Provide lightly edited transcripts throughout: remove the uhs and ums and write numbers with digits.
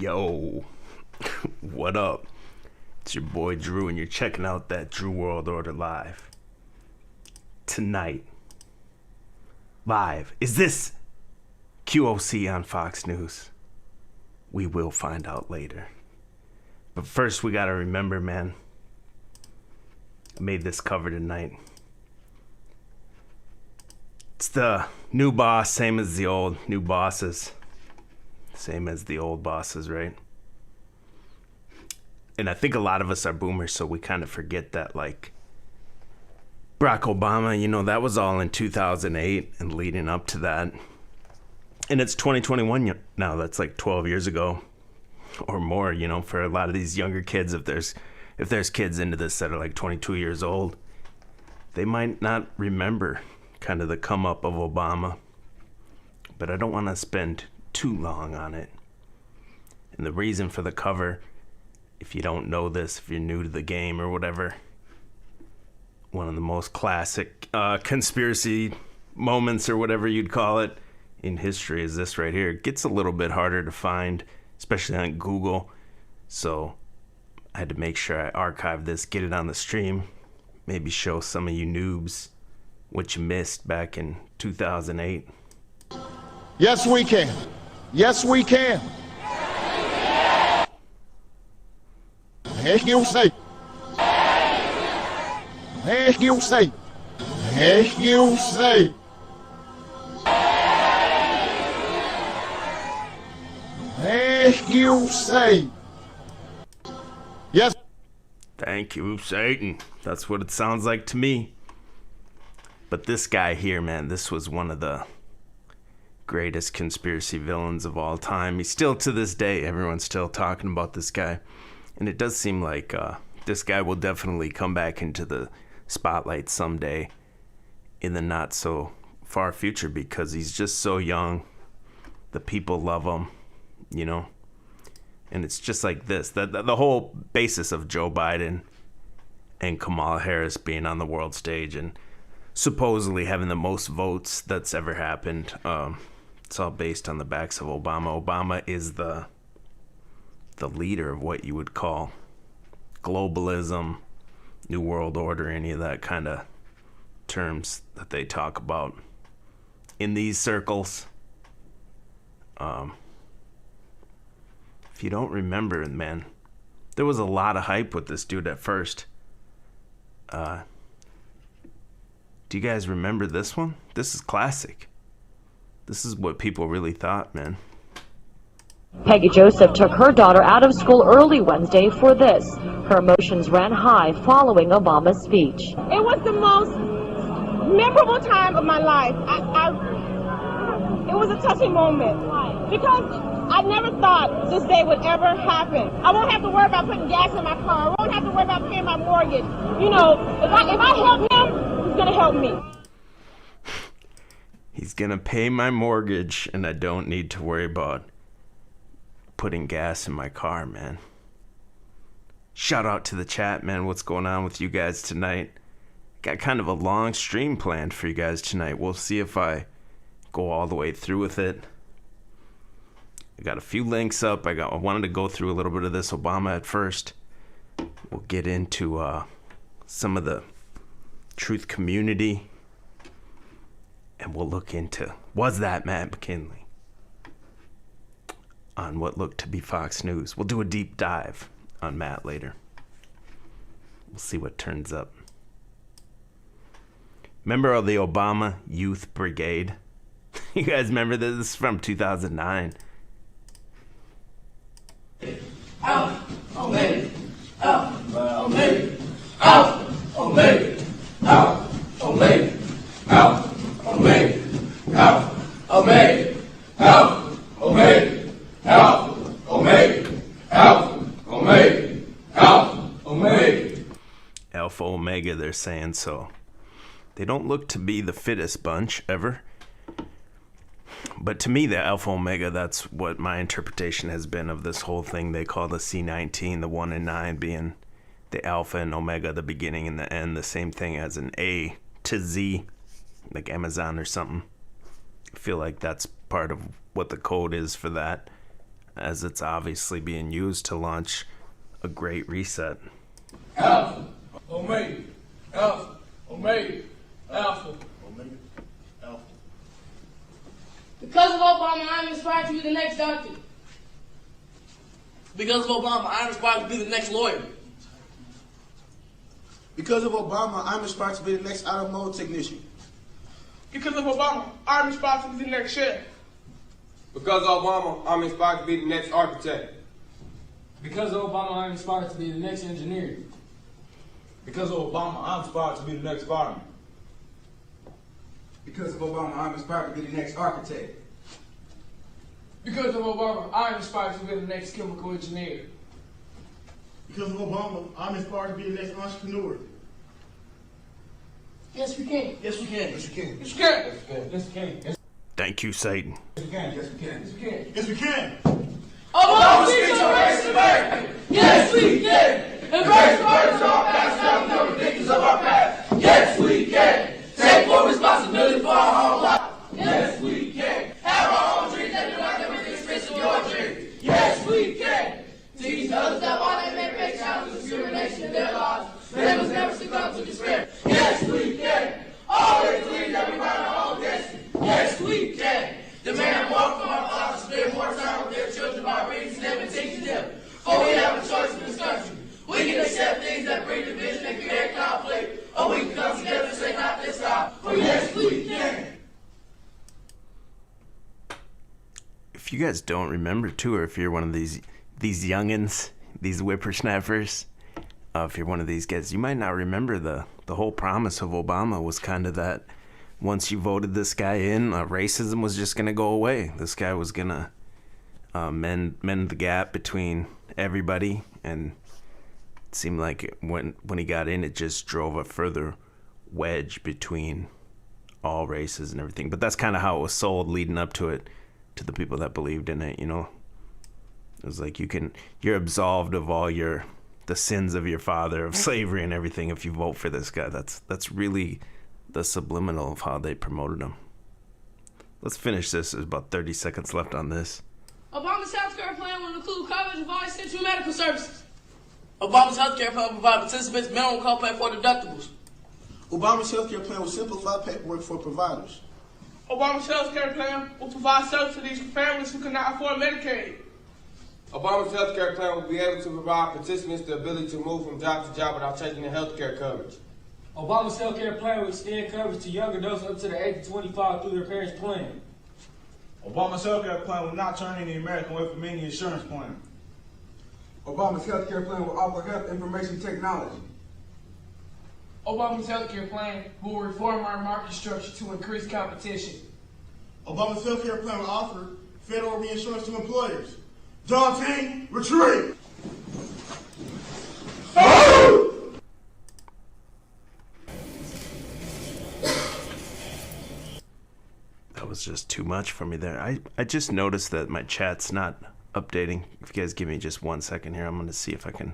Yo, what up? It's your boy Drew, and you're checking out that Drew World Order Live. Tonight, live, is this QOC on Fox News? We will find out later. But first, we gotta remember, man, I made this cover tonight. It's the new boss, same as the old. New bosses, same as the old bosses, right? And I think a lot of us are boomers, so we kind of forget that, like, Barack Obama, you know, that was all in 2008 and leading up to that. And it's 2021 now. That's like 12 years ago or more, you know, for a lot of these younger kids. If there's kids into this that are like 22 years old, they might not remember kind of the come up of Obama. But I don't want to spend too long on it. And the reason for the cover, if you don't know this, if you're new to the game or whatever, one of the most classic conspiracy moments or whatever you'd call it in history is this right here. It gets a little bit harder to find, especially on Google. So I had to make sure I archive this, get it on the stream, maybe show some of you noobs what you missed back in 2008. Yes, we can. Yes, we can. Heck you say. Heck you say. Heck you say. Heck you say. Yes. Thank you, Satan. That's what it sounds like to me. But this guy here, man, this was one of the greatest conspiracy villains of all time. He's still, to this day, everyone's still talking about this guy. And it does seem like this guy will definitely come back into the spotlight someday in the not so far future because he's just so young. The people love him, you know. And it's just like this. The whole basis of Joe Biden and Kamala Harris being on the world stage and supposedly having the most votes that's ever happened. It's all based on the backs of Obama. Obama is the leader of what you would call globalism, New World Order, any of that kind of terms that they talk about in these circles. If you don't remember, man, there was a lot of hype with this dude at first. Do you guys remember this one? This is classic. This is what people really thought, man. Peggy Joseph took her daughter out of school early Wednesday for this. Her emotions ran high following Obama's speech. It was the most memorable time of my life. It was a touching moment because I never thought this day would ever happen. I won't have to worry about putting gas in my car. I won't have to worry about paying my mortgage. You know, if I help him, he's gonna help me. He's gonna pay my mortgage, and I don't need to worry about putting gas in my car, man. Shout out to the chat, man. What's going on with you guys tonight? Got kind of a long stream planned for you guys tonight. We'll see if I go all the way through with it. I got a few links up. I wanted to go through a little bit of this Obama at first. We'll get into some of the truth community, and we'll look into, was that Matt McKinley on what looked to be Fox News. We'll do a deep dive on Matt later. We'll see what turns up. Remember the Obama Youth Brigade? You guys remember this? This is from 2009. Out, Omega, out, Omega, out, Omega, out, Omega, out, Omega, out, Omega, out, Omega, out, Omega, out, Omega, out, Omega. Alpha Omega, they're saying, so they don't look to be the fittest bunch ever. But to me, the Alpha Omega, that's what my interpretation has been of this whole thing. They call the C19, the 1 and 9 being the Alpha and Omega, the beginning and the end, the same thing as an A to Z, like Amazon or something. I feel like that's part of what the code is for that. as it's obviously being used to launch a great reset. Alpha, Omega, Alpha, Omega, Alpha. Because of Obama, I'm inspired to be the next doctor. Because of Obama, I'm inspired to be the next lawyer. Because of Obama, I'm inspired to be the next automotive technician. Because of Obama, I'm inspired to be the next chef. Because of Obama, I'm inspired to be the next architect. Because of Obama, I'm inspired to be the next engineer. Because of Obama, I'm inspired to be the next fireman. Because of Obama, I'm inspired to be the next architect. Because of Obama, I'm inspired to be the next chemical engineer. Because of Obama, I'm inspired to be the next entrepreneur. Yes, we can. Yes, we can. Yes, we can. Yes, we can. Yes, we can. Yes, Thank you, Satan. Yes, we can. Yes, we can. we can. Yes, we can. Obama Speech on race America. Yes, we can. Embrace the burdens of our past, down the ridiculous of our past. Yes, we can. Take full responsibility for our own life. Yes, we can. Have our own dreams and do not never the expense of your dreams. Yes, we can. Teach others that while they may face challenges of discrimination in their lives, they must never succumb to despair. Yes, we can. Always believe that we write our own destiny. Yes, we can. Demand more from our fathers, spend more time with their children by reading to them and teaching them. For we have a choice in this country. We can accept things that bring division and create conflict, or we can come together and say not this time. For yes, we can. If you guys don't remember too, or if you're one of these youngins, these whippersnappers, if you're one of these guys, you might not remember the whole promise of Obama was kind of that once you voted this guy in, racism was just gonna go away. This guy was gonna mend the gap between everybody, and it seemed like when he got in, it just drove a further wedge between all races and everything. But that's kind of how it was sold leading up to it, to the people that believed in it, you know. It was like you're absolved of all the sins of your father, of slavery and everything, if you vote for this guy. That's really the subliminal of how they promoted him. Let's finish this. There's about 30 seconds left on this. Obama's healthcare plan will include coverage of all essential medical services. Obama's healthcare plan will provide participants minimum copay for deductibles. Obama's healthcare plan will simplify paperwork for providers. Obama's health care plan will provide subsidies for families who cannot afford Medicaid. Obama's healthcare plan will be able to provide participants the ability to move from job to job without taking the healthcare coverage. Obama's healthcare plan will extend coverage to young adults up to the age of 25 through their parents' plan. Obama's healthcare plan will not turn any American away from any insurance plan. Obama's healthcare plan will offer health information technology. Obama's healthcare plan will reform our market structure to increase competition. Obama's healthcare plan will offer federal reinsurance to employers. John Team, retreat! That was just too much for me there. I just noticed that my chat's not updating. If you guys give me just 1 second here, I'm going to see if I can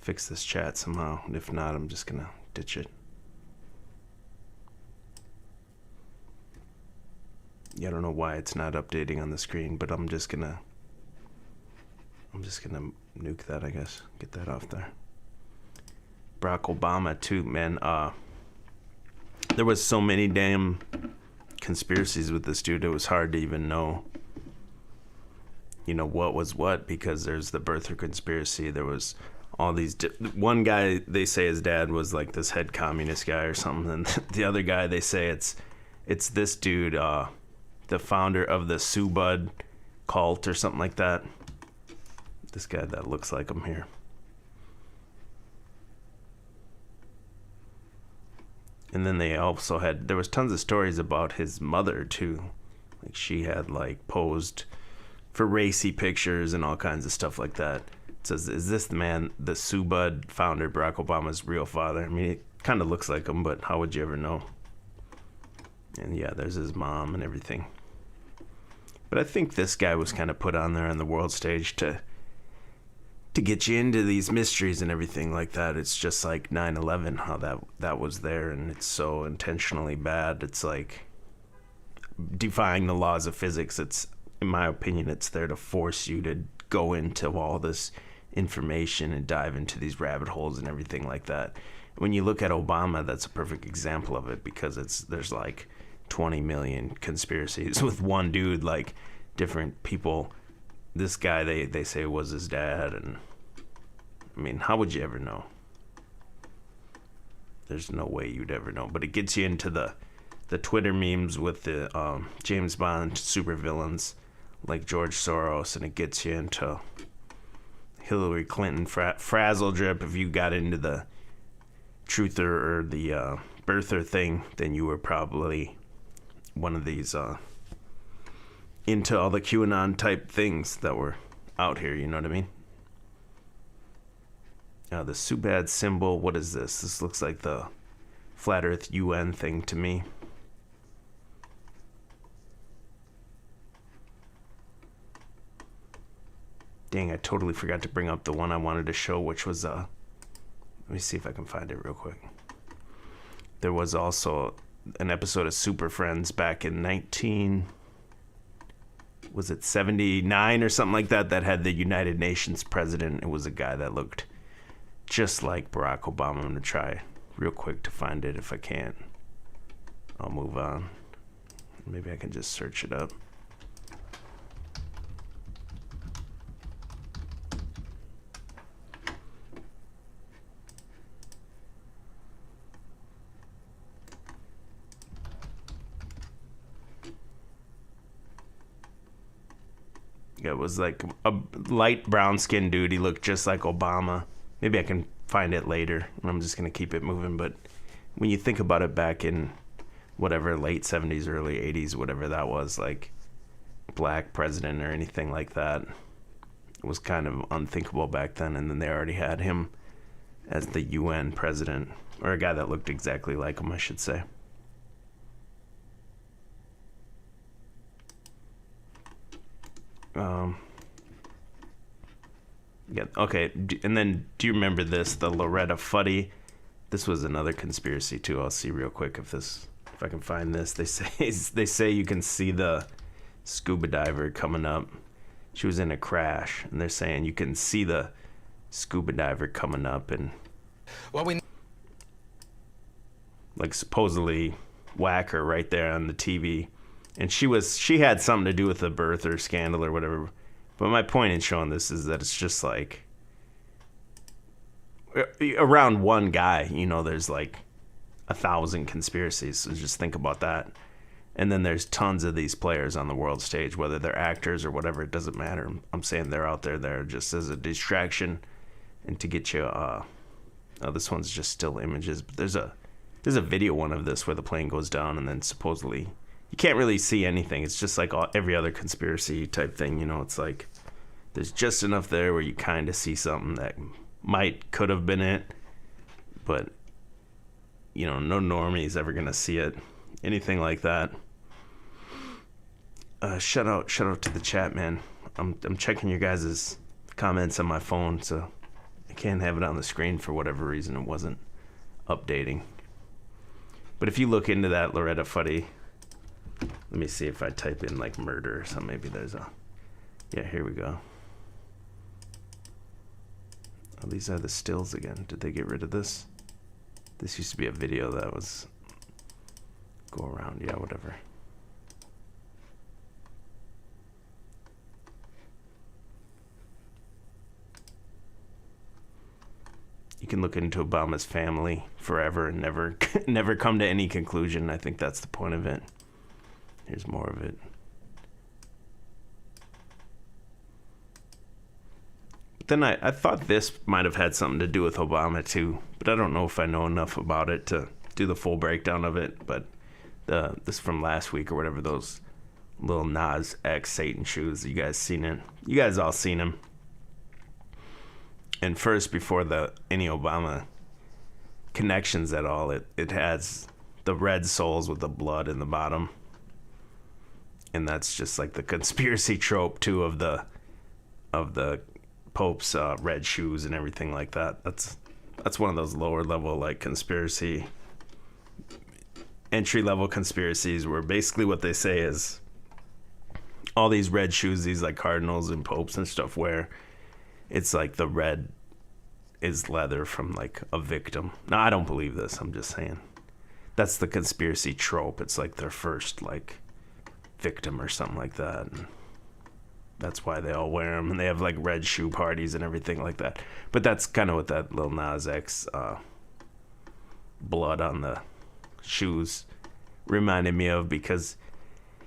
fix this chat somehow. And if not, I'm just going to ditch it. Yeah, I don't know why it's not updating on the screen, but I'm just gonna nuke that, I guess. Get that off there. Barack Obama too, man. There was so many damn conspiracies with this dude. It was hard to even know, you know, what was what, because there's the birther conspiracy. There was all these. One guy, they say his dad was like this head communist guy or something, and the other guy, they say it's this dude, the founder of the Subud cult or something like that. This guy that looks like him here. And then they also had, there was tons of stories about his mother too. Like she had like posed for racy pictures and all kinds of stuff like that. It says, is this the man, the Subud founder, Barack Obama's real father? I mean, it kind of looks like him, but how would you ever know? And yeah, there's his mom and everything. But I think this guy was kind of put on there on the world stage to get you into these mysteries and everything like that. It's just like 9/11, how that was there, and it's so intentionally bad. It's like defying the laws of physics. It's in my opinion, it's there to force you to go into all this information and dive into these rabbit holes and everything like that. When you look at Obama, that's a perfect example of it, because there's like 20 million conspiracies with one dude, like different people. This guy, they say was his dad, and I mean, how would you ever know? There's no way you'd ever know. But it gets you into the Twitter memes with the James Bond supervillains like George Soros, and it gets you into Hillary Clinton frazzle drip. If you got into the truther or the birther thing, then you were probably one of these into all the QAnon type things that were out here, you know what I mean? The Subad symbol, what is this? This looks like the Flat Earth UN thing to me. Dang, I totally forgot to bring up the one I wanted to show, which was, let me see if I can find it real quick. There was also an episode of Super Friends back in 79 or something like that, that had the United Nations president. It was a guy that looked just like Barack Obama. I'm going to try real quick to find it. If I can't, I'll move on. Maybe I can just search it up. It was like a light brown skinned dude. He looked just like Obama. Maybe I can find it later. I'm just going to keep it moving. But when you think about it, back in whatever, late 70s, early 80s, whatever that was, like black president or anything like that, it was kind of unthinkable back then. And then they already had him as the UN president, or a guy that looked exactly like him, I should say. Yeah, okay, and then do you remember this, the Loretta Fuddy? This was another conspiracy too. I'll see real quick if I can find this. They say you can see the scuba diver coming up. She was in a crash, and they're saying you can see the scuba diver coming up and like supposedly whack her right there on the TV. And she had something to do with the birther scandal or whatever. But my point in showing this is that it's just like around one guy, you know, there's like 1,000 conspiracies. So just think about that. And then there's tons of these players on the world stage, whether they're actors or whatever, it doesn't matter. I'm saying they're out there just as a distraction and to get you. This one's just still images, but there's a video one of this where the plane goes down and then supposedly you can't really see anything. It's just like every other conspiracy type thing, you know. It's like there's just enough there where you kind of see something that could have been it, but you know, no normie is ever gonna see it, anything like that. Shout out to the chat, man. I'm checking your guys' comments on my phone, so I can't have it on the screen for whatever reason. It wasn't updating. But if you look into that Loretta Fuddy, let me see if I type in like murder or something. Maybe there's yeah, here we go. Oh, these are the stills again. Did they get rid of this? This used to be a video that was go around. Yeah, whatever. You can look into Obama's family forever and never come to any conclusion. I think that's the point of it. Here's more of it. But then I thought this might have had something to do with Obama too, but I don't know if I know enough about it to do the full breakdown of it. But this from last week or whatever, those little Nas X Satan shoes, you guys seen it? You guys all seen them. And first, before any Obama connections at all, it has the red soles with the blood in the bottom. And that's just like the conspiracy trope too of the Pope's red shoes and everything like that. That's one of those lower level like conspiracy, entry level conspiracies where basically what they say is all these red shoes these like cardinals and popes and stuff wear, it's like the red is leather from like a victim. No, I don't believe this. I'm just saying. That's the conspiracy trope. It's like their first like victim or something like that. And that's why they all wear them, and they have like red shoe parties and everything like that. But that's kind of what that Lil Nas X blood on the shoes reminded me of, because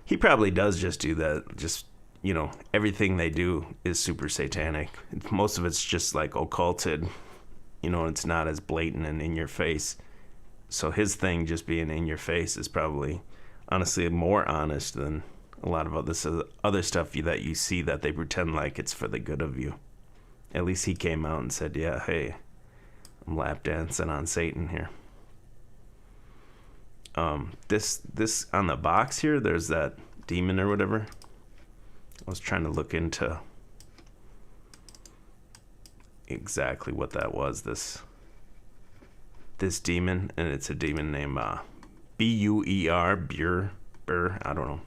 he probably does just do that. Just, you know, everything they do is super satanic. Most of it's just like occulted, you know, it's not as blatant and in your face. So his thing just being in your face is probably honestly more honest than a lot of other stuff that you see that they pretend like it's for the good of you. At least he came out and said, yeah, hey, I'm lap dancing on Satan here. This on the box here, there's that demon or whatever. I was trying to look into exactly what that was, this demon, and it's a demon named B-U-E-R, Burr, I don't know.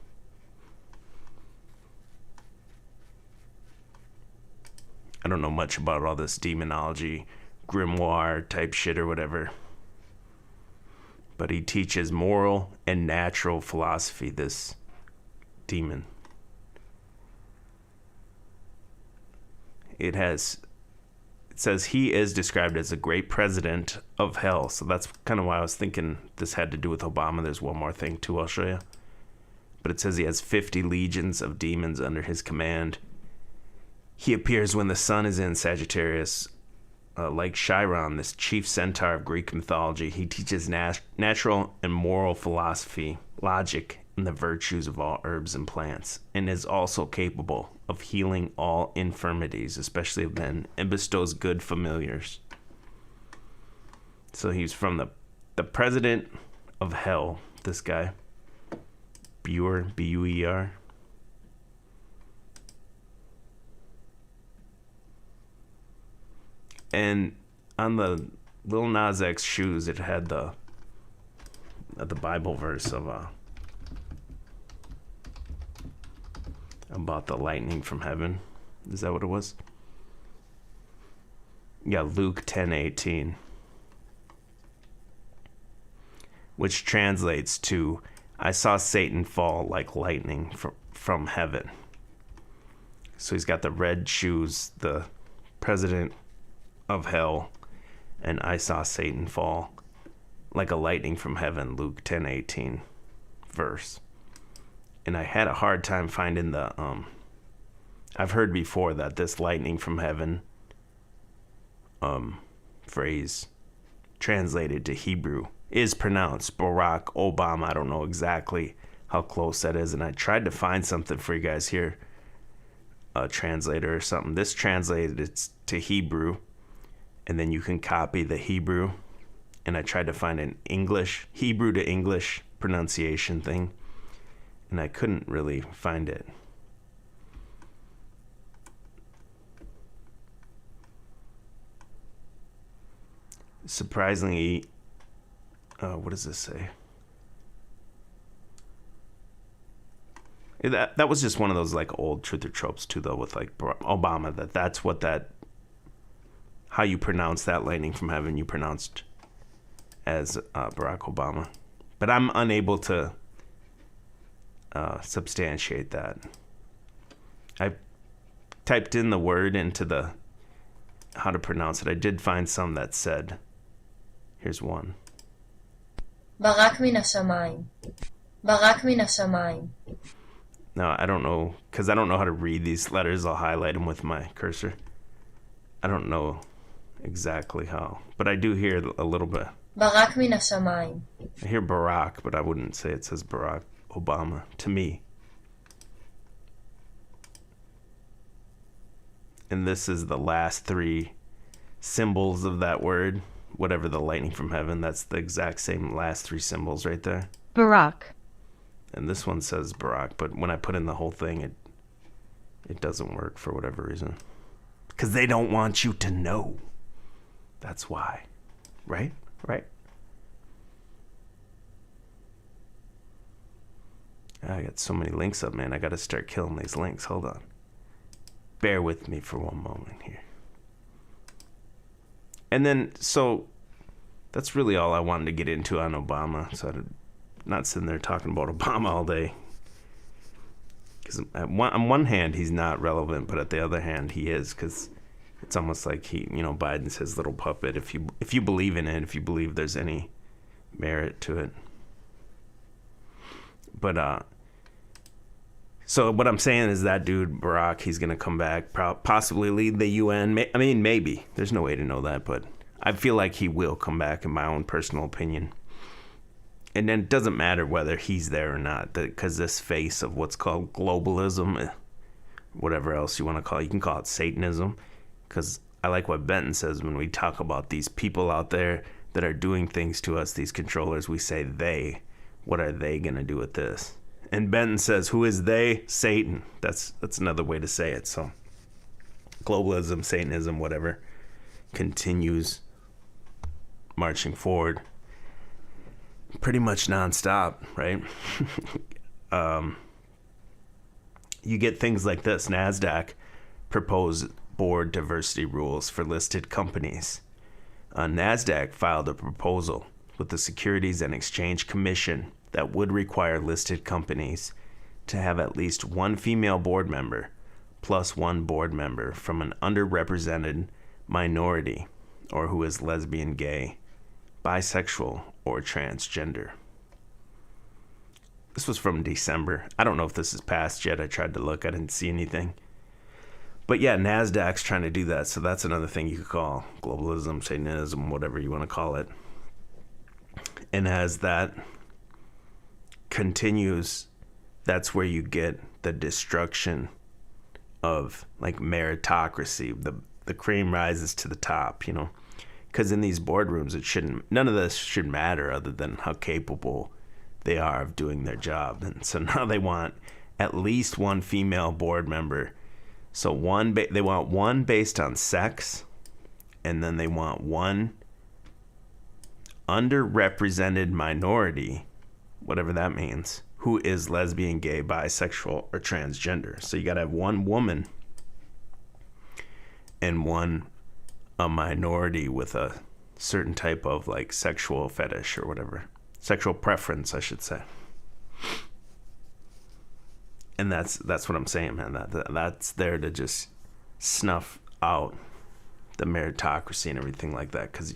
I don't know much about all this demonology, grimoire type shit or whatever. But he teaches moral and natural philosophy, this demon. It says he is described as a great president of hell. So that's kind of why I was thinking this had to do with Obama. There's one more thing too I'll show you. But it says he has 50 legions of demons under his command. He appears when the sun is in Sagittarius. Like Chiron, this chief centaur of Greek mythology, he teaches natural and moral philosophy, logic, and the virtues of all herbs and plants, and is also capable of healing all infirmities, especially of men, and bestows good familiars. So he's from the president of hell, this guy. Buer, B-U-E-R. And on the Lil Nas X shoes, it had the Bible verse of about the lightning from heaven. Is that what it was? Yeah, Luke 10:18, which translates to, I saw Satan fall like lightning from heaven. So he's got the red shoes, the president of hell, and I saw Satan fall like a lightning from heaven, Luke 10:18 verse. And I had a hard time finding the I've heard before that this lightning from heaven phrase translated to Hebrew is pronounced Barack Obama. I don't know exactly how close that is, and I tried to find something for you guys here, a translator or something. This translated to Hebrew, and then you can copy the Hebrew, and I tried to find an English, Hebrew to English pronunciation thing, and I couldn't really find it. Surprisingly, what does this say? That was just one of those like old truth or tropes too, though, with like Obama, that's what that, how you pronounce that lightning from heaven, you pronounced as Barack Obama. But I'm unable to substantiate that. I typed in the word into the how to pronounce it. I did find some that said, here's one. Barak min hashamayim. Barak min hashamayim. No, I don't know, because I don't know how to read these letters. I'll highlight them with my cursor. I don't know exactly how, but I do hear a little bit. Barak min hashamayim. I hear Barack, but I wouldn't say it says Barack Obama to me. And this is the last three symbols of that word, whatever the lightning from heaven, that's the exact same last three symbols right there. Barak. And this one says Barack, but when I put in the whole thing, it doesn't work for whatever reason. Because they don't want you to know. That's why. Right? Right? I got so many links up, man. I got to start killing these links. Hold on. Bear with me for one moment here. And then, so that's really all I wanted to get into on Obama. So I'm not sitting there talking about Obama all day. Because on one hand, he's not relevant, but at the other hand, he is. Because it's almost like Biden's his little puppet. If you believe in it, if you believe there's any merit to it. But so what I'm saying is that dude Barack, he's gonna come back, possibly lead the UN. I mean, maybe. There's no way to know that, but I feel like he will come back, in my own personal opinion. And then it doesn't matter whether he's there or not, because this face of what's called globalism, whatever else you want to call it, you can call it Satanism. Because I like what Benton says when we talk about these people out there that are doing things to us, these controllers, we say they. What are they going to do with this? And Benton says, who is they? Satan. That's another way to say it. So globalism, Satanism, whatever, continues marching forward pretty much nonstop, right? You get things like this. NASDAQ proposed board diversity rules for listed companies. NASDAQ filed a proposal with the Securities and Exchange Commission that would require listed companies to have at least one female board member plus one board member from an underrepresented minority or who is lesbian, gay, bisexual, or transgender. This was from December. I don't know if this is passed yet. I tried to look. I didn't see anything. But yeah, NASDAQ's trying to do that. So that's another thing you could call globalism, Satanism, whatever you want to call it. And as that continues, that's where you get the destruction of like meritocracy. The cream rises to the top, because in these boardrooms, none of this should matter other than how capable they are of doing their job. And so now they want at least one female board member. So they want one based on sex, and then they want one underrepresented minority, whatever that means, who is lesbian, gay, bisexual, or transgender. So you got to have one woman and a minority with a certain type of like sexual fetish or whatever. Sexual preference, I should say. And that's what I'm saying, man. That's there to just snuff out the meritocracy and everything like that, because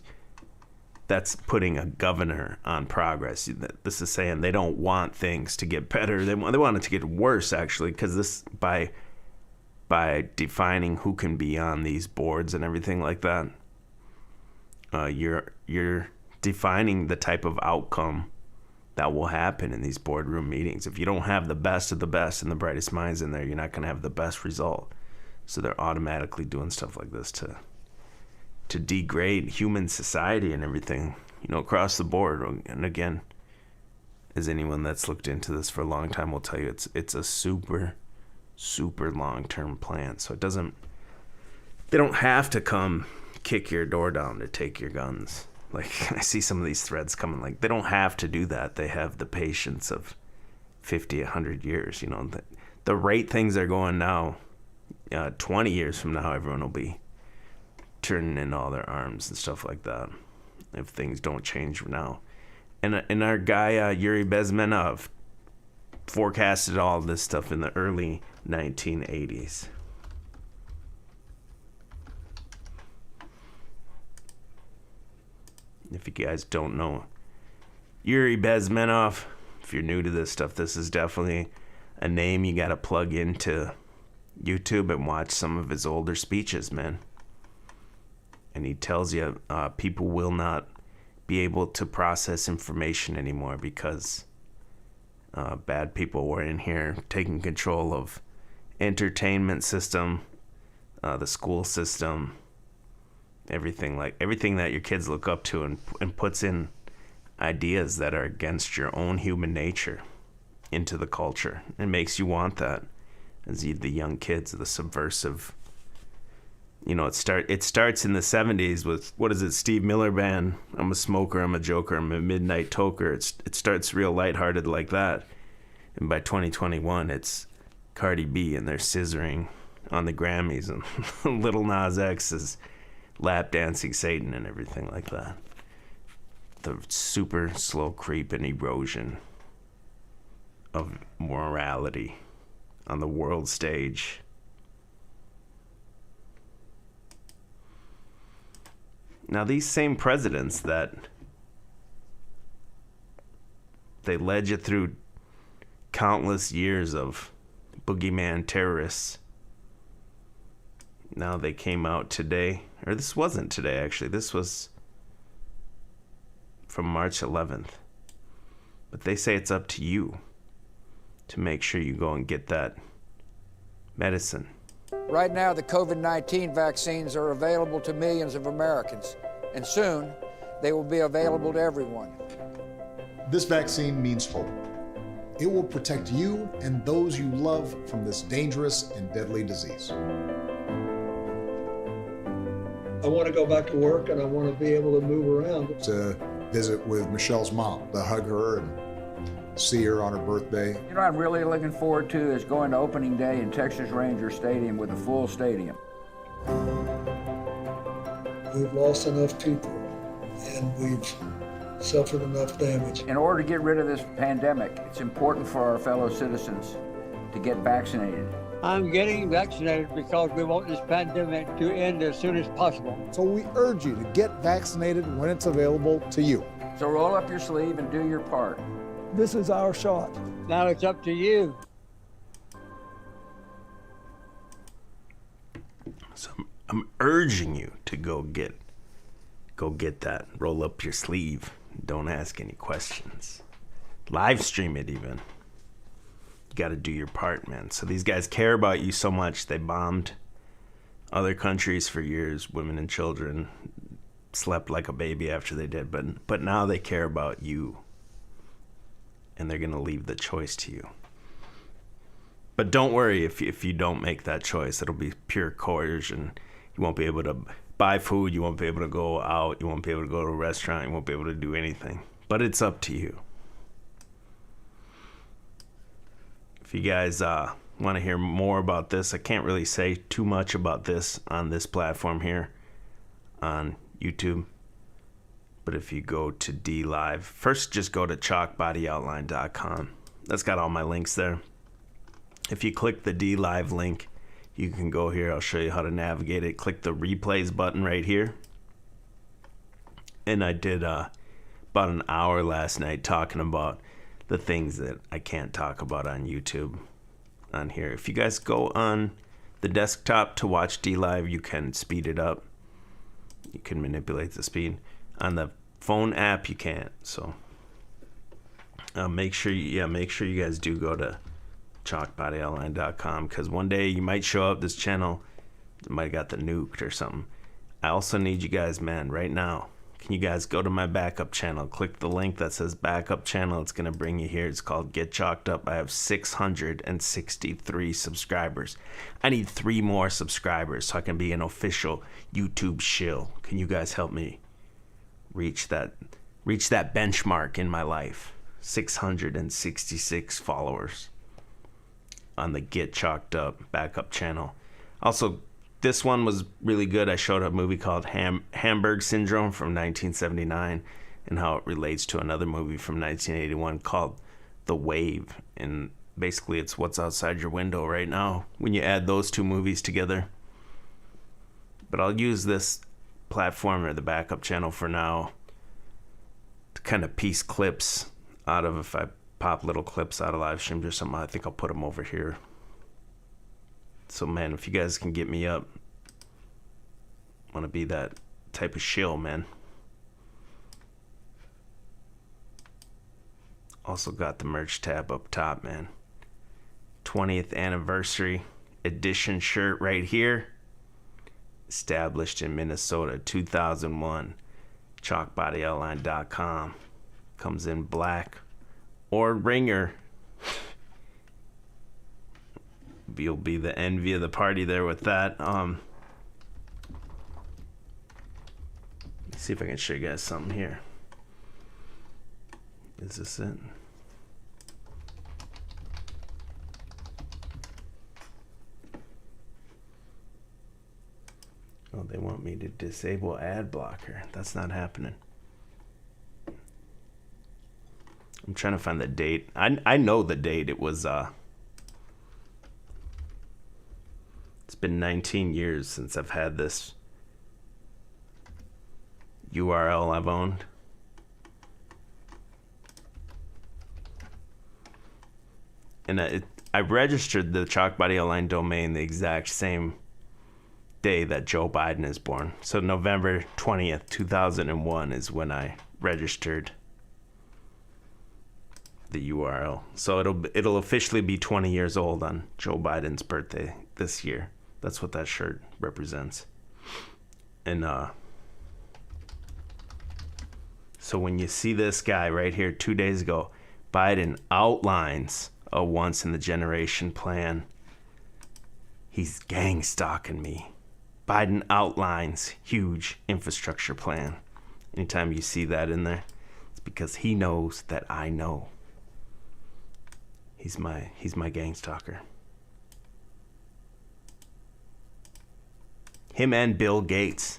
that's putting a governor on progress. This is saying they don't want things to get better. They want it to get worse, actually, because this by defining who can be on these boards and everything like that, you're defining the type of outcome that will happen in these boardroom meetings. If you don't have the best of the best and the brightest minds in there, you're not going to have the best result. So they're automatically doing stuff like this to degrade human society and everything, across the board. And again, as anyone that's looked into this for a long time will tell you, it's a super, super long-term plan. So they don't have to come kick your door down to take your guns. Like, I see some of these threads coming, like, they don't have to do that. They have the patience of 50, 100 years, The rate things are going now, 20 years from now, everyone will be turning in all their arms and stuff like that if things don't change now. And our guy, Yuri Bezmenov, forecasted all this stuff in the early 1980s. If you guys don't know Yuri Bezmenov, if you're new to this stuff, this is definitely a name you got to plug into YouTube and watch some of his older speeches, man. And he tells you people will not be able to process information anymore because bad people were in here taking control of entertainment system, the school system, everything that your kids look up to, and puts in ideas that are against your own human nature into the culture. It makes you want that as the young kids, the subversive. It starts in the 70s with, what is it, Steve Miller Band, I'm a smoker, I'm a joker, I'm a midnight toker. It starts real lighthearted like that. And by 2021, it's Cardi B and they're scissoring on the Grammys, and Little Nas X is lap dancing Satan and everything like that. The super slow creep and erosion of morality on the world stage. Now, these same presidents that they led you through countless years of boogeyman terrorists, now they came out today, or this wasn't today actually, this was from March 11th. But they say it's up to you to make sure you go and get that medicine. Right now, the COVID-19 vaccines are available to millions of Americans, and soon they will be available to everyone. This vaccine means hope. It will protect you and those you love from this dangerous and deadly disease. I want to go back to work and I want to be able to move around. To visit with Michelle's mom, to hug her and see her on her birthday. You know what I'm really looking forward to is going to opening day in Texas Ranger Stadium with a full stadium. We've lost enough people and we've suffered enough damage. In order to get rid of this pandemic, it's important for our fellow citizens to get vaccinated. I'm getting vaccinated because we want this pandemic to end as soon as possible. So we urge you to get vaccinated when it's available to you. So roll up your sleeve and do your part. This is our shot. Now it's up to you. So I'm urging you to go get that. Roll up your sleeve. Don't ask any questions. Live stream it even. You got to do your part, man. So these guys care about you so much. They bombed other countries for years. Women and children slept like a baby after they did. But now they care about you. And they're going to leave the choice to you. But don't worry if you don't make that choice. It'll be pure coercion. You won't be able to buy food. You won't be able to go out. You won't be able to go to a restaurant. You won't be able to do anything. But it's up to you. If you guys want to hear more about this, I can't really say too much about this on this platform here on YouTube. But if you go to D Live, first just go to chalkbodyoutline.com. That's got all my links there. If you click the D Live link, you can go here. I'll show you how to navigate it. Click the replays button right here. And I did about an hour last night talking about the things that I can't talk about on YouTube on here. If you guys go on the desktop to watch D Live, you can speed it up. You can manipulate the speed. On the phone app, you can't. So make sure you guys do go to chalkbodyoutline.com, because one day you might show up this channel, it might have got the nuked or something. I also need you guys, man, right now. Can you guys go to my backup channel? Click the link that says backup channel. It's going to bring you here. It's called Get Chalked Up. I have 663 subscribers. I need 3 more subscribers so I can be an official YouTube shill. Can you guys help me reach that benchmark in my life? 666 followers on the Get Chalked Up backup channel. Also, this one was really good. I showed a movie called Hamburg Syndrome from 1979 and how it relates to another movie from 1981 called The Wave. And basically it's what's outside your window right now when you add those two movies together. But I'll use this platform or the backup channel for now to kind of piece clips out of, if I pop little clips out of live streams or something, I think I'll put them over here. So man, if you guys can get me up, want to be that type of shill, man. Also got the merch tab up top, man. 20th anniversary edition shirt right here. Established in Minnesota, 2001. chalkbodyoutline.com. Comes in black or ringer. You'll be the envy of the party there with that. Let's see if I can show you guys something here. Is this it? Oh, they want me to disable ad blocker. That's not happening. I'm trying to find the date. I know the date. It was it's been 19 years since I've had this URL I've owned. And I registered the chalkbodyoutline domain the exact same day that Joe Biden is born. So November 20th, 2001 is when I registered the URL. So it'll officially be 20 years old on Joe Biden's birthday this year. That's what that shirt represents. And so when you see this guy right here 2 days ago, Biden outlines a once in the generation plan. He's gang stalking me. Biden outlines huge infrastructure plan. Anytime you see that in there, it's because he knows that I know. He's my gang stalker. Him and Bill Gates.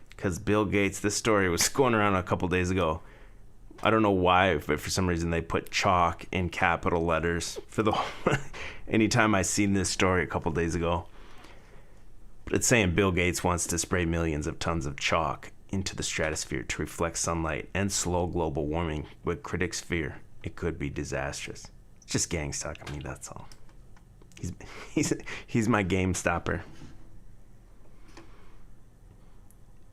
Because Bill Gates, this story was going around a couple days ago. I don't know why, but for some reason they put chalk in capital letters for the anytime I seen this story a couple days ago. But it's saying Bill Gates wants to spray millions of tons of chalk into the stratosphere to reflect sunlight and slow global warming, with critics fear it could be disastrous. It's just gang stalking me, that's all. He's my game stopper.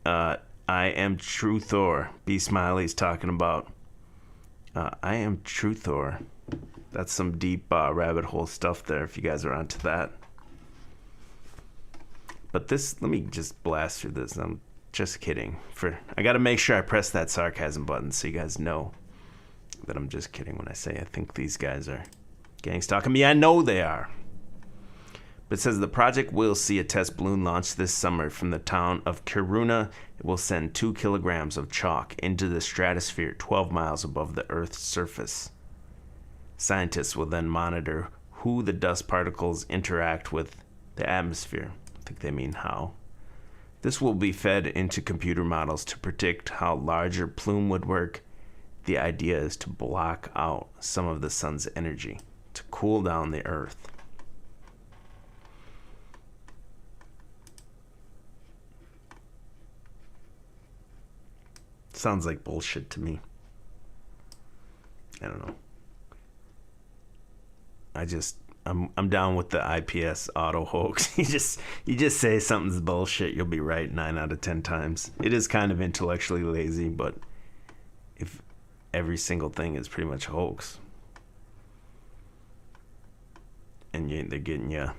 I am True Thor. B Smiley's talking about. I am True Thor. That's some deep rabbit hole stuff there if you guys are onto that. But this, let me just blast through this. I'm just kidding. I got to make sure I press that sarcasm button so you guys know that I'm just kidding when I say I think these guys are gang stalking me. I know they are. But it says the project will see a test balloon launched this summer from the town of Kiruna. It will send 2 kilograms of chalk into the stratosphere 12 miles above the Earth's surface. Scientists will then monitor who the dust particles interact with the atmosphere. I think they mean how. This will be fed into computer models to predict how larger plume would work. The idea is to block out some of the sun's energy to cool down the Earth. Sounds like bullshit to me. I don't know. I'm down with the IPS auto hoax. You just say something's bullshit, you'll be right 9 out of 10 times. It is kind of intellectually lazy, but if every single thing is pretty much a hoax, and they're getting you,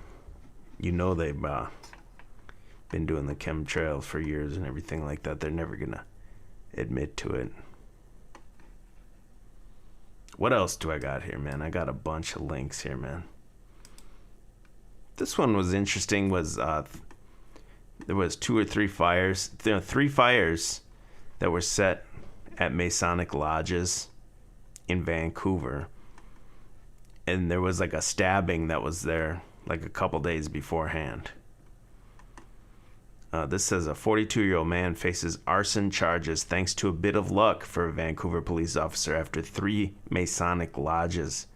they've been doing the chemtrails for years and everything like that. They're never gonna admit to it. What else do I got here, man? I got a bunch of links here, man. This one was interesting. There was 2 or 3 fires. There are 3 fires that were set at Masonic lodges in Vancouver, and there was like a stabbing that was there like a couple days beforehand. This says a 42-year-old man faces arson charges thanks to a bit of luck for a Vancouver police officer after 3 Masonic lodges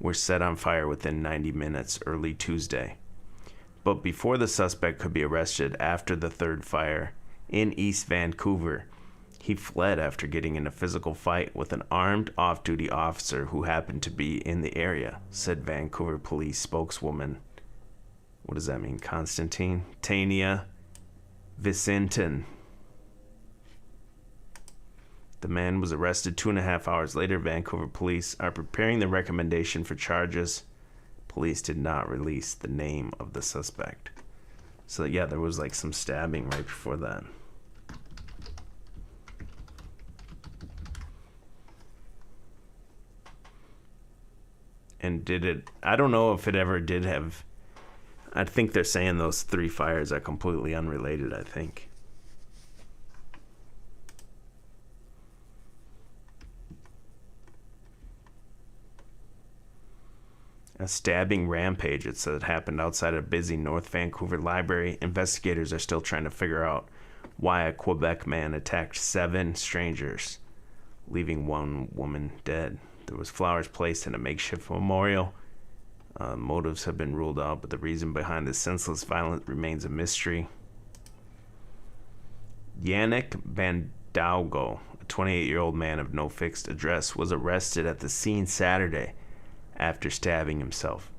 were set on fire within 90 minutes early Tuesday. But before the suspect could be arrested after the 3rd fire in East Vancouver, he fled after getting in a physical fight with an armed off-duty officer who happened to be in the area, said Vancouver police spokeswoman. What does that mean? Constantine? Tania Vicentin. The man was arrested 2.5 hours later. Vancouver police are preparing the recommendation for charges. Police did not release the name of the suspect. So yeah, there was like some stabbing right before that. And I don't know if it ever did have, I think they're saying those 3 fires are completely unrelated, I think. A stabbing rampage, it said, happened outside a busy North Vancouver library. Investigators are still trying to figure out why a Quebec man attacked 7 strangers, leaving 1 woman dead. There was flowers placed in a makeshift memorial. Motives have been ruled out, but the reason behind the senseless violence remains a mystery. Yannick Bandaugo, a 28-year-old man of no fixed address, was arrested at the scene Saturday after stabbing himself.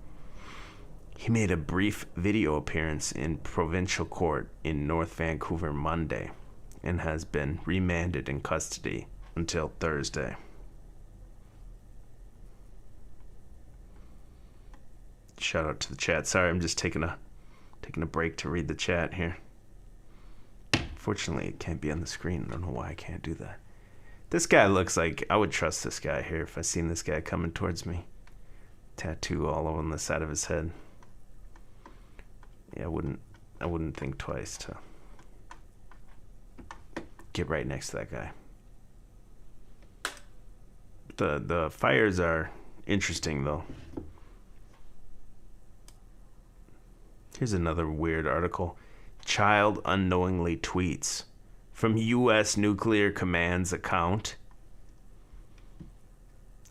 He made a brief video appearance in provincial court in North Vancouver Monday and has been remanded in custody until Thursday. Shout out to the chat. Sorry, I'm just taking a break to read the chat here. Fortunately, it can't be on the screen. I don't know why I can't do that. This guy looks like I would trust this guy here if I seen this guy coming towards me. Tattoo all on the side of his head. Yeah, I wouldn't think twice to get right next to that guy. The fires are interesting though. Here's another weird article. Child unknowingly tweets from U.S. Nuclear Command's account.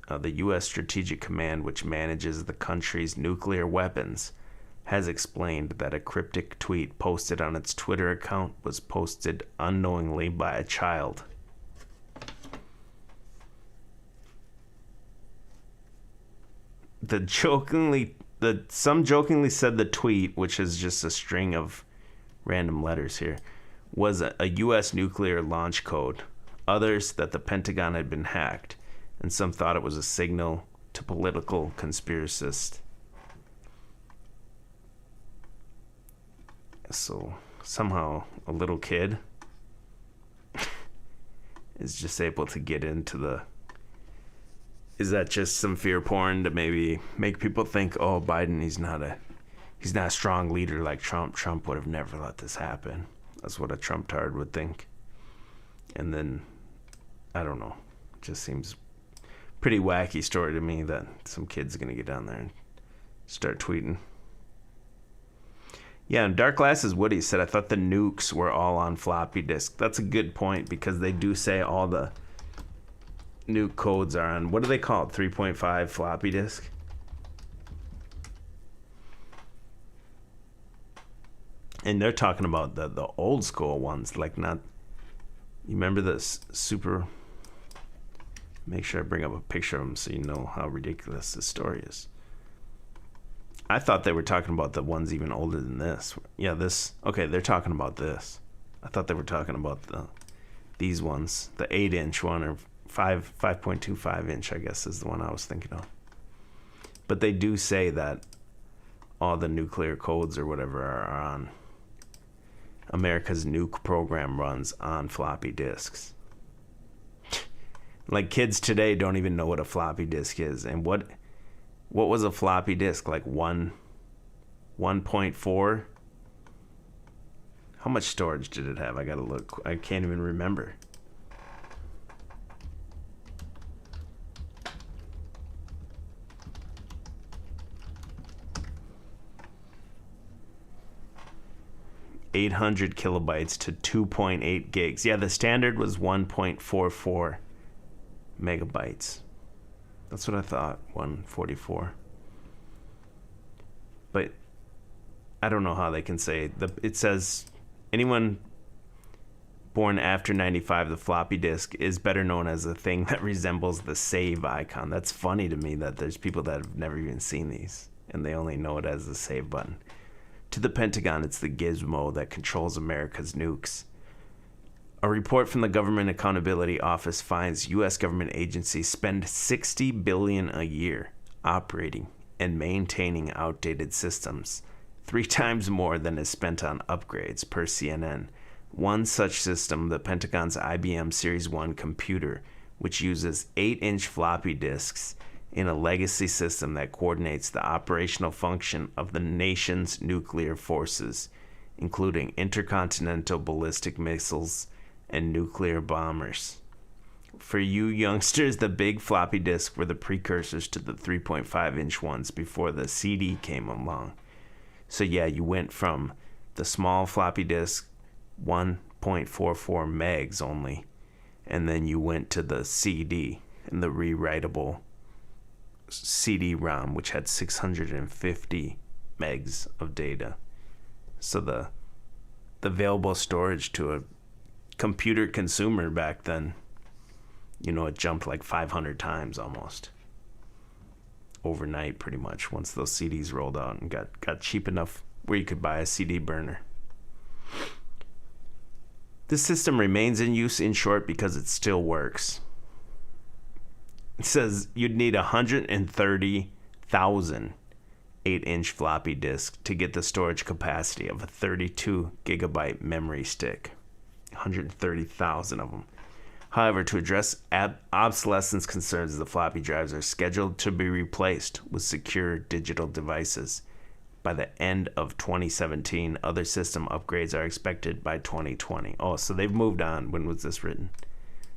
The U.S. Strategic Command, which manages the country's nuclear weapons, has explained that a cryptic tweet posted on its Twitter account was posted unknowingly by a child. Some jokingly said the tweet, which is just a string of random letters here, was a U.S. nuclear launch code. Others that the Pentagon had been hacked, and some thought it was a signal to political conspiracists. So somehow a little kid is just able to get into the... Is that just some fear porn to maybe make people think, oh, Biden, he's not a strong leader like Trump. Trump would have never let this happen. That's what a Trump-tard would think. And then, I don't know. It just seems pretty wacky story to me that some kid's going to get down there and start tweeting. Yeah, and Dark Glasses Woody said, I thought the nukes were all on floppy disk. That's a good point because they do say all the nuke codes are on, what do they call it, 3.5 floppy disk? And they're talking about the old school ones, like not, you remember this super, make sure I bring up a picture of them so you know how ridiculous this story is. I thought they were talking about the ones even older than this. Yeah, this, okay, they're talking about this. I thought they were talking about these ones, the 8-inch one or 5.25 inch, I guess is the one I was thinking of. But they do say that all the nuclear codes or whatever are on America's nuke program runs on floppy disks. Like kids today don't even know what a floppy disk is. And what was a floppy disk? Like 1.4? How much storage did it have? I gotta look. I can't even remember. .800 kilobytes to 2.8 gigs. Yeah, the standard was 1.44 megabytes. That's what I thought, 144. But I don't know how they can say it says anyone born after 95, the floppy disk is better known as a thing that resembles the save icon. That's funny to me that there's people that have never even seen these and they only know it as the save button. To the Pentagon, it's the gizmo that controls America's nukes. A report from the Government Accountability Office finds U.S. government agencies spend $60 billion a year operating and maintaining outdated systems, 3 times more than is spent on upgrades, per CNN. One such system, the Pentagon's IBM Series 1 computer, which uses 8-inch floppy disks in a legacy system that coordinates the operational function of the nation's nuclear forces, including intercontinental ballistic missiles and nuclear bombers. For you youngsters, the big floppy disk were the precursors to the 3.5-inch ones before the CD came along. So yeah, you went from the small floppy disk, 1.44 megs only, and then you went to the CD and the rewritable CD-ROM, which had 650 megs of data. So the available storage to a computer consumer back then, you know, it jumped like 500 times almost overnight, pretty much, once those CDs rolled out and got cheap enough where you could buy a CD burner. This system remains in use, in short, because it still works. It says you'd need 130,000 8-inch floppy disk to get the storage capacity of a 32 gigabyte memory stick. 130,000 of them. However, to address obsolescence concerns, the floppy drives are scheduled to be replaced with secure digital devices. By the end of 2017, other system upgrades are expected by 2020. Oh, so they've moved on. When was this written?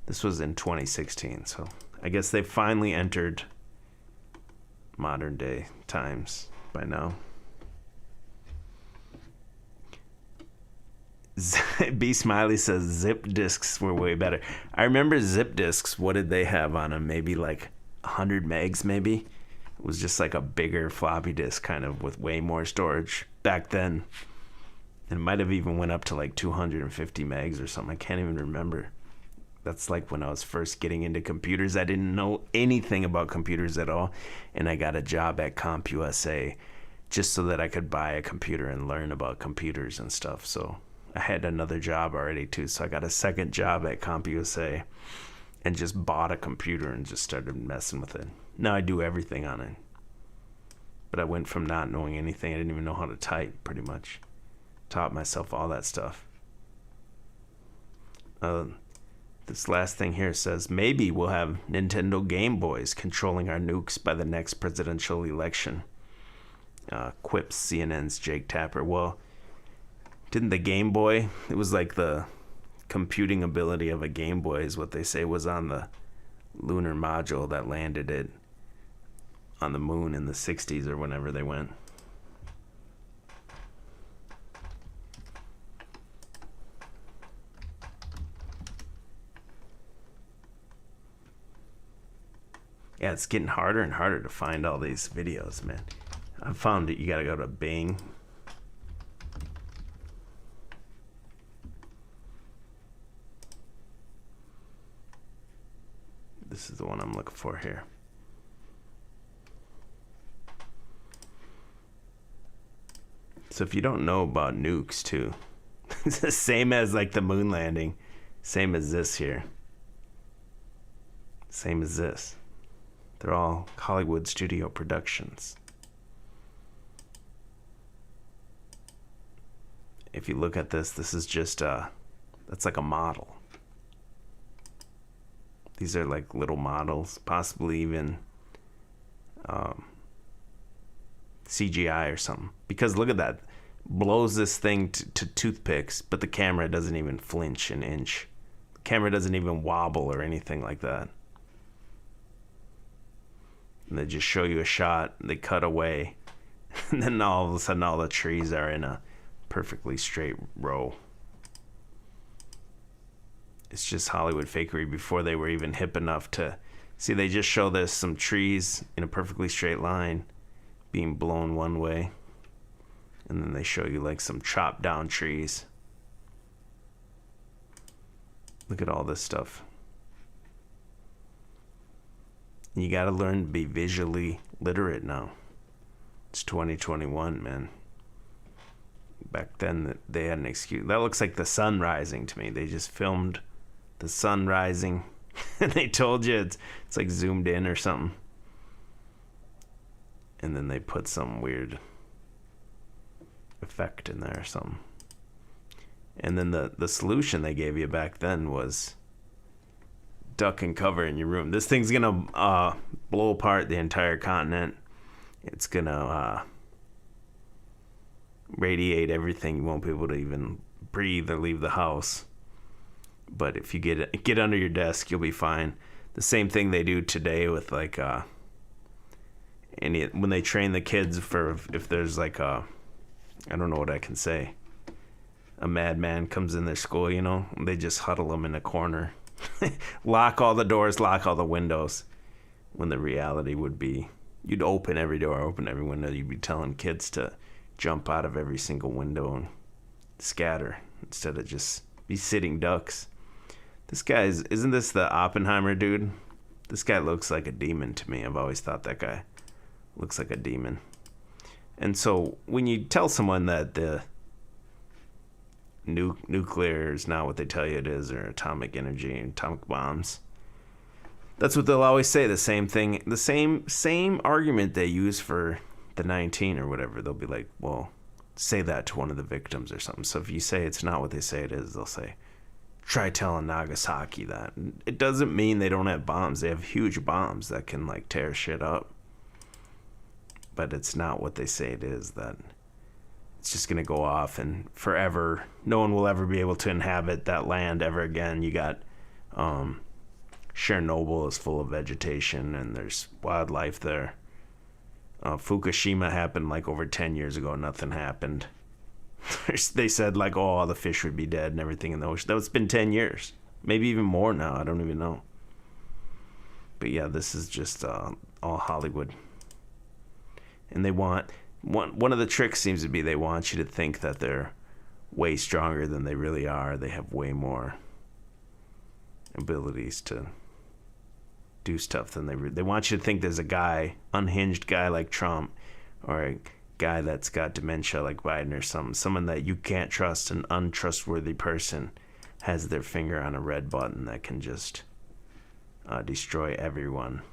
This was in 2016, so I guess they finally entered modern day times by now. B Smiley says zip disks were way better. I remember zip disks. What did they have on them? Maybe like 100 megs, maybe? It was just like a bigger floppy disk, kind of, with way more storage back then. And it might have even went up to like 250 megs or something. I can't even remember. That's like when I was first getting into computers. I didn't know anything about computers at all. And I got a job at CompUSA just so that I could buy a computer and learn about computers and stuff. So I had another job already too, so I got a second job at CompUSA and just bought a computer and just started messing with it. Now I do everything on it. But I went from not knowing anything, I didn't even know how to type, pretty much. Taught myself all that stuff. This last thing here says, maybe we'll have Nintendo Game Boys controlling our nukes by the next presidential election. Quips CNN's Jake Tapper. Well, didn't the Game Boy, it was like the computing ability of a Game Boy is what they say was on the lunar module that landed it on the moon in the 60s or whenever they went. Yeah, it's getting harder and harder to find all these videos, man. I found that you gotta go to Bing. This is the one I'm looking for here. So if you don't know about nukes too, it's the same as like the moon landing, same as this here. Same as this. They're all Hollywood studio productions. If you look at this, this is just that's like a model. These are like little models, possibly even CGI or something. Because look at that. Blows this thing to toothpicks, but the camera doesn't even flinch an inch. The camera doesn't even wobble or anything like that. And they just show you a shot, they cut away, and then all of a sudden all the trees are in a perfectly straight row. It's just Hollywood fakery before they were even hip enough to see. They just show this, some trees in a perfectly straight line being blown one way, and then they show you like some chopped down trees. Look at all this stuff. You gotta learn to be visually literate now. It's 2021, man. Back then, they had an excuse. That looks like the sun rising to me. They just filmed the sun rising, and they told you it's like zoomed in or something. And then they put some weird effect in there or something. And then the solution they gave you back then was duck and cover in your room. This thing's gonna blow apart the entire continent. It's gonna radiate everything. You won't be able to even breathe or leave the house. But if you get under your desk, you'll be fine. The same thing they do today with like when they train the kids for if there's like I don't know what I can say. A madman comes in their school, you know, they just huddle them in a corner. Lock all the doors, lock all the windows. When the reality would be, you'd open every door, open every window. You'd be telling kids to jump out of every single window and scatter instead of just be sitting ducks. This guy isn't this the Oppenheimer dude? This guy looks like a demon to me. I've always thought that guy looks like a demon. And so when you tell someone that the nuclear is not what they tell you it is, or atomic energy and atomic bombs, that's what they'll always say. The same thing, the same argument they use for the 19 or whatever. They'll be like, well, say that to one of the victims or something. So if you say it's not what they say it is, they'll say, try telling Nagasaki that. It doesn't mean they don't have bombs. They have huge bombs that can like tear shit up. But it's not what they say it is. That it's just going to go off and forever. No one will ever be able to inhabit that land ever again. You got Chernobyl is full of vegetation and there's wildlife there. Fukushima happened like over 10 years ago. Nothing happened. They said like, oh, all the fish would be dead and everything in the ocean. That's been 10 years. Maybe even more now. I don't even know. But yeah, this is just all Hollywood. And they want... One of the tricks seems to be they want you to think that they're way stronger than they really are. They have way more abilities to do stuff than they want you to think there's a guy, unhinged guy like Trump, or a guy that's got dementia like Biden or someone that you can't trust, an untrustworthy person has their finger on a red button that can just destroy everyone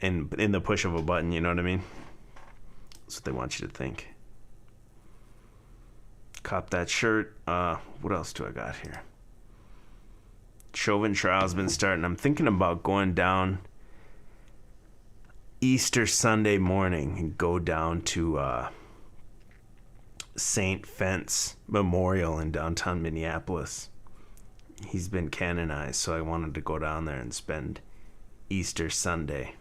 in the push of a button, you know what I mean? That's what they want you to think. Cop that shirt. What else do I got here? Chauvin trial's been starting. I'm thinking about going down Easter Sunday morning and go down to St. Fence Memorial in downtown Minneapolis. He's been canonized, so I wanted to go down there and spend Easter Sunday.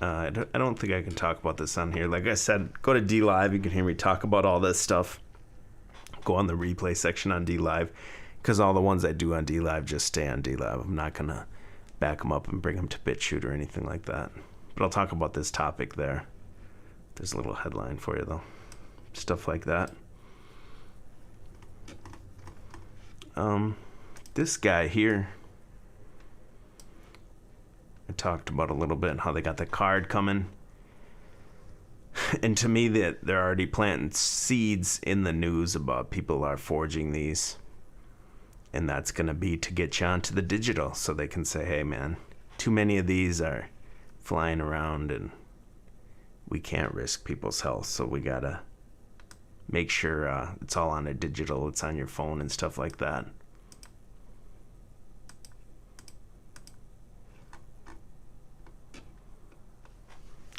I don't think I can talk about this on here. Like I said, go to DLive. You can hear me talk about all this stuff. Go on the replay section on DLive, because all the ones I do on DLive just stay on DLive. I'm not going to back them up and bring them to BitChute or anything like that. But I'll talk about this topic there. There's a little headline for you, though. Stuff like that. This guy here, I talked about a little bit and how they got the card coming. And to me, that they're already planting seeds in the news about people are forging these. And that's going to be to get you onto the digital so they can say, hey, man, too many of these are flying around and we can't risk people's health. So we got to make sure it's all on a digital, it's on your phone and stuff like that.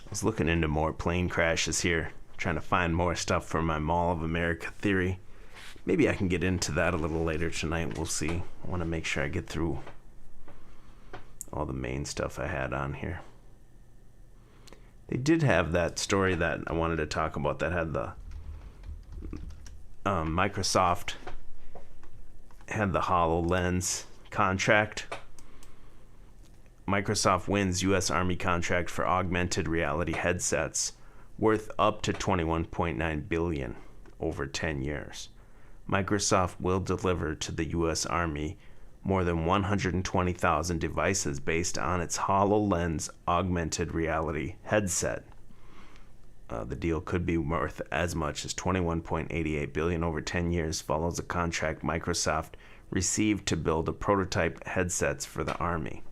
I was looking into more plane crashes here, trying to find more stuff for my Mall of America theory. Maybe I can get into that a little later tonight. We'll see. I want to make sure I get through all the main stuff I had on here. They did have that story that I wanted to talk about that had the Microsoft had the HoloLens contract. Microsoft wins U.S. Army contract for augmented reality headsets worth up to $21.9 billion over 10 years. Microsoft will deliver to the U.S. Army more than 120,000 devices based on its HoloLens augmented reality headset. The deal could be worth as much as $21.88 billion over 10 years, follows a contract Microsoft received to build a prototype headsets for the Army.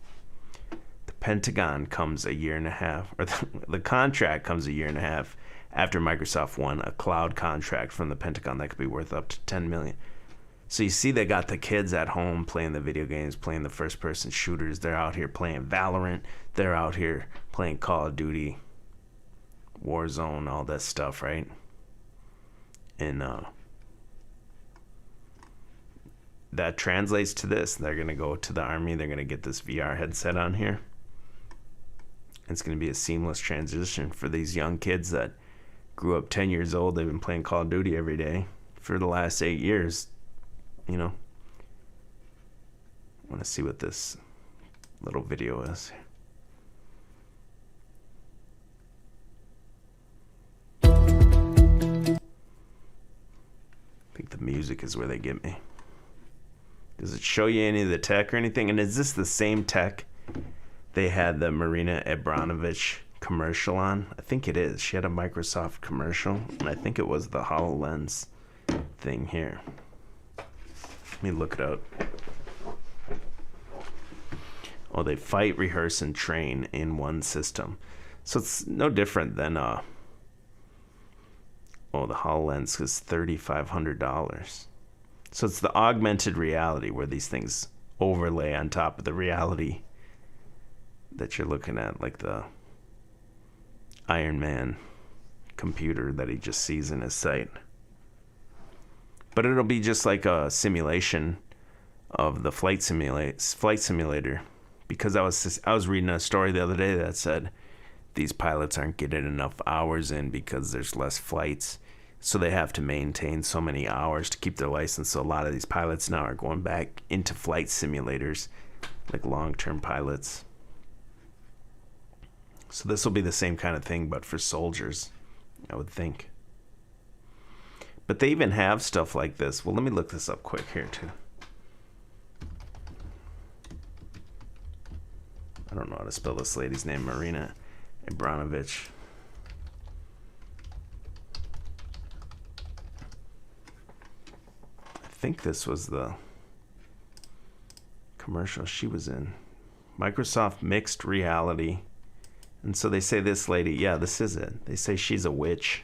The Pentagon comes a year and a half, or the contract comes a year and a half after Microsoft won a cloud contract from the Pentagon that could be worth up to $10 million. So you see they got the kids at home playing the video games, playing the first-person shooters. They're out here playing Valorant. They're out here playing Call of Duty, Warzone, all that stuff, right? And that translates to this. They're going to go to the Army. They're going to get this VR headset on here. It's going to be a seamless transition for these young kids that grew up 10 years old. They've been playing Call of Duty every day for the last 8 years. You know, I want to see what this little video is. I think the music is where they get me. Does it show you any of the tech or anything? And is this the same tech they had the Marina Abramovich commercial on? I think it is. She had a Microsoft commercial, and I think it was the HoloLens thing here. Let me look it up. Oh, they fight, rehearse, and train in one system. So it's no different than the HoloLens is $3,500. So it's the augmented reality where these things overlay on top of the reality that you're looking at, like the Iron Man computer that he just sees in his sight. But it'll be just like a simulation of the flight simulator. Because I was reading a story the other day that said these pilots aren't getting enough hours in because there's less flights. So they have to maintain so many hours to keep their license. So a lot of these pilots now are going back into flight simulators, like long-term pilots. So this will be the same kind of thing, but for soldiers, I would think. But they even have stuff like this. Well, let me look this up quick here, too. I don't know how to spell this lady's name, Marina Abramovich. I think this was the commercial she was in. Microsoft Mixed Reality. And so they say this lady, yeah, this is it. They say she's a witch.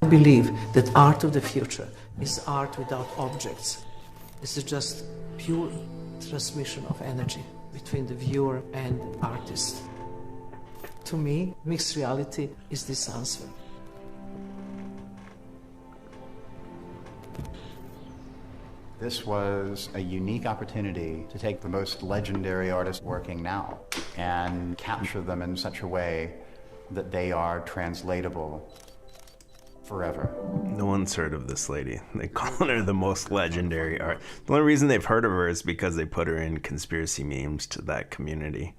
I believe that art of the future is art without objects. This is just pure transmission of energy between the viewer and artist. To me, mixed reality is this answer. This was a unique opportunity to take the most legendary artists working now and capture them in such a way that they are translatable forever. No one's heard of this lady. They call her the most legendary art. The only reason they've heard of her is because they put her in conspiracy memes to that community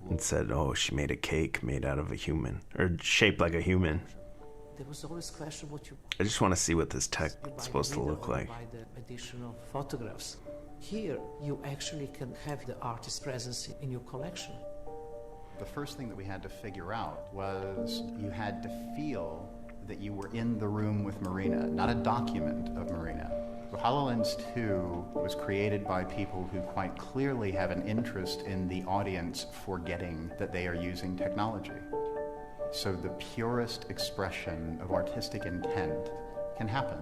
and said, oh, she made a cake made out of a human, or shaped like a human. There was always question what you... I just want to see what this tech is supposed to look like. By the additional photographs. Here, you actually can have the artist's presence in your collection. The first thing that we had to figure out was you had to feel that you were in the room with Marina, not a document of Marina. So HoloLens 2 was created by people who quite clearly have an interest in the audience forgetting that they are using technology. So the purest expression of artistic intent can happen.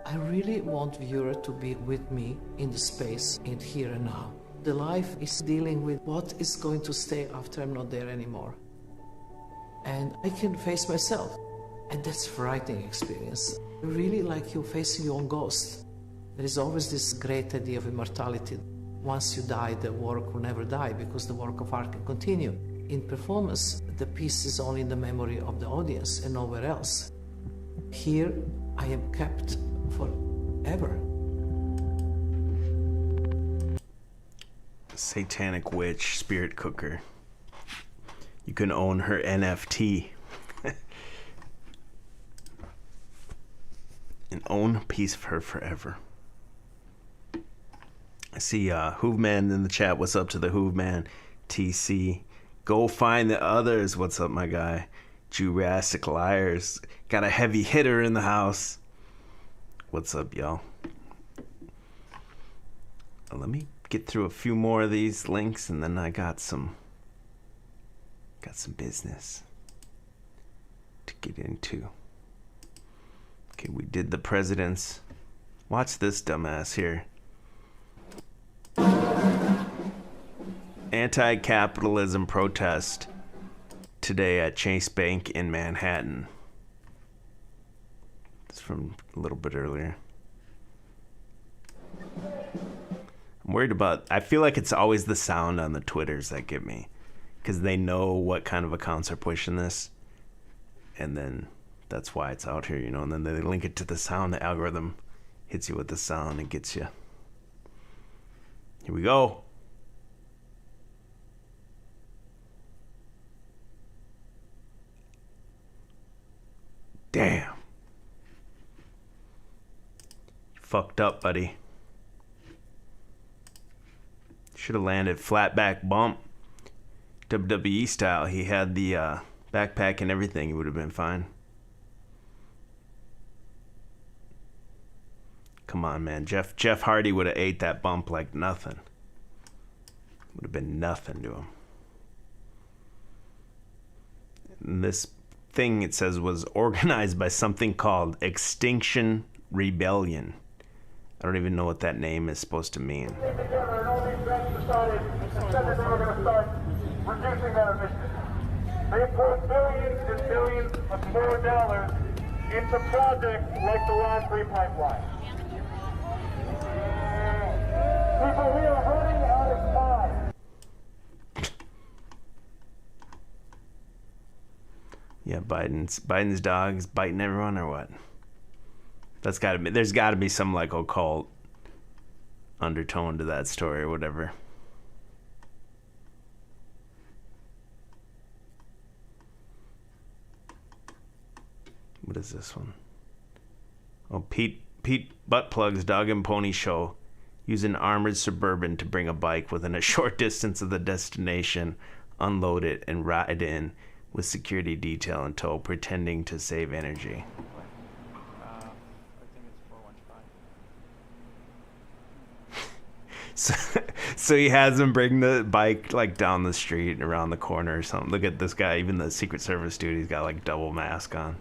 I really want viewer to be with me in the space, in here and now. The life is dealing with what is going to stay after I'm not there anymore. And I can face myself. And that's a frightening experience. Really like you facing your own ghost. There is always this great idea of immortality. Once you die, the work will never die because the work of art can continue. In performance, the piece is only in the memory of the audience and nowhere else. Here, I am kept forever. Satanic witch, spirit cooker. You can own her NFT. And own a piece of her forever. I see Hoovman in the chat. What's up to the Hoovman? TC. Go find the others. What's up, my guy? Jurassic Liars. Got a heavy hitter in the house. What's up, y'all? Let me get through a few more of these links, and then I got some business to get into. Okay, we did the presidents. Watch this dumbass here. Anti-capitalism protest today at Chase Bank in Manhattan. It's from a little bit earlier. I'm worried about... I feel like it's always the sound on the Twitters that get me. Because they know what kind of accounts are pushing this. And then that's why it's out here, you know. And then they link it to the sound. The algorithm hits you with the sound and gets you. Here we go. Damn. You fucked up, buddy. Should have landed flat back bump. WWE style. He had the backpack and everything. He would have been fine. Come on, man. Jeff Hardy would have ate that bump like nothing. Would have been nothing to him. And this thing, it says, was organized by something called Extinction Rebellion. I don't even know what that name is supposed to mean. Reducing their emissions. They poured billions and billions of more dollars into projects like the Line 3 pipeline. People, we are running out of time. Yeah, Biden's dog's biting everyone, or what? That's gotta be. There's gotta be some like occult undertone to that story or whatever. What is this one? Oh, Pete Buttplug's Dog and Pony Show used an armored Suburban to bring a bike within a short distance of the destination, unload it, and ride in with security detail in tow, pretending to save energy. So he has him bring the bike like down the street and around the corner or something. Look at this guy, even the Secret Service dude, he's got like double mask on.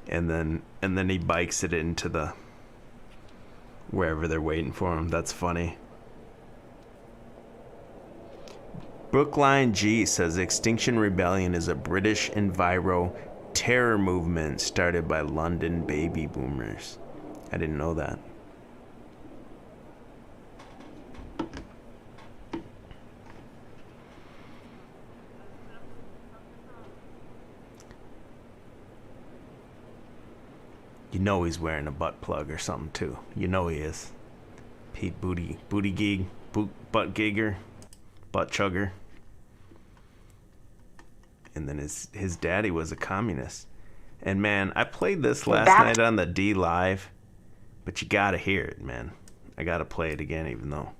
And then he bikes it into the wherever they're waiting for him. That's funny. Brookline G says Extinction Rebellion is a British enviro terror movement started by London baby boomers. I didn't know that. You know he's wearing a butt plug or something too. You know he is. Pete Booty Gig, Butt Gigger, Butt Chugger. And then his daddy was a communist. And man, I played this last night on the D Live, but you gotta hear it, man. I gotta play it again, even though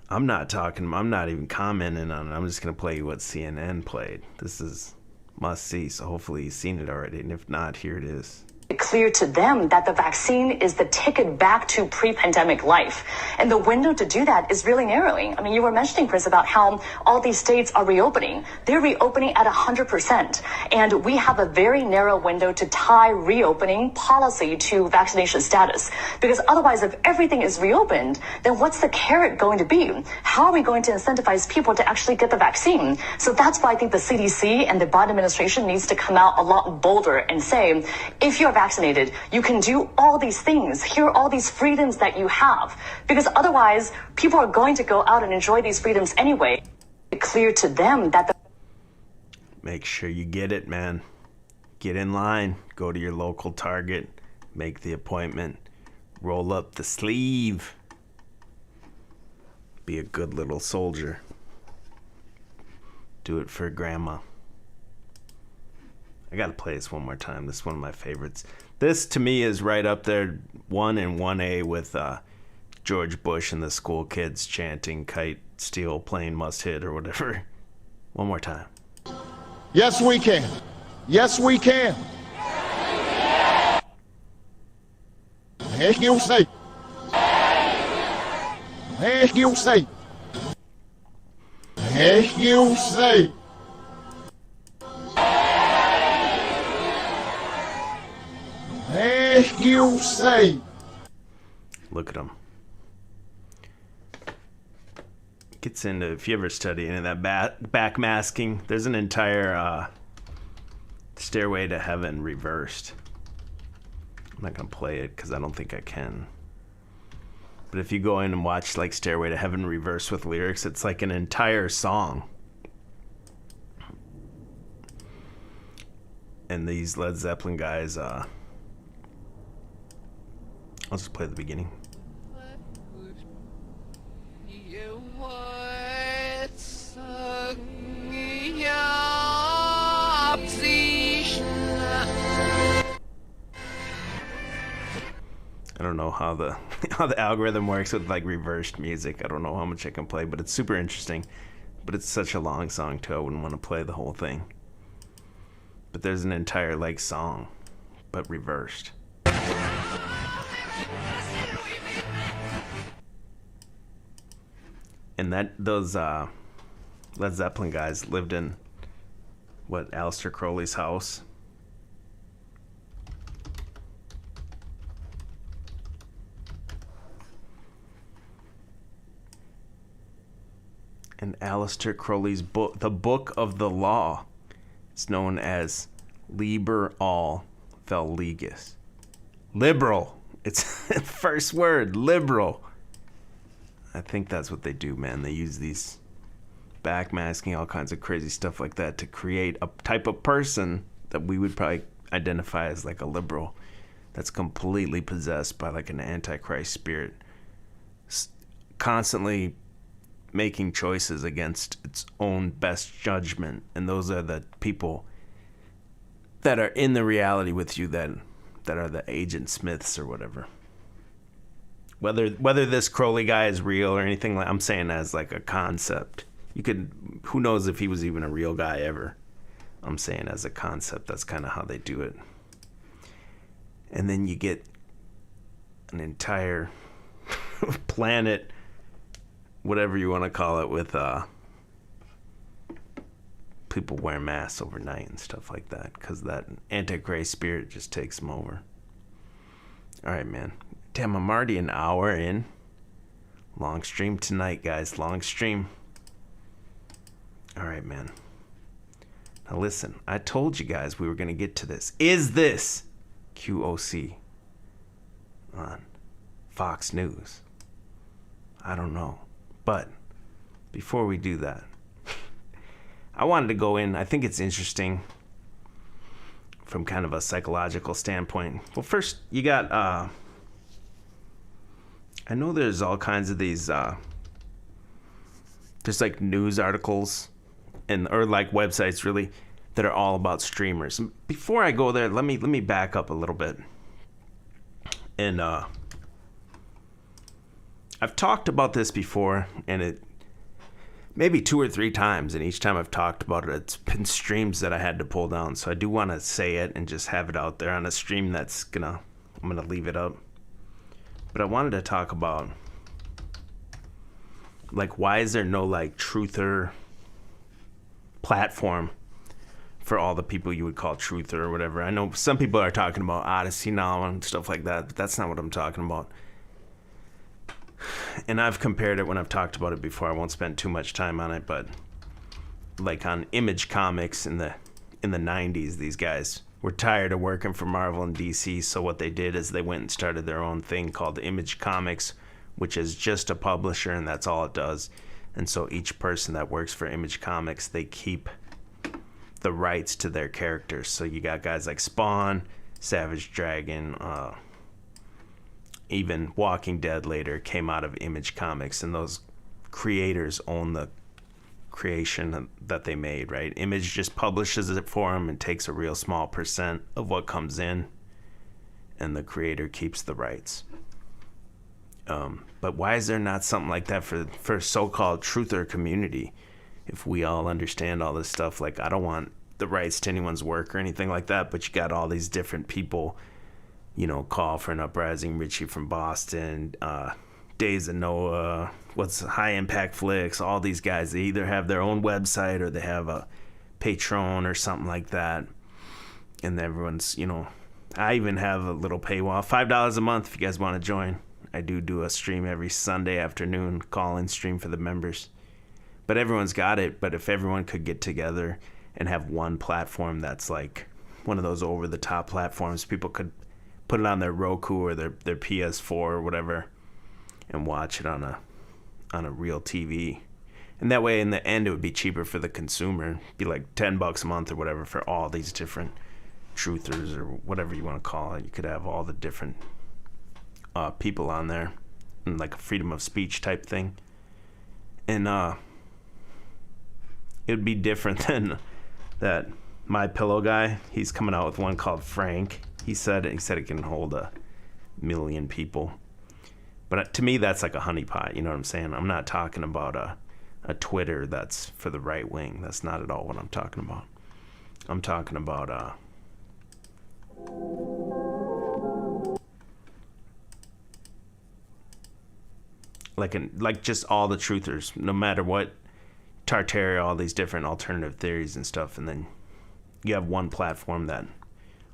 I'm not even commenting on it. I'm just gonna play you what CNN played. This is must see, so hopefully you've seen it already, and if not, here it is. Clear to them that the vaccine is the ticket back to pre-pandemic life. And the window to do that is really narrowing. I mean, you were mentioning, Chris, about how all these states are reopening. They're reopening at 100%. And we have a very narrow window to tie reopening policy to vaccination status. Because otherwise, if everything is reopened, then what's the carrot going to be? How are we going to incentivize people to actually get the vaccine? So that's why I think the CDC and the Biden administration needs to come out a lot bolder and say, if you're vaccinated, you can do all these things. Here are all these freedoms that you have. Because otherwise, people are going to go out and enjoy these freedoms anyway. Clear to them that Make sure you get it, man. Get in line. Go to your local Target. Make the appointment. Roll up the sleeve. Be a good little soldier. Do it for grandma. I gotta play this one more time. This is one of my favorites. This, to me, is right up there, 1 and 1A with George Bush and the school kids chanting "Kite, Steel, Plane, Must Hit" or whatever. One more time. Yes, we can. Yes, we can. Heck, you say. Heck, you say. Heck, you say. Heck, you say. Look at him. Gets into, if you ever study any of that back masking, there's an entire Stairway to Heaven reversed. I'm not gonna play it because I don't think I can. But if you go in and watch like Stairway to Heaven reverse with lyrics, it's like an entire song. And these Led Zeppelin guys, I'll just play the beginning. I don't know how the algorithm works with like reversed music. I don't know how much I can play, but it's super interesting. But it's such a long song too. I wouldn't want to play the whole thing. But there's an entire like song, but reversed. And those Led Zeppelin guys lived in Aleister Crowley's house. And Aleister Crowley's book, the Book of the Law, it's known as Liber All Vel Legis. Liberal. It's first word, liberal. I think that's what they do, man. They use these backmasking, all kinds of crazy stuff like that to create a type of person that we would probably identify as like a liberal that's completely possessed by like an antichrist spirit, constantly making choices against its own best judgment. And those are the people that are in the reality with you that are the Agent Smiths or whatever. Whether this Crowley guy is real or anything, like I'm saying as like a concept. Who knows if he was even a real guy ever. I'm saying as a concept, that's kind of how they do it. And then you get an entire planet, whatever you want to call it, with people wearing masks overnight and stuff like that, because that antichrist spirit just takes them over. All right, man. Damn, I'm already an hour in. Long stream tonight, guys. Long stream. All right, man. Now listen, I told you guys we were going to get to this. Is this QOC on Fox News? I don't know. But before we do that, I wanted to go in. I think it's interesting from kind of a psychological standpoint. Well, first, you got, I know there's all kinds of these, there's like news articles or like websites really that are all about streamers. Before I go there, let me back up a little bit. And I've talked about this before, and it maybe 2 or 3 times, and each time I've talked about it, it's been streams that I had to pull down. So I do want to say it and just have it out there on a stream I'm gonna leave it up. But I wanted to talk about, like, why is there no like truther platform for all the people you would call truther or whatever? I know some people are talking about Odyssey now and stuff like that, but that's not what I'm talking about. And I've compared it when I've talked about it before. I won't spend too much time on it, but like on Image Comics in the 90s, these guys were tired of working for Marvel and DC, so what they did is they went and started their own thing called Image Comics, which is just a publisher, and that's all it does. And so each person that works for Image Comics, they keep the rights to their characters. So you got guys like Spawn, Savage Dragon, even Walking Dead later came out of Image Comics, and those creators own the creation that they made, right? Image just publishes it for them and takes a real small percent of what comes in, and the creator keeps the rights. But why is there not something like that for so-called truther community? If we all understand all this stuff, like, I don't want the rights to anyone's work or anything like that, but you got all these different people, you know, Call for an Uprising, Richie from Boston, Days of Noah, what's High Impact Flicks, all these guys, they either have their own website or they have a Patreon or something like that. And everyone's, you know, I even have a little paywall, $5 a month if you guys want to join. I do a stream every Sunday afternoon, call-in stream for the members. But everyone's got it. But if everyone could get together and have one platform that's like one of those over-the-top platforms, people could put it on their Roku or their PS4 or whatever and watch it on a real TV. And that way, in the end, it would be cheaper for the consumer. It'd be like $10 a month or whatever for all these different truthers or whatever you want to call it. You could have all the different people on there, and like a freedom of speech type thing. And it would be different than that My Pillow guy. He's coming out with one called Frank. He said it can hold 1 million people. But to me, that's like a honeypot. You know what I'm saying? I'm not talking about a Twitter that's for the right wing. That's not at all what I'm talking about. I'm talking about like just all the truthers, no matter what, Tartaria, all these different alternative theories and stuff, and then you have one platform that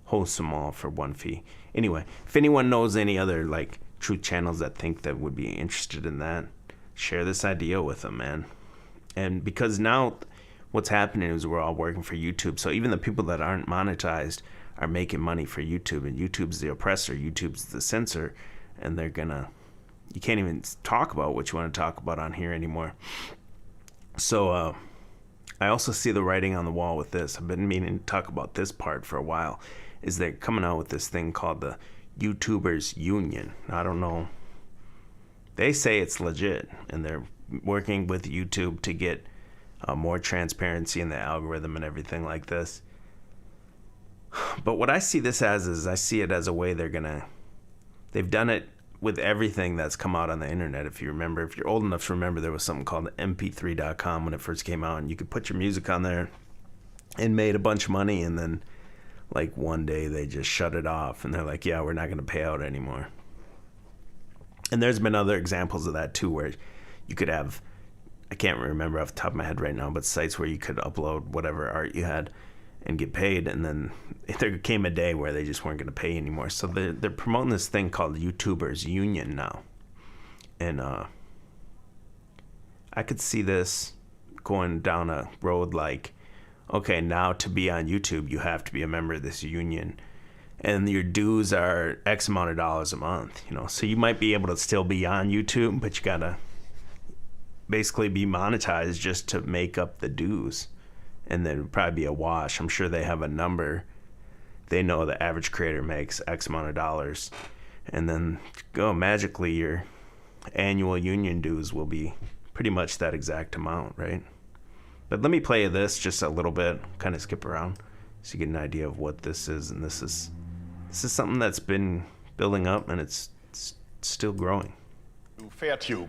hosts them all for one fee. Anyway, if anyone knows any other like truth channels that think that would be interested in that, share this idea with them, man. And because now what's happening is we're all working for YouTube, so even the people that aren't monetized are making money for YouTube, and YouTube's the oppressor, YouTube's the censor, and you can't even talk about what you want to talk about on here anymore. So I also see the writing on the wall with this. I've been meaning to talk about this part for a while, is they're coming out with this thing called the YouTubers Union. I don't know. They say it's legit, and they're working with YouTube to get more transparency in the algorithm and everything like this. But what I see this as is I see it as a way they've done it with everything that's come out on the internet. If you're old enough to remember, there was something called mp3.com when it first came out, and you could put your music on there and made a bunch of money, and then like one day they just shut it off and they're like, yeah, we're not going to pay out anymore. And there's been other examples of that too, where you could have, I can't remember off the top of my head right now, but sites where you could upload whatever art you had and get paid, and then there came a day where they just weren't going to pay anymore. So they're promoting this thing called YouTubers Union now, and I could see this going down a road like, okay, now to be on YouTube, you have to be a member of this union, and your dues are X amount of dollars a month. So you might be able to still be on YouTube, but you gotta basically be monetized just to make up the dues. And then it'd probably be a wash. I'm sure they have a number. They know the average creator makes X amount of dollars. And then magically your annual union dues will be pretty much that exact amount, right? But let me play this just a little bit, kind of skip around, so you get an idea of what this is. And this is something that's been building up, and it's still growing. FairTube.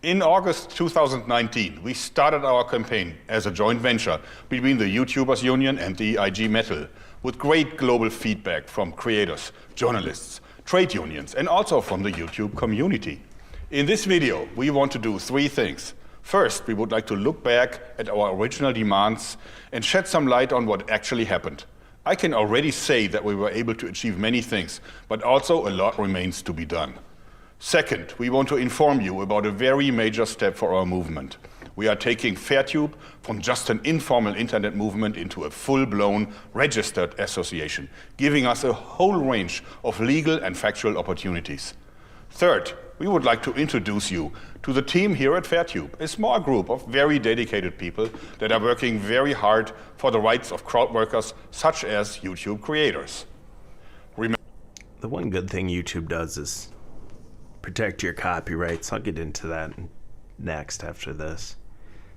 In August 2019, we started our campaign as a joint venture between the YouTubers Union and the IG Metal, with great global feedback from creators, journalists, trade unions, and also from the YouTube community. In this video, we want to do 3 things. First, we would like to look back at our original demands and shed some light on what actually happened. I can already say that we were able to achieve many things, but also a lot remains to be done. Second, we want to inform you about a very major step for our movement. We are taking FairTube from just an informal internet movement into a full-blown registered association, giving us a whole range of legal and factual opportunities. Third, we would like to introduce you to the team here at FairTube, a small group of very dedicated people that are working very hard for the rights of crowd workers such as YouTube creators. The one good thing YouTube does is protect your copyrights. I'll get into that next after this.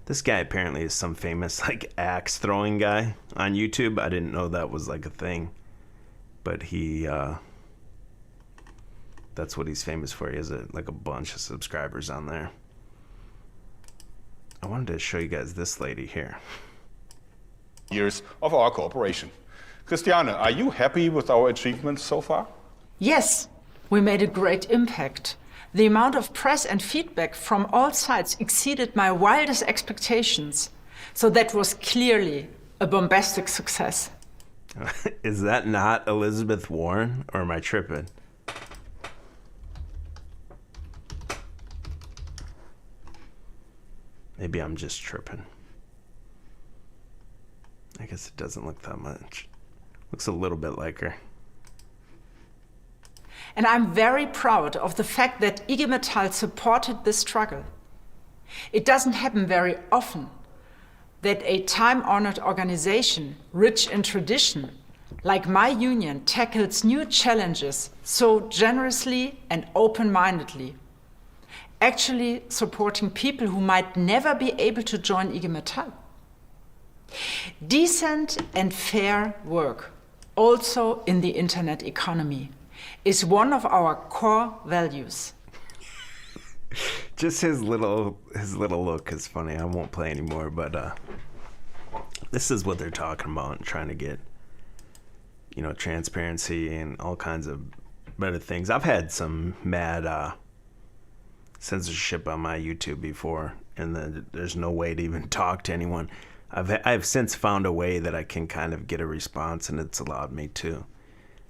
This guy apparently is some famous like axe throwing guy on YouTube. I didn't know that was like a thing, but that's what he's famous for. He has like a bunch of subscribers on there. I wanted to show you guys this lady here. Years of our cooperation. Christiane, are you happy with our achievements so far? Yes, we made a great impact. The amount of press and feedback from all sides exceeded my wildest expectations. So that was clearly a bombastic success. Is that not Elizabeth Warren, or am I tripping? Maybe I'm just tripping. I guess it doesn't look that much. Looks a little bit like her. And I'm very proud of the fact that IG Metall supported this struggle. It doesn't happen very often that a time-honored organization, rich in tradition, like my union, tackles new challenges so generously and open-mindedly, actually supporting people who might never be able to join IG Metall. Decent and fair work, also in the internet economy, is one of our core values. Just his little look is funny. I won't play anymore, but this is what they're talking about, trying to get, you know, transparency and all kinds of better things. I've had some mad censorship on my YouTube before, and there's no way to even talk to anyone. I've since found a way that I can kind of get a response, and it's allowed me to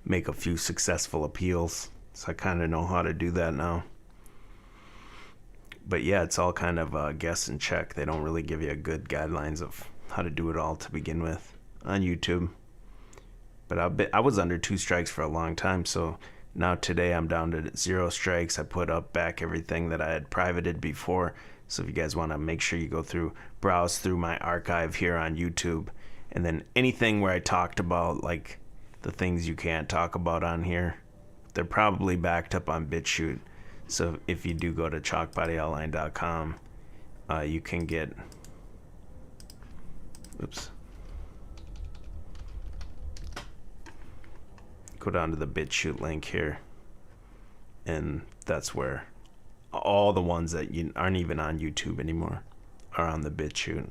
make a few successful appeals. So I kind of know how to do that now. But yeah, it's all kind of guess and check. They don't really give you good guidelines of how to do it all to begin with on YouTube. But I was under 2 strikes for a long time, so now today I'm down to 0 strikes. I put up back everything that I had privated before. So if you guys want to make sure you go browse through my archive here on YouTube, and then anything where I talked about like the things you can't talk about on here, they're probably backed up on BitChute. So if you do go to chalkbodyoutline.com, you can get, go down to the BitChute link here, and that's where all the ones that aren't even on YouTube anymore are on the BitChute.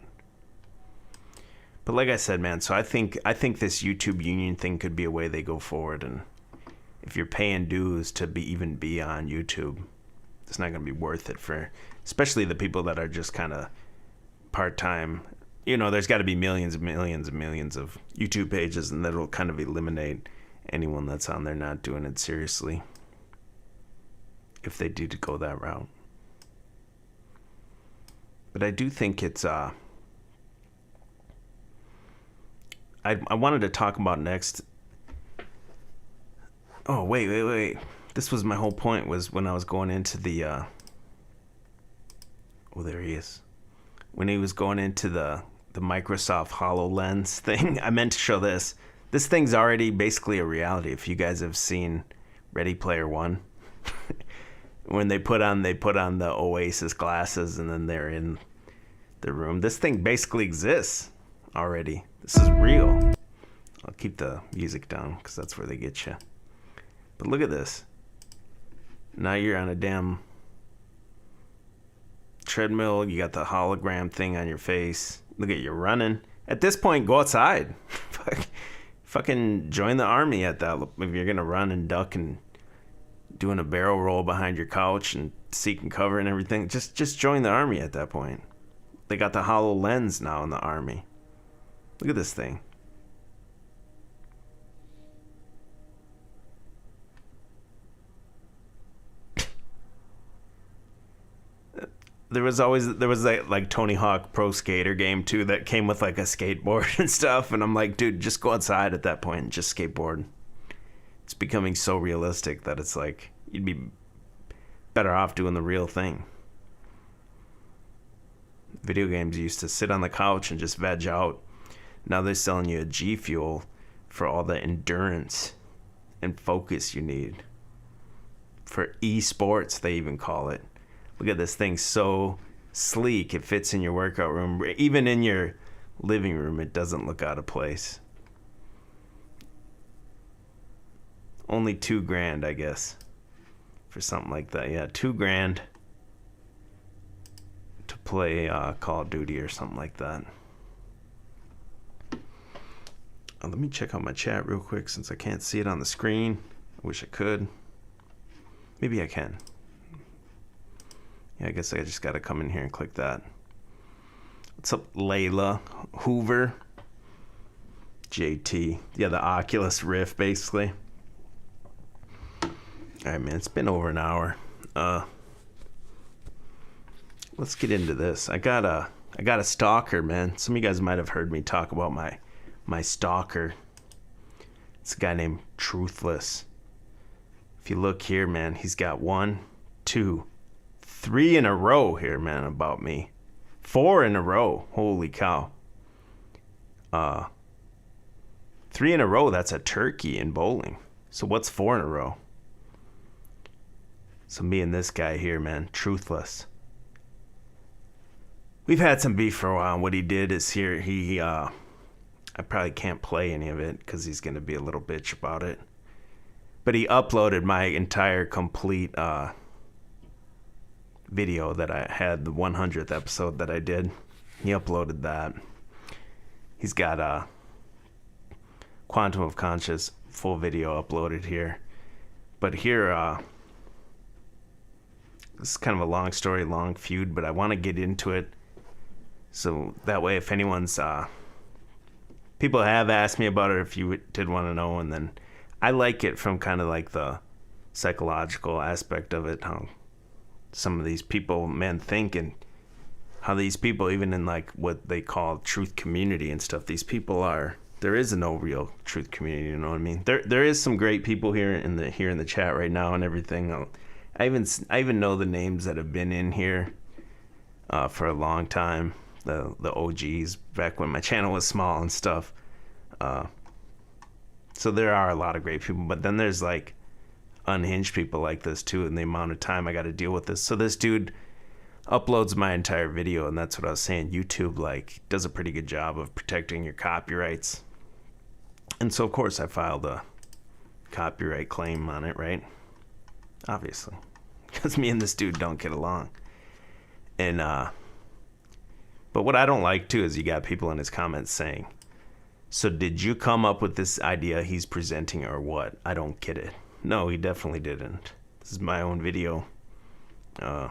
But like I said, man, so I think this YouTube union thing could be a way they go forward, and if you're paying dues to even be on YouTube, it's not going to be worth it for, especially the people that are just kind of part-time. You know, there's got to be millions and millions and millions of YouTube pages, and that'll kind of eliminate anyone that's on there not doing it seriously, if they do to go that route. But I do think it's I wanted to talk about next. Oh, wait. This was my whole point, was when I was going into the oh, there he is. When he was going into the Microsoft HoloLens thing, I meant to show this. This thing's already basically a reality. If you guys have seen Ready Player One, when they put on the Oasis glasses and then they're in the room, this thing basically exists already. This is real. I'll keep the music down because that's where they get you. But look at this. Now you're on a damn treadmill. You got the hologram thing on your face. Look at you running. At this point, go outside. Fucking join the army at that. If you're gonna run and duck and doing a barrel roll behind your couch and seeking cover and everything, just join the army at that point. They got the HoloLens now in the army. Look at this thing. There was that like Tony Hawk Pro Skater game too that came with like a skateboard and stuff, and I'm like, dude, just go outside at that point and just skateboard. It's becoming so realistic that it's like you'd be better off doing the real thing. Video games, you used to sit on the couch and just veg out. Now they're selling you a G Fuel for all the endurance and focus you need. For esports, they even call it. Look at this thing, so sleek. It fits in your workout room. Even in your living room, it doesn't look out of place. Only $2,000, I guess, for something like that. Yeah, $2,000 to play Call of Duty or something like that. Let me check out my chat real quick since I can't see it on the screen. I wish I could. Maybe I can. Yeah, I guess I just gotta come in here and click that. What's up, Layla Hoover? JT. Yeah, the Oculus Rift, basically. Alright, man, it's been over an hour. Let's get into this. I got a stalker, man. Some of you guys might have heard me talk about my stalker. It's a guy named Truthless. if you look here, man, he's got 1, 2, 3 in a row here, man, about me. 4 in a row. Holy cow. 3 in a row, that's a turkey in bowling. So what's 4 in a row? So me and this guy here, man, Truthless. We've had some beef for a while. What he did is here, I probably can't play any of it because he's going to be a little bitch about it. But he uploaded my entire complete video that I had, the 100th episode that I did. He uploaded that. He's got Quantum of Conscious full video uploaded here. But here, this is kind of a long story, long feud, but I want to get into it. So that way, if anyone's... people have asked me about it if you did want to know, and then I like it from kind of like the psychological aspect of it, how some of these people, men, think, and how these people, even in like what they call truth community and stuff, these people are, there is no real truth community, you know what I mean? There is some great people here in the chat right now and everything. I even know the names that have been in here for a long time, the OGs back when my channel was small and stuff. So there are a lot of great people, but then there's like unhinged people like this too, and the amount of time I got to deal with this. So this dude uploads my entire video, and that's what I was saying. YouTube like does a pretty good job of protecting your copyrights, and so of course I filed a copyright claim on it, right? Obviously, because me and this dude don't get along. And but what I don't like too is you got people in his comments saying, so did you come up with this idea he's presenting or what? I don't get it. No, he definitely didn't. This is my own video. And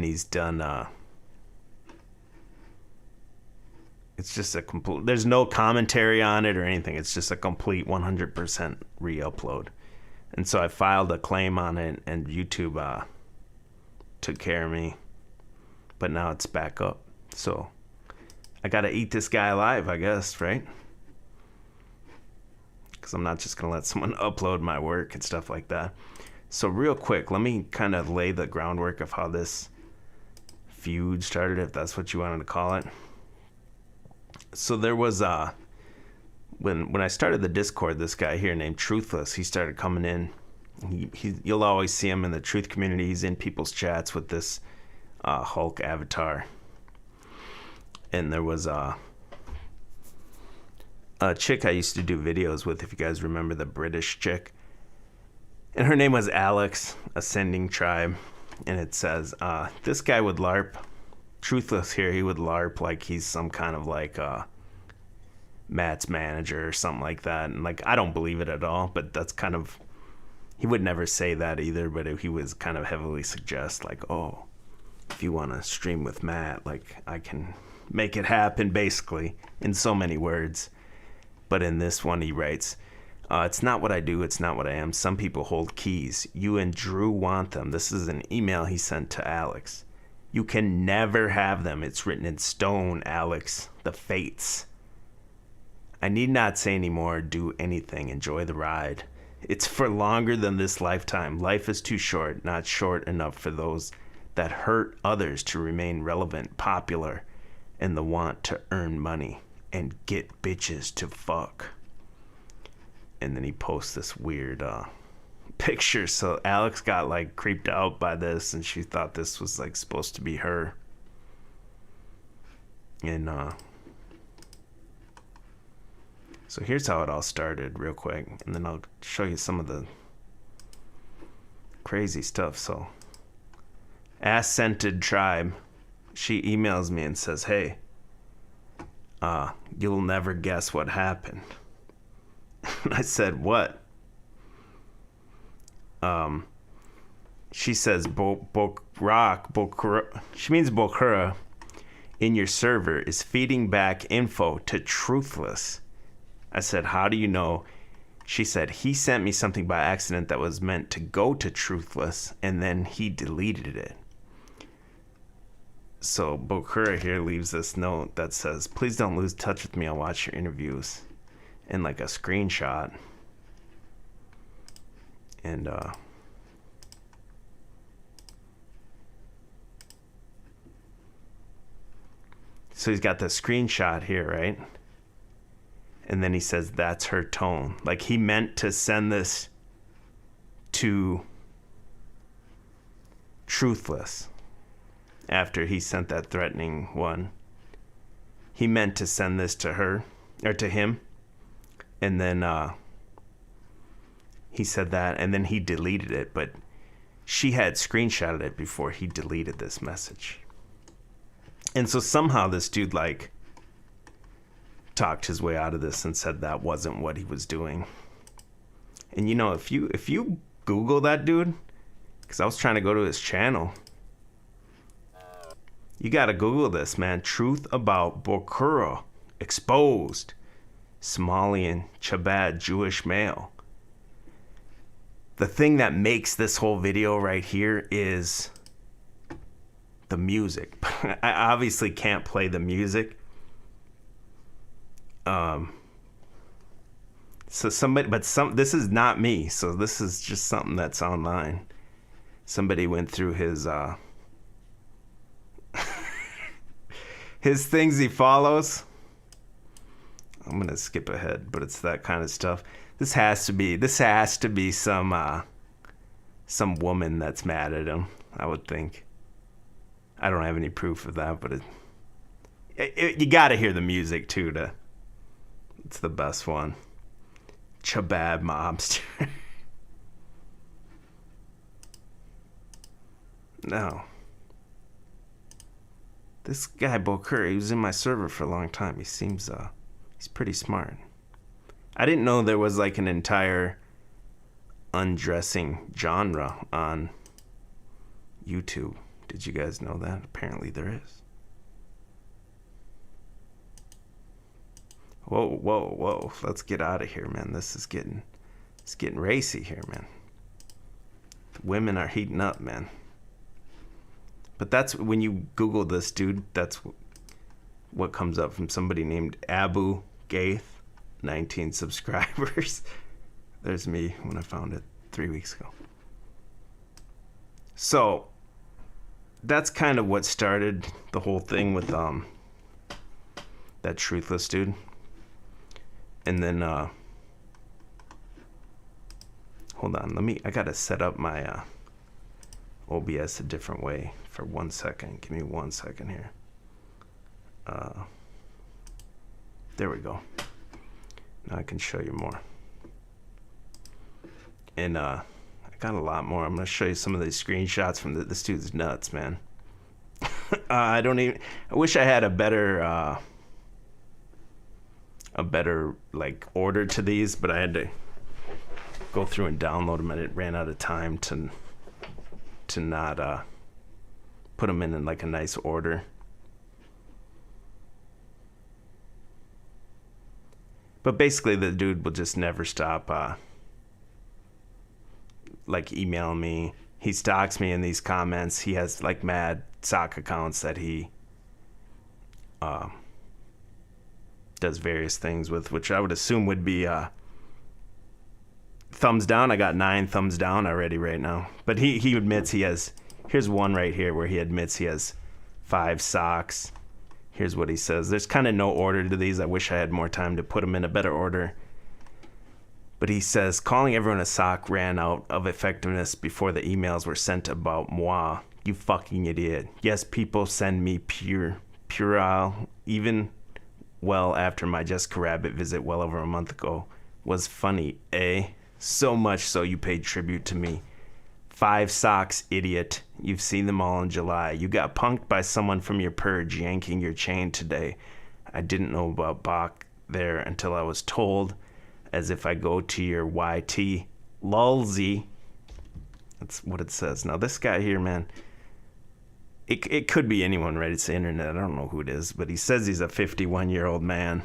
he's done, it's just a complete, there's no commentary on it or anything. It's just a complete 100% re-upload. And so I filed a claim on it, and YouTube took care of me. But now it's back up. So I gotta eat this guy alive, I guess, right? Because I'm not just gonna let someone upload my work and stuff like that. So real quick, let me kind of lay the groundwork of how this feud started, if that's what you wanted to call it. So there was when I started the Discord, this guy here named Truthless, he started coming in. You'll always see him in the truth community. He's in people's chats with this Hulk avatar. And there was a chick I used to do videos with, if you guys remember, the British chick. And her name was Alex, Ascending Tribe. And it says, this guy would LARP. Truthless here, he would LARP like he's some kind of like Matt's manager or something like that. And like, I don't believe it at all, but that's kind of, he would never say that either, but he was kind of heavily suggest like, oh, if you want to stream with Matt, like I can make it happen, basically, in so many words. But in this one he writes, it's not what I do, it's not what I am. Some people hold keys. You and Drew want them. This is an email he sent to Alex. You can never have them. It's written in stone, Alex. The fates. I need not say any more, do anything. Enjoy the ride. It's for longer than this lifetime. Life is too short, not short enough for those that hurt others to remain relevant, popular, and the want to earn money and get bitches to fuck. And then he posts this weird picture. So Alex got like creeped out by this, and she thought this was like supposed to be her. And so here's how it all started real quick, and then I'll show you some of the crazy stuff. So Ass-Scented Tribe, she emails me and says, hey, you'll never guess what happened. And I said, what? She says, she means Bokura in your server is feeding back info to Truthless. I said, how do you know? She said, he sent me something by accident that was meant to go to Truthless, and then he deleted it. So Bokura here leaves this note that says, please don't lose touch with me. I'll watch your interviews. And like a screenshot. And so he's got the screenshot here, right? And then he says, that's her tone. Like he meant to send this to Truthless after he sent that threatening one. He meant to send this to her, or to him. And then he said that, and then he deleted it, but she had screenshotted it before he deleted this message. And so somehow this dude like talked his way out of this and said that wasn't what he was doing. And you know, if you Google that dude, because I was trying to go to his channel, you gotta Google this, man. Truth about Bokhara exposed. Somalian Chabad Jewish male. The thing that makes this whole video right here is the music. I obviously can't play the music. So somebody, this is not me. So this is just something that's online. Somebody went through his his things he follows. I'm gonna skip ahead, but it's that kind of stuff. This has to be some woman that's mad at him, I would think. I don't have any proof of that, but you gotta hear the music too. It's the best one. Chabad mobster. No. This guy Bokhara, he was in my server for a long time. He seems he's pretty smart. I didn't know there was like an entire undressing genre on YouTube. Did you guys know that? Apparently there is. Whoa. Let's get out of here, man. It's getting racy here, man. The women are heating up, man. But that's when you Google this dude, that's what comes up from somebody named Abu Gaith, 19 subscribers. There's me when I found it 3 weeks ago. So that's kind of what started the whole thing with that Truthless dude. And then hold on, I gotta set up my OBS a different way for 1 second. Give me 1 second here. There we go. Now I can show you more. And I got a lot more. I'm gonna show you some of these screenshots from this dude's nuts, man. I wish I had a better like order to these, but I had to go through and download them, and it ran out of time to not put them in like a nice order. But basically the dude will just never stop like emailing me. He stalks me in these comments. He has like mad sock accounts that he does various things with, which I would assume would be thumbs down. I got 9 thumbs down already right now. But he admits he has, here's one right here where he admits he has 5 socks. Here's what he says. There's kind of no order to these. I wish I had more time to put them in a better order. But he says, calling everyone a sock ran out of effectiveness before the emails were sent about moi. You fucking idiot. Yes, people send me puerile, even well after my Jessica Rabbit visit well over a month ago. Was funny, eh? So much so you paid tribute to me. 5 socks, idiot. You've seen them all in July. You got punked by someone from your purge yanking your chain today. I didn't know about Bach there until I was told, as if I go to your YT lulzy. That's what it says. Now this guy here, man, it could be anyone, right? It's the internet. I don't know who it is, but he says he's a 51-year-old man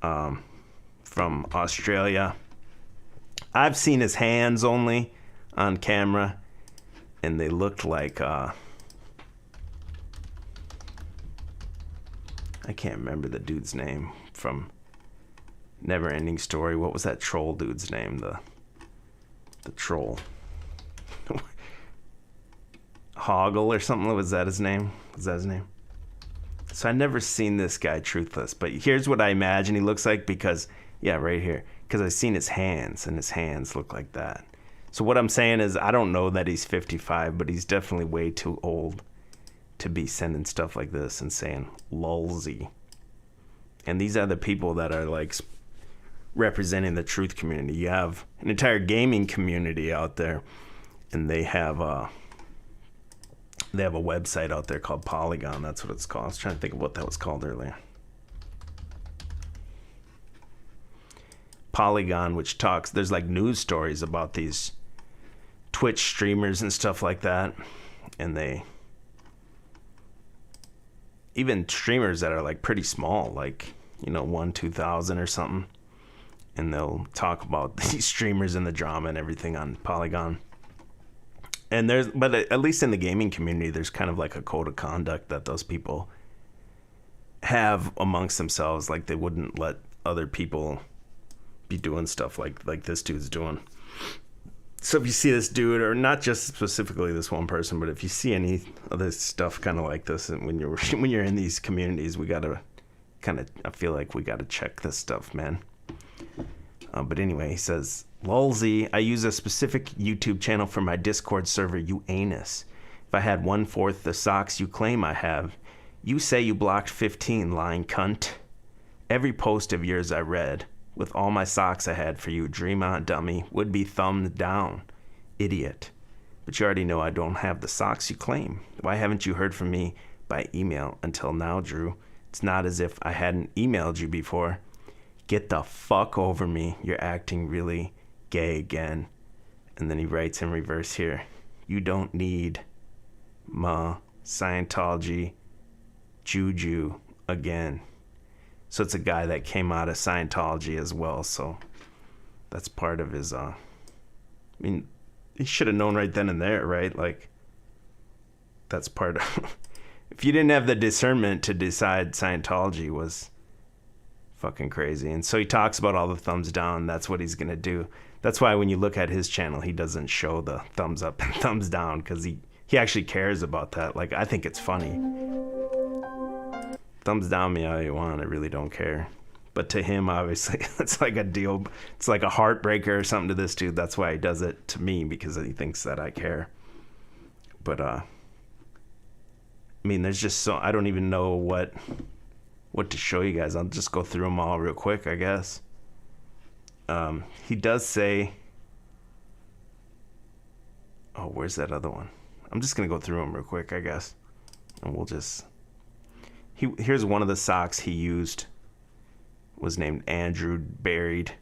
from Australia. I've seen his hands only on camera, and they looked like I can't remember the dude's name from Never Ending Story. What was that troll dude's name? The The troll. Hoggle or something, was that his name? So I never seen this guy Truthless, but here's what I imagine he looks like because, yeah, right here. Because I've seen his hands, and his hands look like that. So what I'm saying is I don't know that he's 55, but he's definitely way too old to be sending stuff like this and saying lulzy. And these are the people that are like representing the truth community. You have an entire gaming community out there, and they have a website out there called Polygon. That's what it's called. I was trying to think of what that was called earlier. Polygon, which talks, there's like news stories about these Twitch streamers and stuff like that, and they even streamers that are like pretty small, like 1,000-2,000 or something, and they'll talk about these streamers and the drama and everything on Polygon. And but at least in the gaming community, there's kind of like a code of conduct that those people have amongst themselves. Like they wouldn't let other people be doing stuff like this dude's doing. So if you see this dude, or not just specifically this one person, but if you see any other stuff kind of like this, and when you're in these communities, we gotta I feel like we gotta check this stuff, man. But anyway, he says, lulzy, I use a specific YouTube channel for my Discord server, you anus. If I had 1/4 the socks you claim I have, you say you blocked 15, lying cunt. Every post of yours I read. With all my socks I had for you, dream on, dummy, would be thumbed down, idiot. But you already know I don't have the socks you claim. Why haven't you heard from me by email until now, Drew? It's not as if I hadn't emailed you before. Get the fuck over me. You're acting really gay again. And then he writes in reverse here. You don't need ma Scientology juju again. So it's a guy that came out of Scientology as well. So that's part of his, I mean, he should have known right then and there, right? Like, that's part of, if you didn't have the discernment to decide Scientology was fucking crazy. And so he talks about all the thumbs down. That's what he's going to do. That's why when you look at his channel, he doesn't show the thumbs up and thumbs down, because he actually cares about that. Like, I think it's funny. Thumbs down me all you want, I really don't care. But to him, obviously, it's like a deal. It's like a heartbreaker or something to this dude. That's why he does it to me, because he thinks that I care. But, I mean, there's just so, I don't even know what to show you guys. I'll just go through them all real quick, I guess. He does say, oh, where's that other one? I'm just going to go through them real quick, I guess. And we'll just... Here's one of the socks he used. Was named Andrew Buried.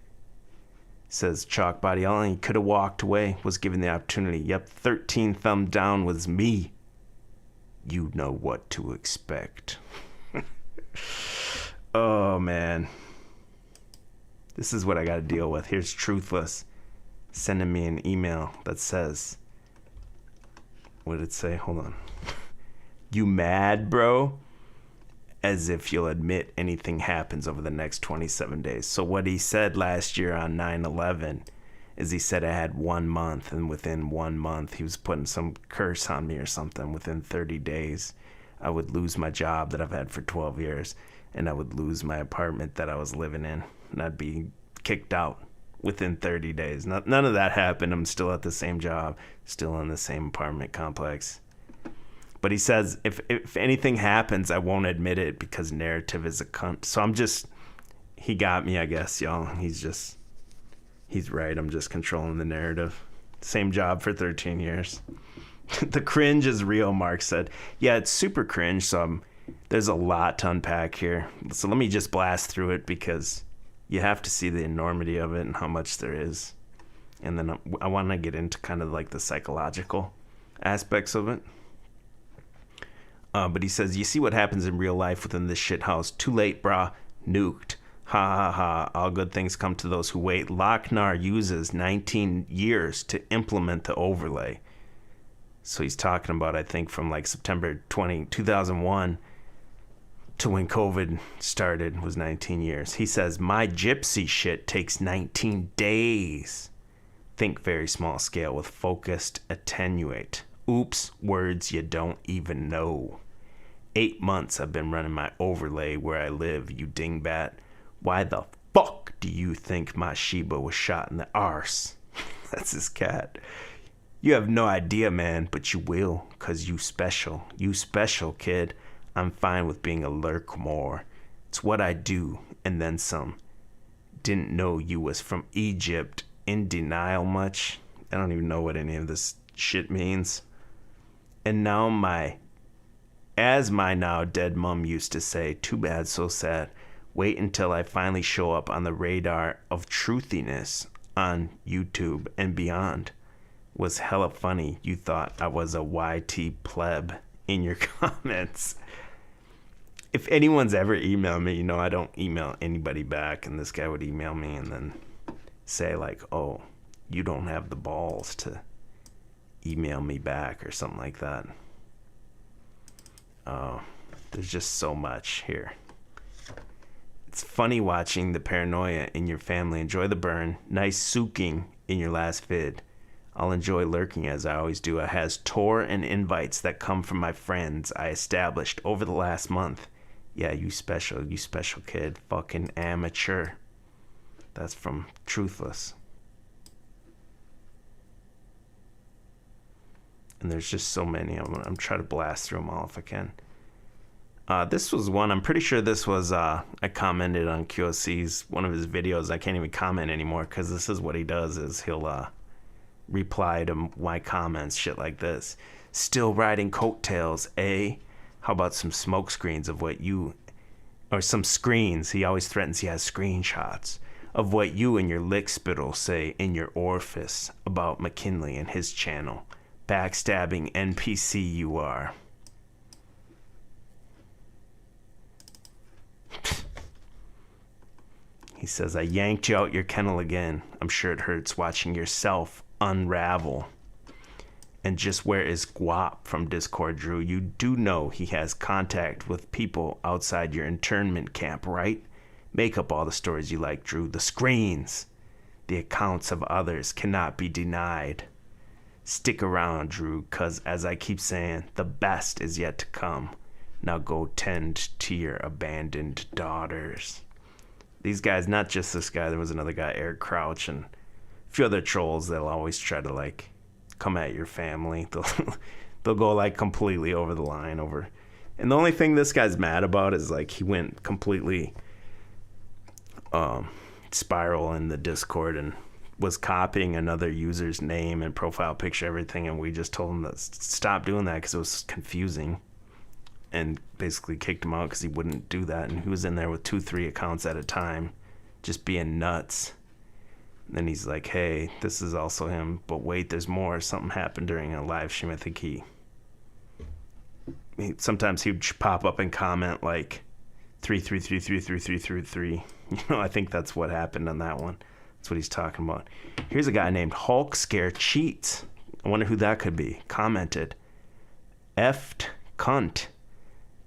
Says Chalkbody, all he could have walked away, was given the opportunity. Yep, 13 thumb down was me. You know what to expect. Oh, man. This is what I got to deal with. Here's Truthless sending me an email that says, what did it say? Hold on. You mad, bro? As if you'll admit anything happens over the next 27 days. So what he said last year on 9/11 is he said I had 1 month, and within 1 month he was putting some curse on me or something. Within 30 days, I would lose my job that I've had for 12 years, and I would lose my apartment that I was living in, and I'd be kicked out within 30 days. None of that happened. I'm still at the same job, still in the same apartment complex. But he says, if anything happens, I won't admit it because narrative is a cunt. So he got me, I guess, y'all. He's right. I'm just controlling the narrative. Same job for 13 years. The cringe is real, Mark said. Yeah, it's super cringe. So there's a lot to unpack here. So let me just blast through it because you have to see the enormity of it and how much there is. And then I want to get into kind of like the psychological aspects of it. But he says, you see what happens in real life within this shit house. Too late, brah. Nuked. Ha ha ha. All good things come to those who wait. Knaht uses 19 years to implement the overlay. So he's talking about, I think, from like September 2001 to when COVID started was 19 years. He says, my gypsy shit takes 19 days. Think very small scale with focused attenuate. Oops, words you don't even know. 8 months I've been running my overlay where I live, you dingbat. Why the fuck do you think my Sheba was shot in the arse? That's his cat. You have no idea, man, but you will, 'cause you special. You special, kid. I'm fine with being a lurk more. It's what I do, and then some. Didn't know you was from Egypt. In denial much? I don't even know what any of this shit means. And now as my now dead mom used to say, too bad, so sad. Wait until I finally show up on the radar of truthiness on YouTube and beyond. Was hella funny. You thought I was a YT pleb in your comments. If anyone's ever emailed me, you know I don't email anybody back, and this guy would email me and then say like, oh, you don't have the balls to email me back or something like that. There's just so much here. It's funny watching the paranoia in your family. Enjoy the burn. Nice soaking in your last vid. I'll enjoy lurking as I always do. I has tour and invites that come from my friends I established over the last month. Yeah, you special kid. Fucking amateur. That's from Truthless. And there's just so many. I'm trying to blast through them all if I can. This was one, I'm pretty sure this was, I commented on QOC's, one of his videos. I can't even comment anymore because this is what he does, is he'll reply to my comments, shit like this. Still riding coattails, eh? How about some smoke screens of what you, or some screens, he always threatens he has screenshots, of what you and your lickspittle say in your orifice about McKinley and his channel. Backstabbing NPC you are. He says, I yanked you out your kennel again. I'm sure it hurts watching yourself unravel. And just where is Guap from Discord, Drew? You do know he has contact with people outside your internment camp, right? Make up all the stories you like, Drew. The screens, the accounts of others cannot be denied. Stick around, Drew, cause as I keep saying, the best is yet to come. Now go tend to your abandoned daughters. These guys, not just this guy, there was another guy, Eric Crouch, and a few other trolls that'll always try to like come at your family. They'll go like completely over the line over. And the only thing this guy's mad about is like he went completely spiral in the Discord and was copying another user's name and profile picture, everything, and we just told him to stop doing that because it was confusing, and basically kicked him out because he wouldn't do that. And he was in there with 2-3 accounts at a time, just being nuts. And then he's like, hey, this is also him, but wait, there's more. Something happened during a live stream. I think he sometimes he would pop up and comment like 3333333. You know, I think that's what happened on that one. That's what he's talking about. Here's a guy named Hulk Scare Cheats. I wonder who that could be. Commented, effed cunt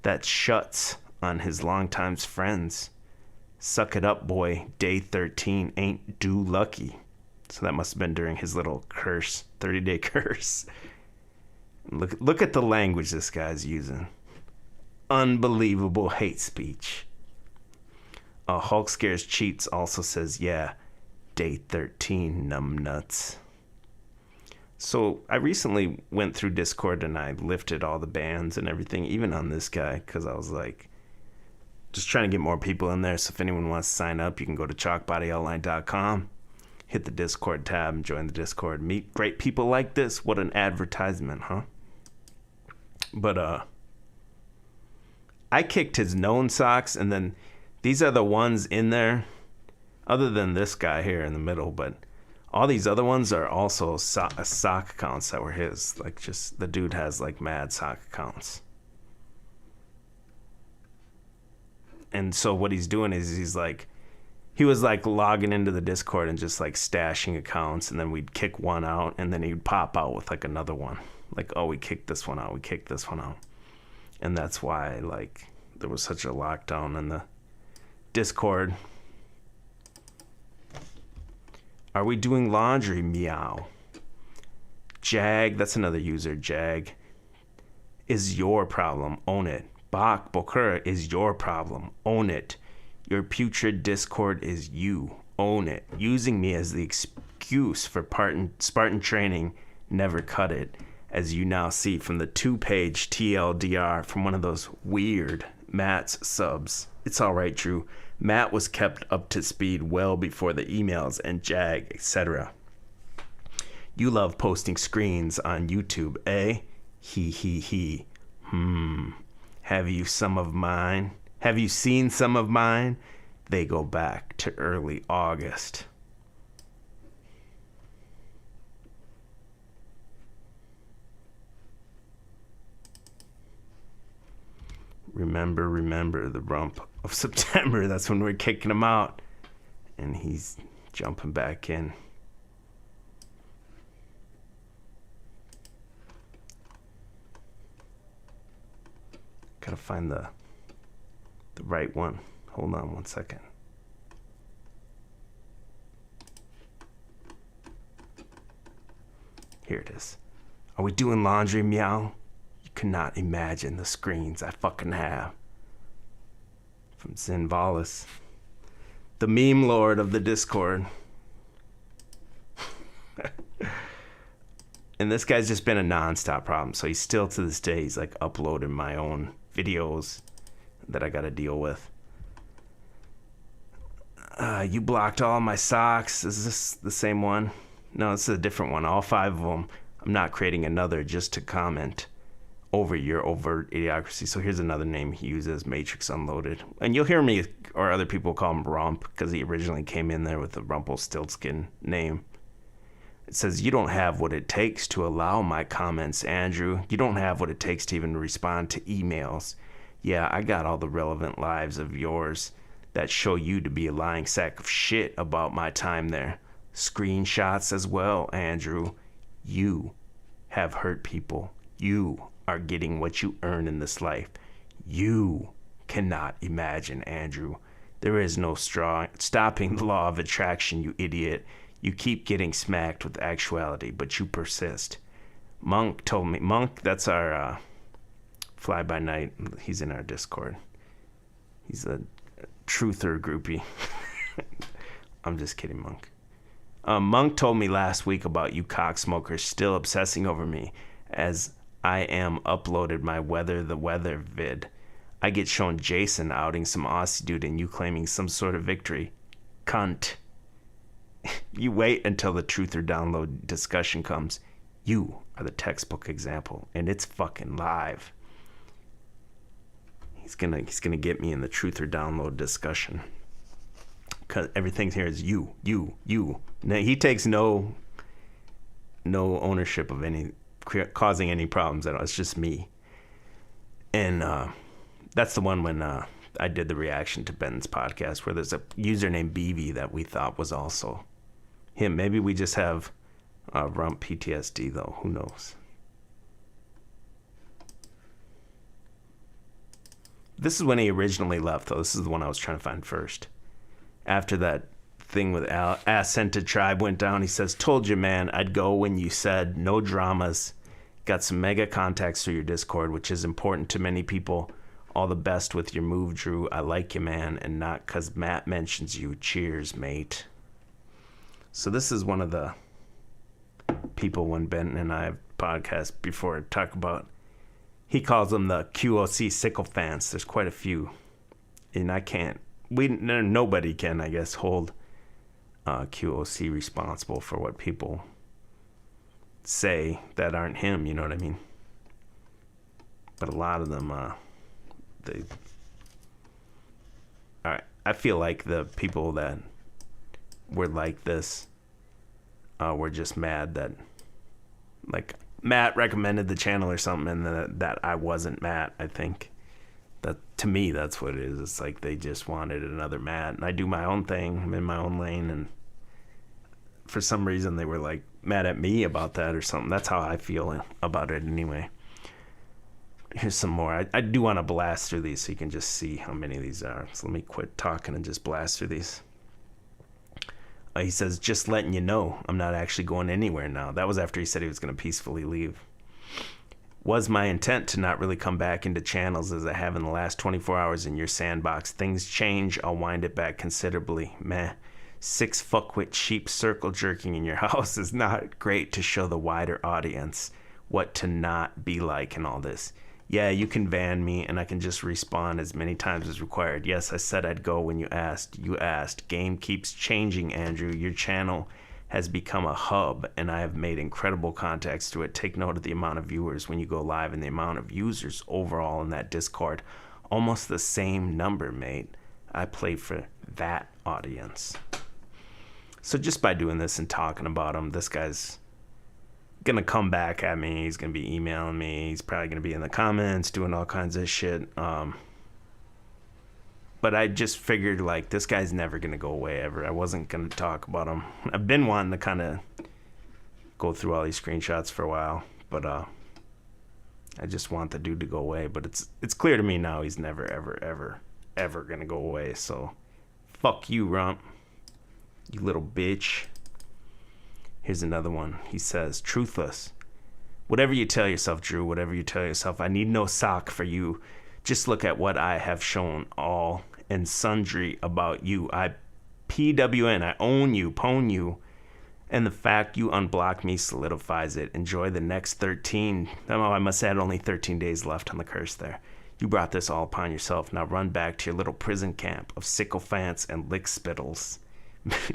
that shuts on his longtime friends. Suck it up, boy. Day 13 ain't do lucky. So that must have been during his little curse, 30-day curse. Look at the language this guy's using. Unbelievable hate speech. Hulk Scares Cheats also says, yeah, day 13, numbnuts. So I recently went through Discord and I lifted all the bans and everything, even on this guy, because I was like, just trying to get more people in there. So if anyone wants to sign up, you can go to chalkbodyoutline.com, hit the Discord tab and join the Discord. Meet great people like this. What an advertisement, huh? But I kicked his known socks, and then these are the ones in there, other than this guy here in the middle, but all these other ones are also sock accounts that were his. Like, just the dude has like mad sock accounts. And so what he's doing is he was like logging into the Discord and just like stashing accounts, and then we'd kick one out, and then he'd pop out with like another one. Like, oh, we kicked this one out, we kicked this one out. And that's why like there was such a lockdown in the Discord. Are we doing laundry? Meow. Jag, that's another user. Jag is your problem. Own it. Bak Bokur is your problem. Own it. Your putrid Discord is you. Own it. Using me as the excuse for Spartan training never cut it, as you now see from the 2-page TLDR from one of those weird Matt's subs. It's all right, Drew. Matt was kept up to speed well before the emails and Jag, etc. You love posting screens on YouTube, eh? He. Have you some of mine? Have you seen some of mine? They go back to early August. Remember the rump of September. That's when we're kicking him out. And he's jumping back in. Gotta find the right one. Hold on one second. Here it is. Are we doing laundry, meow? You cannot imagine the screens I fucking have. From Zinvalis, the meme lord of the Discord. And this guy's just been a non-stop problem. So he's still to this day, he's like uploading my own videos that I gotta deal with. You blocked all my socks. Is this the same one? No, this is a different one. All 5 of them. I'm not creating another just to comment over your overt idiocracy. So here's another name he uses, Matrix Unloaded. And you'll hear me or other people call him Rump because he originally came in there with the Rumpelstiltskin name. It says, you don't have what it takes to allow my comments, Andrew. You don't have what it takes to even respond to emails. Yeah, I got all the relevant lives of yours that show you to be a lying sack of shit about my time there. Screenshots as well, Andrew. You have hurt people. You are getting what you earn in this life. You cannot imagine, Andrew. There is no stopping the law of attraction, you idiot. You keep getting smacked with actuality, but you persist. Monk told me. Monk, that's our fly-by-night. He's in our Discord. He's a truther groupie. I'm just kidding, Monk. Monk told me last week about you cocksmokers still obsessing over me as I am uploaded my Weather the Weather vid. I get shown Jason outing some Aussie dude and you claiming some sort of victory. Cunt. You wait until the truth or download discussion comes. You are the textbook example, and it's fucking live. He's gonna get me in the truth or download discussion. Cause everything here is you. Now, he takes no ownership of any causing any problems at all. It's just me. And that's the one when I did the reaction to Ben's podcast where there's a user named BV that we thought was also him. Maybe we just have rump PTSD though. Who knows? This is when he originally left though. This is the one I was trying to find first. After that thing with Ascented Tribe went down, he says, told you, man, I'd go when you said no dramas. Got some mega contacts through your Discord, which is important to many people. All the best with your move, Drew. I like you, man, and not because Matt mentions you. Cheers, mate. So this is one of the people when Ben and I have podcast before talk about. He calls them the QOC sycophants. There's quite a few, and I can't. Nobody can, I guess, hold QOC responsible for what people say that aren't him. You know what I mean? But a lot of them, they. All right, I feel like the people that were like this were just mad that, like, Matt recommended the channel or something, and that I wasn't Matt. I think that to me that's what it is. It's like they just wanted another Matt, and I do my own thing. I'm in my own lane, and for some reason they were like mad at me about that or something. That's how I feel about it anyway. Here's some more. I do want to blast through these so you can just see how many of these are. So let me quit talking and just blast through these. He says, just letting you know, I'm not actually going anywhere now. That was after he said he was going to peacefully leave. Was my intent to not really come back into channels as I have in the last 24 hours in your sandbox. Things change, I'll wind it back considerably. Meh. 6 fuckwit sheep circle jerking in your house is not great to show the wider audience what to not be like and all this. Yeah, you can ban me and I can just respawn as many times as required. Yes, I said I'd go when you asked. You asked. Game keeps changing, Andrew. Your channel has become a hub and I have made incredible contacts to it. Take note of the amount of viewers when you go live and the amount of users overall in that Discord. Almost the same number, mate. I play for that audience. So just by doing this and talking about him, this guy's gonna come back at me. He's gonna be emailing me. He's probably gonna be in the comments doing all kinds of shit. But I just figured, like, this guy's never gonna go away ever. I wasn't gonna talk about him. I've been wanting to kind of go through all these screenshots for a while, but I just want the dude to go away. But it's clear to me now he's never ever gonna go away. So fuck you, Rump, you little bitch. Here's another one. He says, truthless. Whatever you tell yourself, Drew, whatever you tell yourself, I need no sock for you. Just look at what I have shown all and sundry about you. I PWN, I own you, pwn you. And the fact you unblock me solidifies it. Enjoy the next 13. Oh, I must add only 13 days left on the curse there. You brought this all upon yourself. Now run back to your little prison camp of sycophants and lick spittles.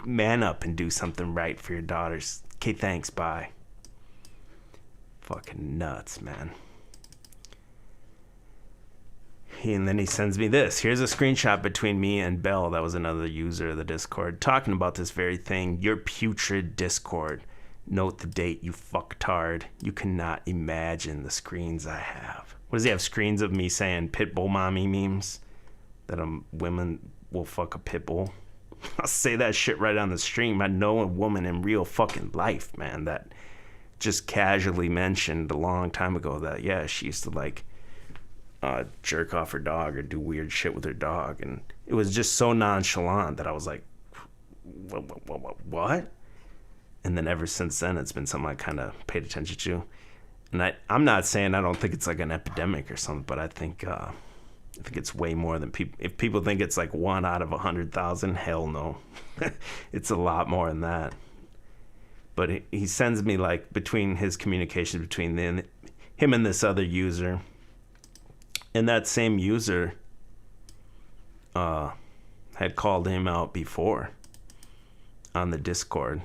Man up and do something right for your daughters. Okay, thanks, bye. Fucking nuts, man. And then he sends me this. Here's a screenshot between me and Bell. That was another user of the Discord, talking about this very thing. Your putrid Discord. Note the date, you fucktard. You cannot imagine the screens I have. What does he have? Screens of me saying pitbull mommy memes? That women will fuck a pitbull? I'll say that shit right on the stream. I know a woman in real fucking life, man, that just casually mentioned a long time ago that, yeah, she used to, like, jerk off her dog or do weird shit with her dog. And it was just so nonchalant that I was like, what? And then ever since then, it's been something I kind of paid attention to. And I'm not saying I don't think it's like an epidemic or something, but I think it's way more than people. If people think it's like 1 out of 100,000, hell no. It's a lot more than that. But he sends me, like, between his communications between him and this other user. And that same user had called him out before on the Discord.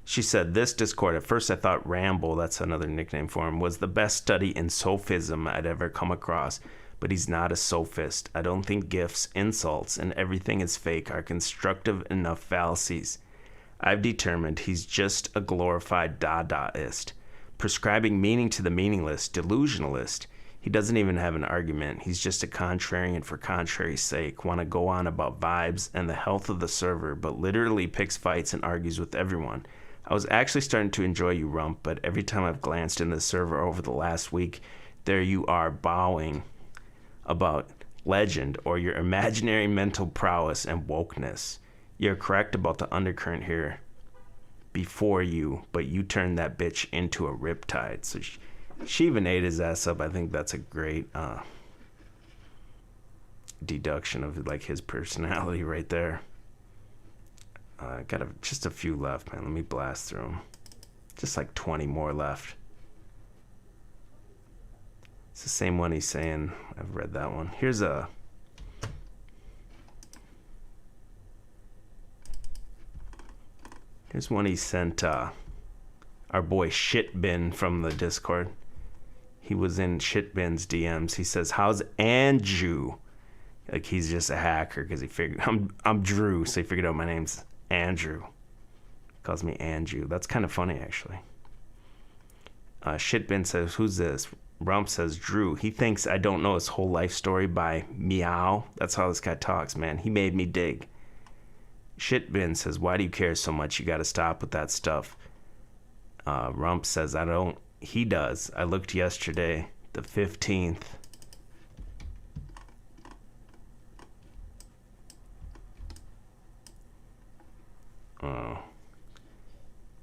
She said, this Discord, at first I thought Ramble, that's another nickname for him, was the best study in sophism I'd ever come across. But he's not a sophist. I don't think gifts, insults, and everything is fake are constructive enough fallacies. I've determined he's just a glorified Dadaist, prescribing meaning to the meaningless, delusionalist. He doesn't even have an argument. He's just a contrarian for contrary's sake, want to go on about vibes and the health of the server, but literally picks fights and argues with everyone. I was actually starting to enjoy you, Rump, but every time I've glanced in the server over the last week, there you are bowing about legend or your imaginary mental prowess and wokeness. You're correct about the undercurrent here before you, but you turned that bitch into a riptide. So she even ate his ass up. I think that's a great deduction of, like, his personality right there. I got just a few left, man. Let me blast through them. Just like 20 more left. It's the same one he's saying. I've read that one. Here's one he sent our boy Shitbin from the Discord. He was in Shitbin's DMs. He says, how's Andrew? Like, he's just a hacker because he figured I'm Drew, so he figured out my name's Andrew. Calls me Andrew. That's kind of funny, actually. Shitbin says, who's this? Rump says, Drew. He thinks I don't know his whole life story by meow. That's how this guy talks, man. He made me dig. Shitbin says, why do you care so much? You got to stop with that stuff. Rump says, I don't. He does. I looked yesterday, the 15th.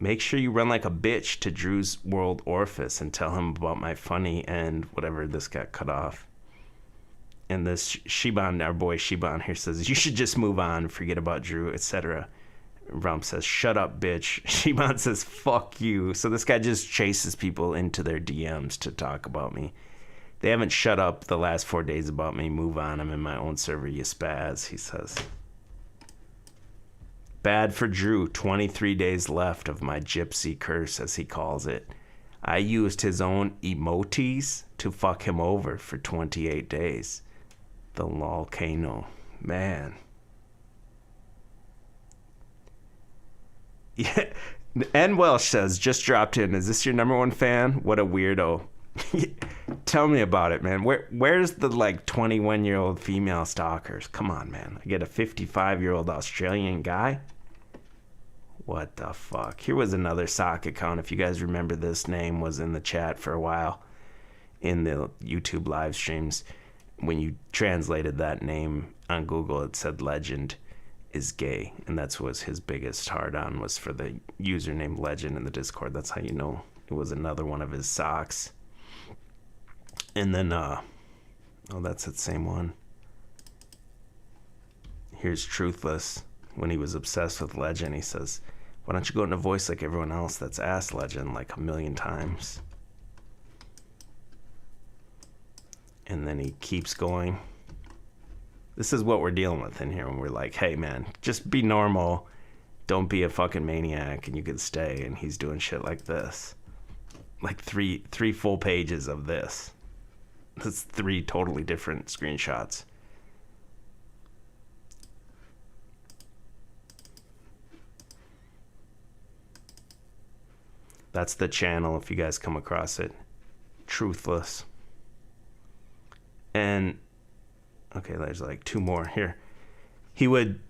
make sure you run like a bitch to Drew's World Orifice and tell him about my funny and whatever. This got cut off. And this Shiban, our boy Shiban here, says, you should just move on, forget about Drew, etc. Rump says, shut up, bitch. Shiban says, fuck you. So this guy just chases people into their DMs to talk about me. They haven't shut up the last 4 days about me. Move on. I'm in my own server, you spaz, he says. Bad for Drew. 23 days left of my gypsy curse, as he calls it. I used his own emotes to fuck him over for 28 days. The volcano. Man. Yeah. N. Welsh says, just dropped in. Is this your #1 fan? What a weirdo. Tell me about it, man. Where's the like 21-year-old female stalkers? Come on, man. I get a 55-year-old Australian guy? What the fuck? Here was another sock account. If you guys remember, this name was in the chat for a while in the YouTube live streams. When you translated that name on Google, it said Legend is gay. And that's was his biggest hard-on, was for the username Legend in the Discord. That's how you know it was another one of his socks. And then, oh, that's the same one. Here's Truthless. When he was obsessed with Legend, he says, why don't you go into voice like everyone else that's asked Legend like a million times? And then he keeps going. This is what we're dealing with in here when we're like, hey man, just be normal. Don't be a fucking maniac and you can stay. And he's doing shit like this. Like three full pages of this. That's 3 totally different screenshots. That's the channel if you guys come across it. Truthless. And, okay, there's like 2 more here. He would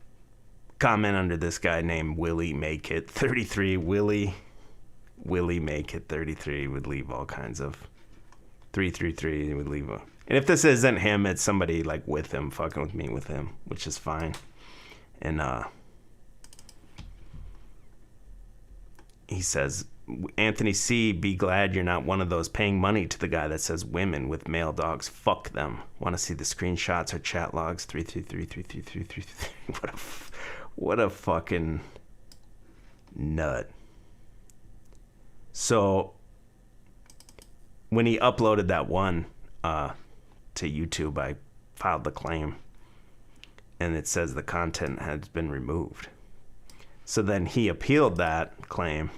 comment under this guy named Willie Make It 33. Willie Make It 33 would leave all kinds of 333. He would leave a, and if this isn't him, it's somebody like with him, fucking with me with him, which is fine. And he says, Anthony C, be glad you're not one of those paying money to the guy that says women with male dogs, fuck them. Want to see the screenshots or chat logs? 333. What a fucking nut. So when he uploaded that one to YouTube, I filed the claim and it says the content has been removed. So then he appealed that claim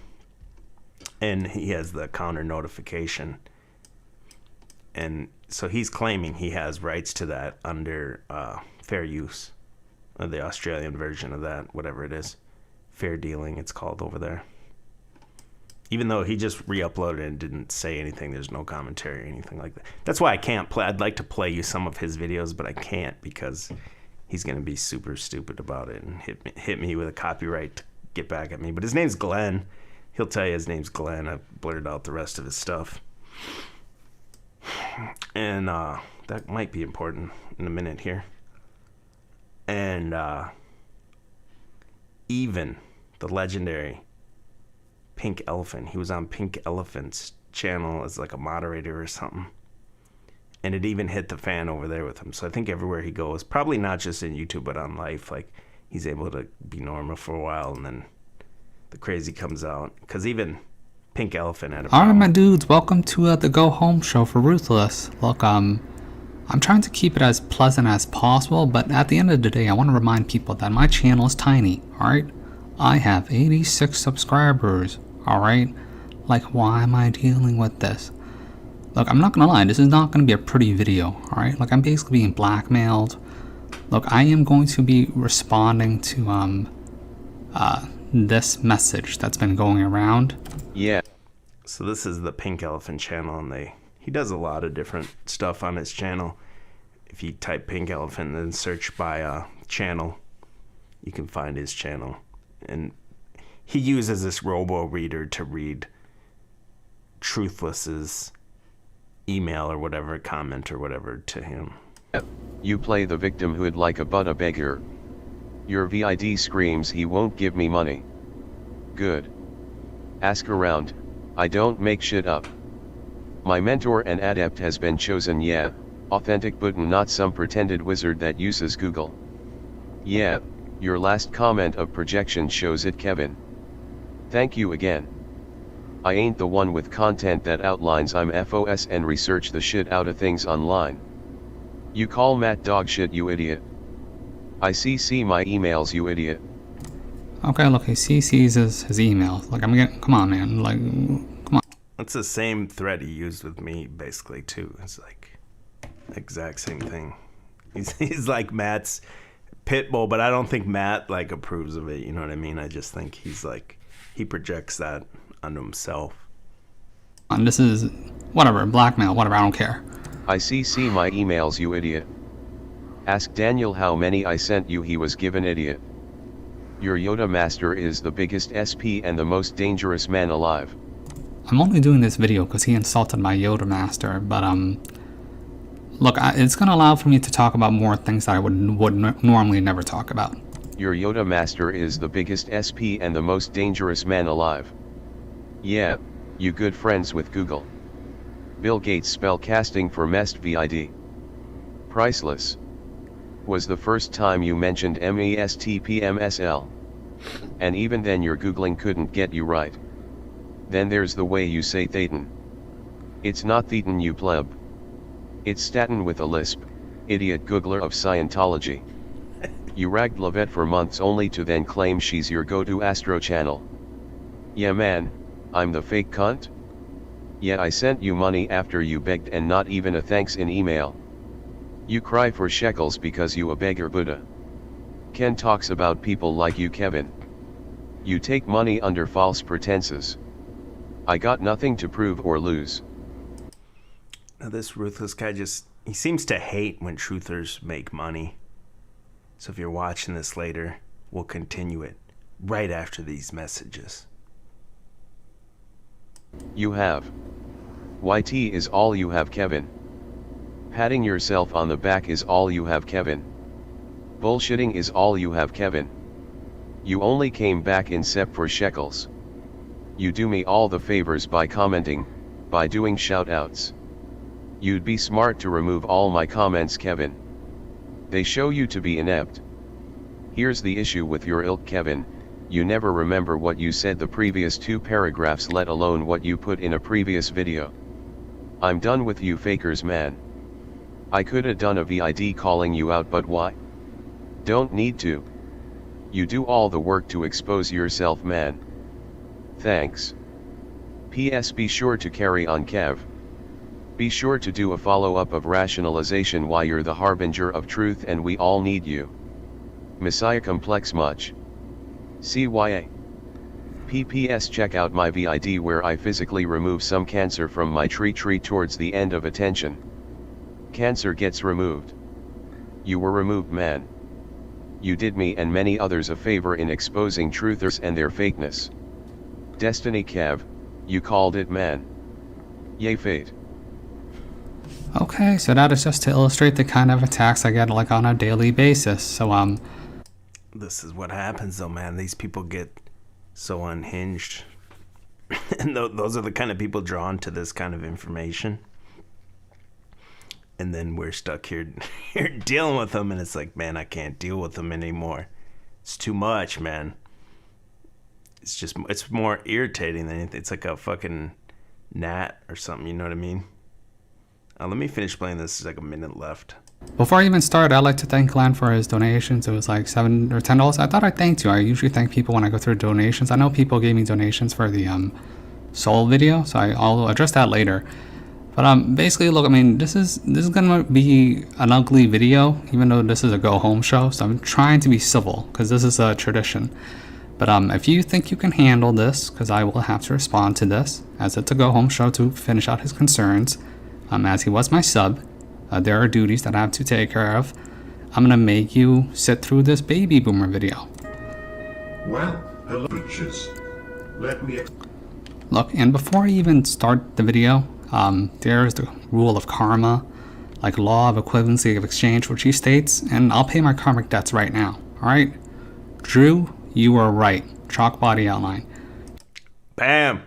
and he has the counter notification. And so he's claiming he has rights to that under fair use, or the Australian version of that, whatever it is. Fair dealing, it's called over there. Even though he just re-uploaded and didn't say anything, there's no commentary or anything like that. That's why I can't play. I'd like to play you some of his videos, but I can't because he's going to be super stupid about it and hit me with a copyright to get back at me. But his name's Glenn. He'll tell you his name's Glenn. I've blurred out the rest of his stuff. And that might be important in a minute here. And even the legendary Pink Elephant. He was on Pink Elephant's channel as like a moderator or something. And it even hit the fan over there with him. So I think everywhere he goes, probably not just in YouTube, but on life, like he's able to be normal for a while and then the crazy comes out. Because even Pink Elephant had a problem. Alright, my dudes, welcome to the Go Home show for Ruthless. Look, I'm trying to keep it as pleasant as possible, but at the end of the day, I want to remind people that my channel is tiny, alright? I have 86 subscribers, alright? Like, why am I dealing with this? Look, I'm not gonna lie, this is not gonna be a pretty video, alright? Like, I'm basically being blackmailed. Look, I am going to be responding to, this message that's been going around. Yeah. So this is the Pink Elephant channel, and he does a lot of different stuff on his channel. If you type Pink Elephant and then search by channel, you can find his channel. And he uses this robo reader to read Truthless's email or whatever, comment or whatever to him. You play the victimhood like a butt beggar. Your VID screams he won't give me money. Good. Ask around, I don't make shit up. My mentor and adept has been chosen, yeah, authentic button, not some pretended wizard that uses Google. Yeah, your last comment of projection shows it, Kevin. Thank you again. I ain't the one with content that outlines I'm FOS and research the shit out of things online. You call Matt dog shit, you idiot. I CC my emails, you idiot. Okay, look, he CCs his emails. Like, I'm getting, come on, man. Like, come on. That's the same thread he used with me, basically, too. It's like, exact same thing. He's like Matt's Pitbull, but I don't think Matt, like, approves of it, you know what I mean? I just think he's like, he projects that onto himself. And this is, whatever, blackmail, whatever, I don't care. I CC my emails, you idiot. Ask Daniel how many I sent you, he was given, idiot. Your Yoda master is the biggest SP and the most dangerous man alive. I'm only doing this video because he insulted my Yoda master, but look, it's gonna allow for me to talk about more things that I would normally never talk about. Your Yoda master is the biggest SP and the most dangerous man alive. Yeah, you good friends with Google. Bill Gates spellcasting for MEST VID. Priceless. Was the first time you mentioned MESTPMSL. And even then your Googling couldn't get you right. Then there's the way you say Thetan. It's not Thetan, you pleb. It's Staten with a lisp, idiot Googler of Scientology. You ragged Lavette for months only to then claim she's your go-to Astro channel. Yeah man, I'm the fake cunt? Yeah, I sent you money after you begged and not even a thanks in email. You cry for shekels because you a beggar Buddha. Ken talks about people like you, Kevin. You take money under false pretenses. I got nothing to prove or lose. Now this ruthless guy he seems to hate when truthers make money. So if you're watching this later, we'll continue it right after these messages. You have. YT is all you have, Kevin. Patting yourself on the back is all you have, Kevin. Bullshitting is all you have, Kevin. You only came back in SEP for shekels. You do me all the favors by commenting, by doing shoutouts. You'd be smart to remove all my comments, Kevin. They show you to be inept. Here's the issue with your ilk, Kevin. You never remember what you said the previous 2 paragraphs, let alone what you put in a previous video. I'm done with you fakers, man. I coulda done a VID calling you out, but why? Don't need to. You do all the work to expose yourself, man. Thanks. PS, be sure to carry on, Kev. Be sure to do a follow-up of rationalization why you're the harbinger of truth and we all need you. Messiah complex much. CYA. PPS, check out my VID where I physically remove some cancer from my tree towards the end of attention. Cancer gets removed. You were removed, man. You did me and many others a favor in exposing truthers and their fakeness. Destiny, Kev, you called it, man. Yay, fate. Okay, so that is just to illustrate the kind of attacks I get like on a daily basis. So this is what happens though, man. These people get so unhinged. And those are the kind of people drawn to this kind of information. And then we're stuck here dealing with them, and it's like, man, I can't deal with them anymore. It's too much, man. It's more irritating than anything. It's like a fucking gnat or something, you know what I mean? Let me finish playing this. There's like a minute left. Before I even start, I'd like to thank Glenn for his donations. It was like $7 or $10. I thought I thanked you. I usually thank people when I go through donations. I know people gave me donations for the Soul video, so I'll address that later. But basically, look, I mean, this is gonna be an ugly video, even though this is a go home show. So I'm trying to be civil because this is a tradition. But if you think you can handle this, because I will have to respond to this, as it's a go home show to finish out his concerns. As he was my sub, there are duties that I have to take care of. I'm gonna make you sit through this baby boomer video. Well, hello, bitches. Let me. Look, and before I even start the video, there's the rule of karma, like law of equivalency of exchange, which he states, and I'll pay my karmic debts right now. All right, Drew, you were right. Chalk body outline. Pam.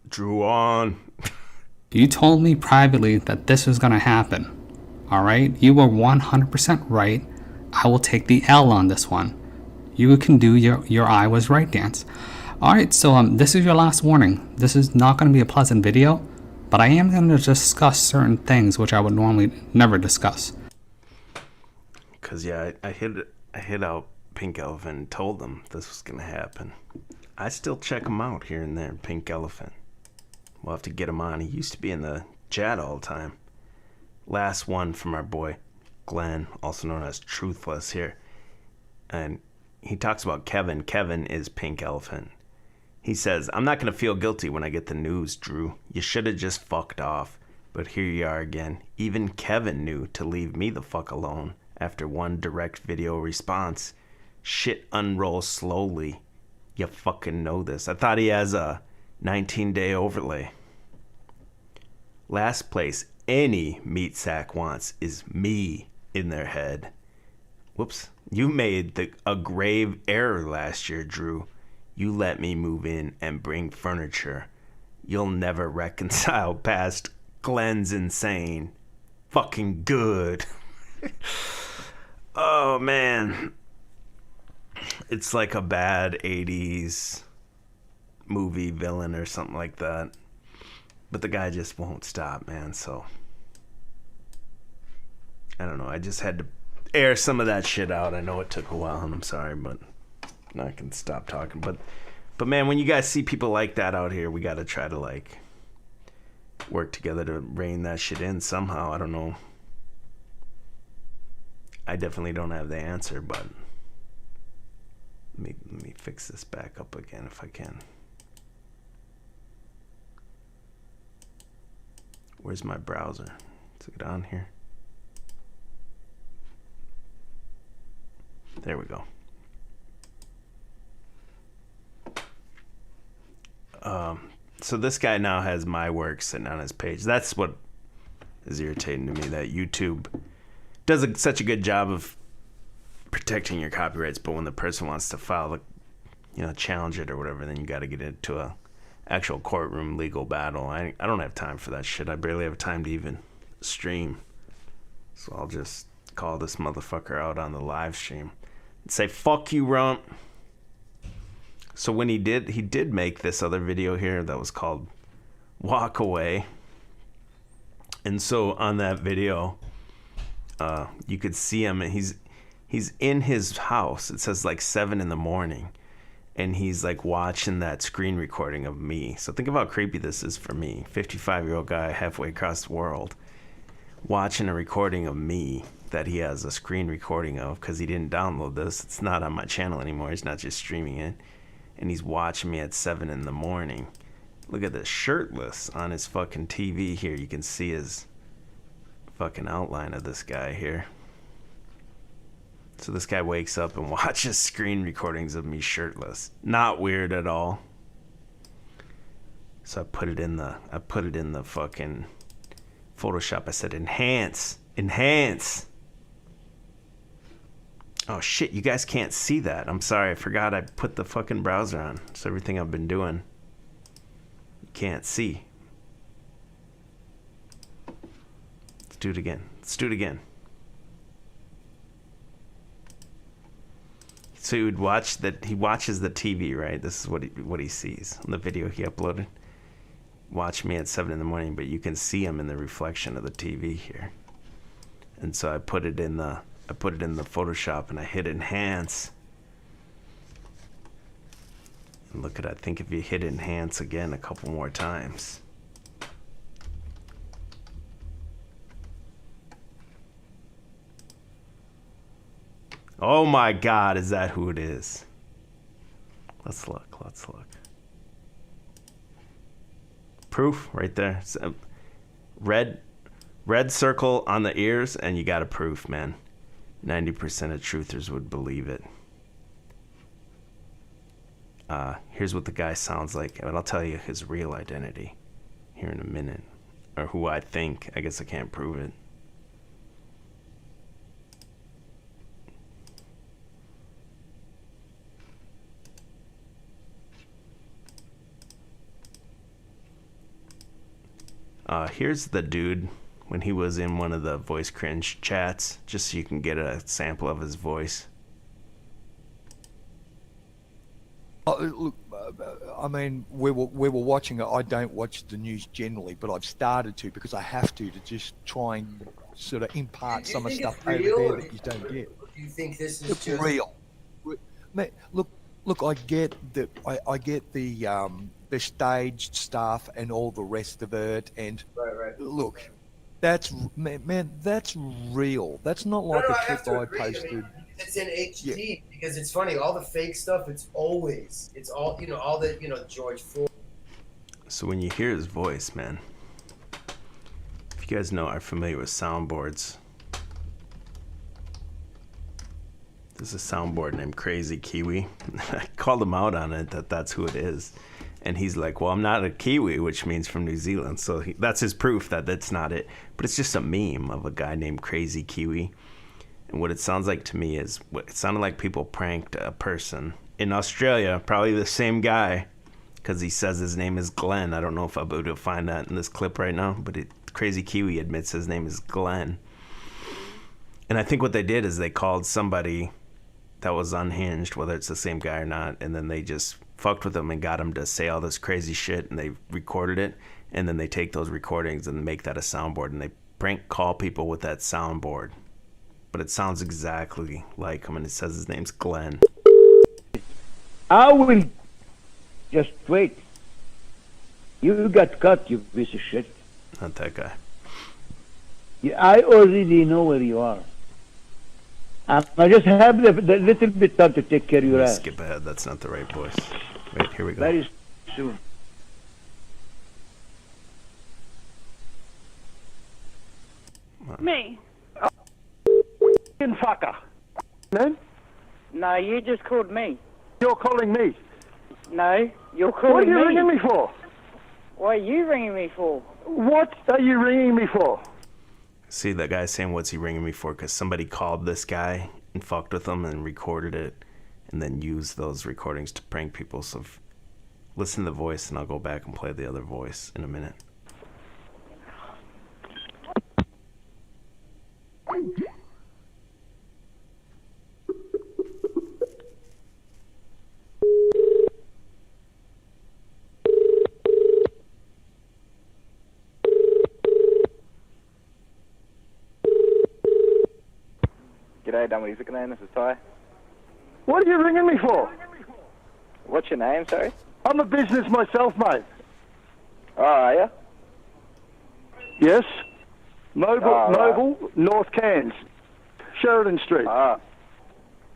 Drew on. You told me privately that this was going to happen. Alright? You were 100% right. I will take the L on this one. You can do your I was right dance. Alright, so this is your last warning. This is not going to be a pleasant video, but I am going to discuss certain things which I would normally never discuss. Cause yeah, I hit out Pink Elephant and told them this was gonna happen. I still check him out here and there, Pink Elephant. We'll have to get him on. He used to be in the chat all the time. Last one from our boy Glenn, also known as Truthless here. And he talks about Kevin. Kevin is Pink Elephant. He says, I'm not going to feel guilty when I get the news, Drew. You should have just fucked off. But here you are again. Even Kevin knew to leave me the fuck alone after one direct video response. Shit unrolls slowly. You fucking know this. I thought he has a 19-day overlay. Last place any meat sack wants is me in their head. Whoops. You made a grave error last year, Drew. You let me move in and bring furniture. You'll never reconcile past Glenn's insane. Fucking good. Oh, man. It's like a bad 80s movie villain or something like that. But the guy just won't stop, man, so... I don't know, I just had to air some of that shit out. I know it took a while, and I'm sorry, but I can stop talking. But man, when you guys see people like that out here, we gotta try to, like, work together to rein that shit in somehow. I don't know. I definitely don't have the answer, but let me fix this back up again if I can. Where's my browser? Is it on here? There we go. So this guy now has my work sitting on his page. That's what is irritating to me, that YouTube does such a good job of protecting your copyrights, but when the person wants to file, challenge it or whatever, then you got to get into a actual courtroom legal battle. I don't have time for that shit. I barely have time to even stream. So I'll just call this motherfucker out on the live stream and say, fuck you, Rump. So when he did make this other video here that was called Walk Away. And so on that video, you could see him, and he's in his house. It says like 7 a.m, and he's like watching that screen recording of me. So think of how creepy this is for me, 55-year-old guy halfway across the world, watching a recording of me that he has a screen recording of, because he didn't download this. It's not on my channel anymore. He's not just streaming it. And he's watching me at 7 a.m. Look at this, shirtless on his fucking TV here. You can see his fucking outline of this guy here. So this guy wakes up and watches screen recordings of me shirtless. Not weird at all. So I put it in the fucking Photoshop. I said enhance. Oh shit, you guys can't see that. I'm sorry, I forgot I put the fucking browser on. So everything I've been doing, you can't see. Let's do it again. So he watches the TV, right? This is what he sees on the video he uploaded. Watch me at 7 a.m, but you can see him in the reflection of the TV here. And so I put it in the Photoshop and I hit enhance. And look at that. I think if you hit enhance again a couple more times. Oh my God, is that who it is? Let's look. Proof right there. So, red circle on the ears, and you got a proof, man. 90% of truthers would believe it. Here's what the guy sounds like, and I'll tell you his real identity here in a minute, or who I think. I guess I can't prove it. Here's the dude when he was in one of the voice cringe chats, just so you can get a sample of his voice. Look, I mean, we were watching it. I don't watch the news generally, but I've started to because I have to just try and sort of impart some of stuff over there that you don't get. Do you think this is It's just real? Mate, look, I get that. I get the staged stuff and all the rest of it. And right. Look, that's man, that's real. That's not like a clip I posted. I mean, it's in HD because it's funny. All the fake stuff, it's all all the George Floyd. So when you hear his voice, man, if you guys are familiar with soundboards, there's a soundboard named Crazy Kiwi. I called him out on it that's who it is. And he's like, well, I'm not a Kiwi, which means from New Zealand. So that's his proof that that's not it. But it's just a meme of a guy named Crazy Kiwi. And what it sounds like to me is, it sounded like people pranked a person in Australia, probably the same guy, because he says his name is Glenn. I don't know if I'll be able to find that in this clip right now, but Crazy Kiwi admits his name is Glenn. And I think what they did is they called somebody that was unhinged, whether it's the same guy or not, and then they just fucked with him and got him to say all this crazy shit, and they recorded it, and then they take those recordings and make that a soundboard, and they prank call people with that soundboard. But it sounds exactly like him, and it says his name's Glenn. I will just wait. You got cut, you piece of shit. Not that guy. Yeah, I already know where you are. I just have the little bit time to take care of your ass. Skip ahead, that's not the right voice. Wait, here we go. Very soon. Me. Fucker. Man? No, you just called me. You're calling me? No, you're calling me. What are you ringing me for? What are you ringing me for? What are you ringing me for? See, that guy's saying, what's he ringing me for? Because somebody called this guy and fucked with him and recorded it and then used those recordings to prank people. So listen to the voice, and I'll go back and play the other voice in a minute. G'day, Dunwoody Zickerman, this is Ty. What are you ringing me for? What's your name, sorry? I'm a business myself, mate. Oh, are you? Yes. Mobile, right. North Cairns. Sheridan Street. Oh,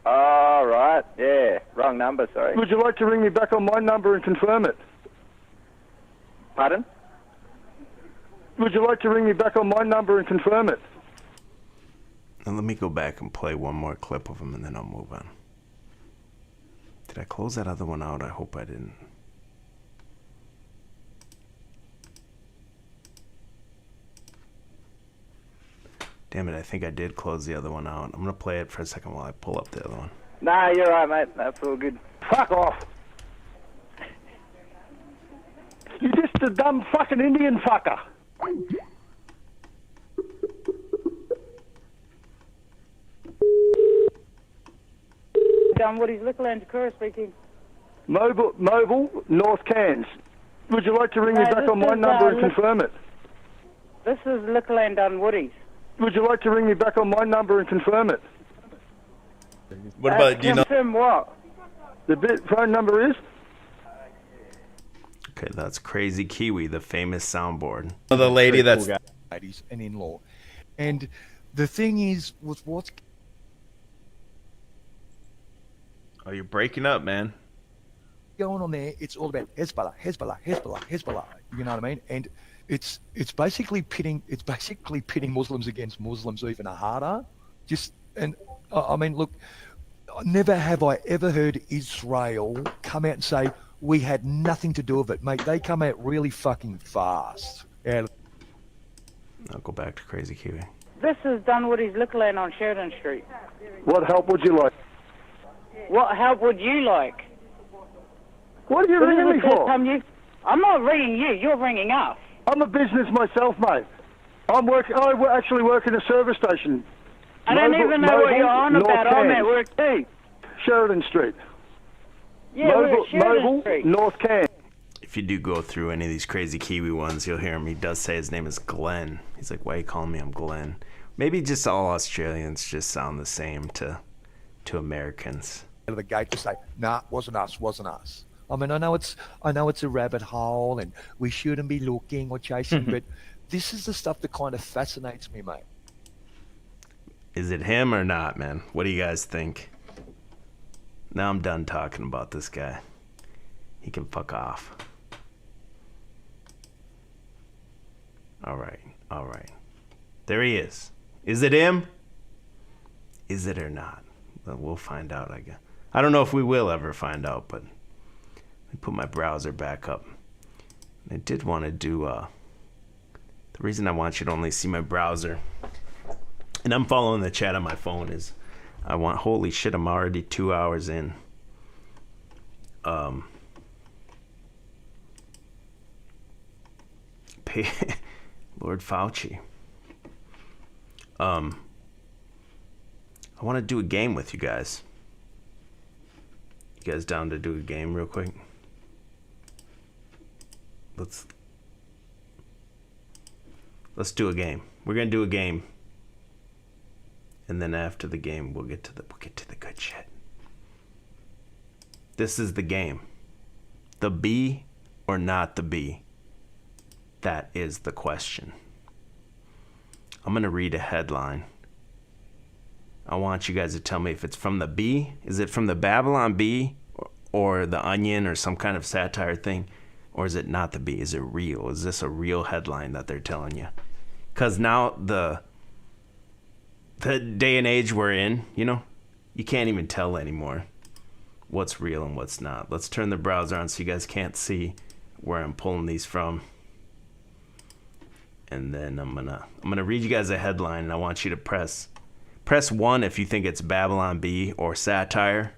right. Yeah, wrong number, sorry. Would you like to ring me back on my number and confirm it? Pardon? Would you like to ring me back on my number and confirm it? And let me go back and play one more clip of him, and then I'll move on. Did I close that other one out? I hope I didn't. Damn it, I think I did close the other one out. I'm going to play it for a second while I pull up the other one. Nah, you're right, mate. That's all good. Fuck off. You're just a dumb fucking Indian fucker. Dunwoody's Liquorland, Cora speaking. Mobile, North Cairns. Would you like to ring me back on my number and confirm it? This is Liquorland Dunwoody's. Would you like to ring me back on my number and confirm it? What about, do you know? Confirm what? The phone number is? Okay, that's Crazy Kiwi, the famous soundboard. The lady that's... Ladies, an in-law. And the thing is, with what's... Oh, you're breaking up, man. Going on there, it's all about Hezbollah. You know what I mean? And it's basically pitting Muslims against Muslims even harder. I mean, look, never have I ever heard Israel come out and say we had nothing to do with it, mate. They come out really fucking fast. Yeah. I'll go back to Crazy Kiwi. This is Dunwoody's Liquorland on Sheridan Street. What help would you like? What help would you like? What are you ringing me for? I'm not ringing you. You're ringing us. I'm a business myself, mate. I actually work in a service station. I don't even know what you're on about. I'm at work too. Sheridan Street. Yeah, we're at Sheridan Mobile, Street. North Cairns. If you do go through any of these crazy Kiwi ones, you'll hear him. He does say his name is Glenn. He's like, why are you calling me? I'm Glenn. Maybe just all Australians just sound the same to Americans. Out of the gate to say, nah, wasn't us. I mean, I know it's a rabbit hole and we shouldn't be looking or chasing, but this is the stuff that kind of fascinates me, mate. Is it him or not, man? What do you guys think? Now I'm done talking about this guy. He can fuck off. All right. There he is. Is it him? Is it or not? Well, we'll find out, I guess. I don't know if we will ever find out, but let me put my browser back up. I did want to do, the reason I want you to only see my browser, and I'm following the chat on my phone, is holy shit, I'm already 2 hours in. Lord Fauci. I want to do a game with you guys. You guys down to do a game real quick? Let's do a game. We're gonna do a game, and then after the game, we'll get to the good shit. This is the game. The bee or not the bee? That is the question. I'm gonna read a headline. I want you guys to tell me if it's from the Bee. Is it from the Babylon Bee or the Onion or some kind of satire thing? Or is it not the Bee? Is it real? Is this a real headline that they're telling you? Because now the day and age we're in, you can't even tell anymore what's real and what's not. Let's turn the browser on so you guys can't see where I'm pulling these from. And then I'm gonna read you guys a headline, and I want you to press 1 if you think it's Babylon Bee or satire,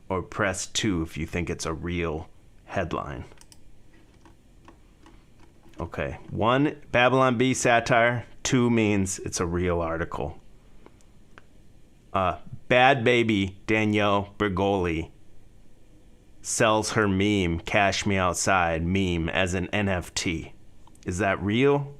or press 2 if you think it's a real headline. Okay, 1, Babylon Bee, satire. 2 means it's a real article. Bad baby Danielle Bergoli sells her meme, Cash Me Outside meme, as an NFT. Is that real?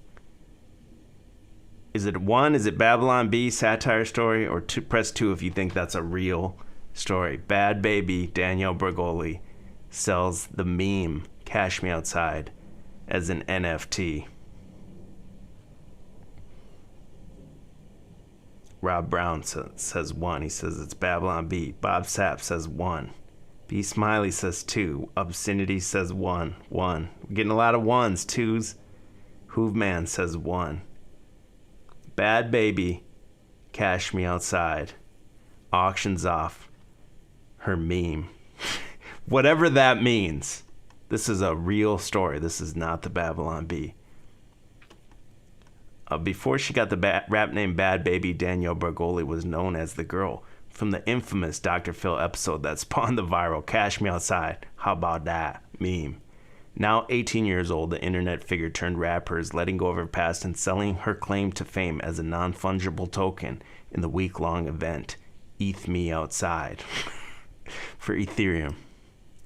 Is it 1? Is it Babylon Bee, satire story? Or 2, press 2 if you think that's a real story. Bad baby Danielle Bergoli sells the meme, Cash Me Outside, as an NFT. Rob Brown says 1. He says it's Babylon Bee. Bob Sapp says 1. B Smiley says 2. Obscenity says 1. We're getting a lot of 1s, 2s. Hoovman says 1. Bad baby, Cash Me Outside, auctions off her meme. Whatever that means, this is a real story. This is not the Babylon Bee. Before she got the rap name Bad Baby, Danielle Bergoli was known as the girl from the infamous Dr. Phil episode that spawned the viral Cash Me Outside, how about that meme. Now 18 years old, the internet figure turned rapper is letting go of her past and selling her claim to fame as a non-fungible token in the week-long event, ETH Me Outside. For Ethereum,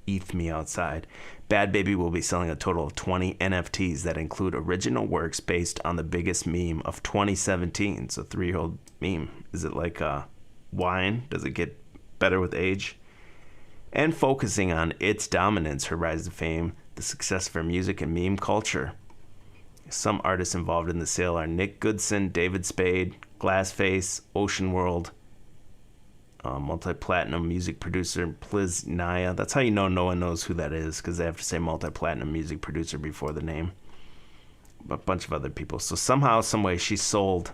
ETH Me Outside. Bad Baby will be selling a total of 20 NFTs that include original works based on the biggest meme of 2017. It's a 3-year-old meme. Is it like wine? Does it get better with age? And focusing on its dominance, her rise to fame, the success of her music and meme culture. Some artists involved in the sale are Nick Goodson, David Spade, Glassface, Ocean World, multi-platinum music producer Pliz Naya. That's how you know no one knows who that is, because they have to say multi-platinum music producer before the name. A bunch of other people. So somehow, some way, she sold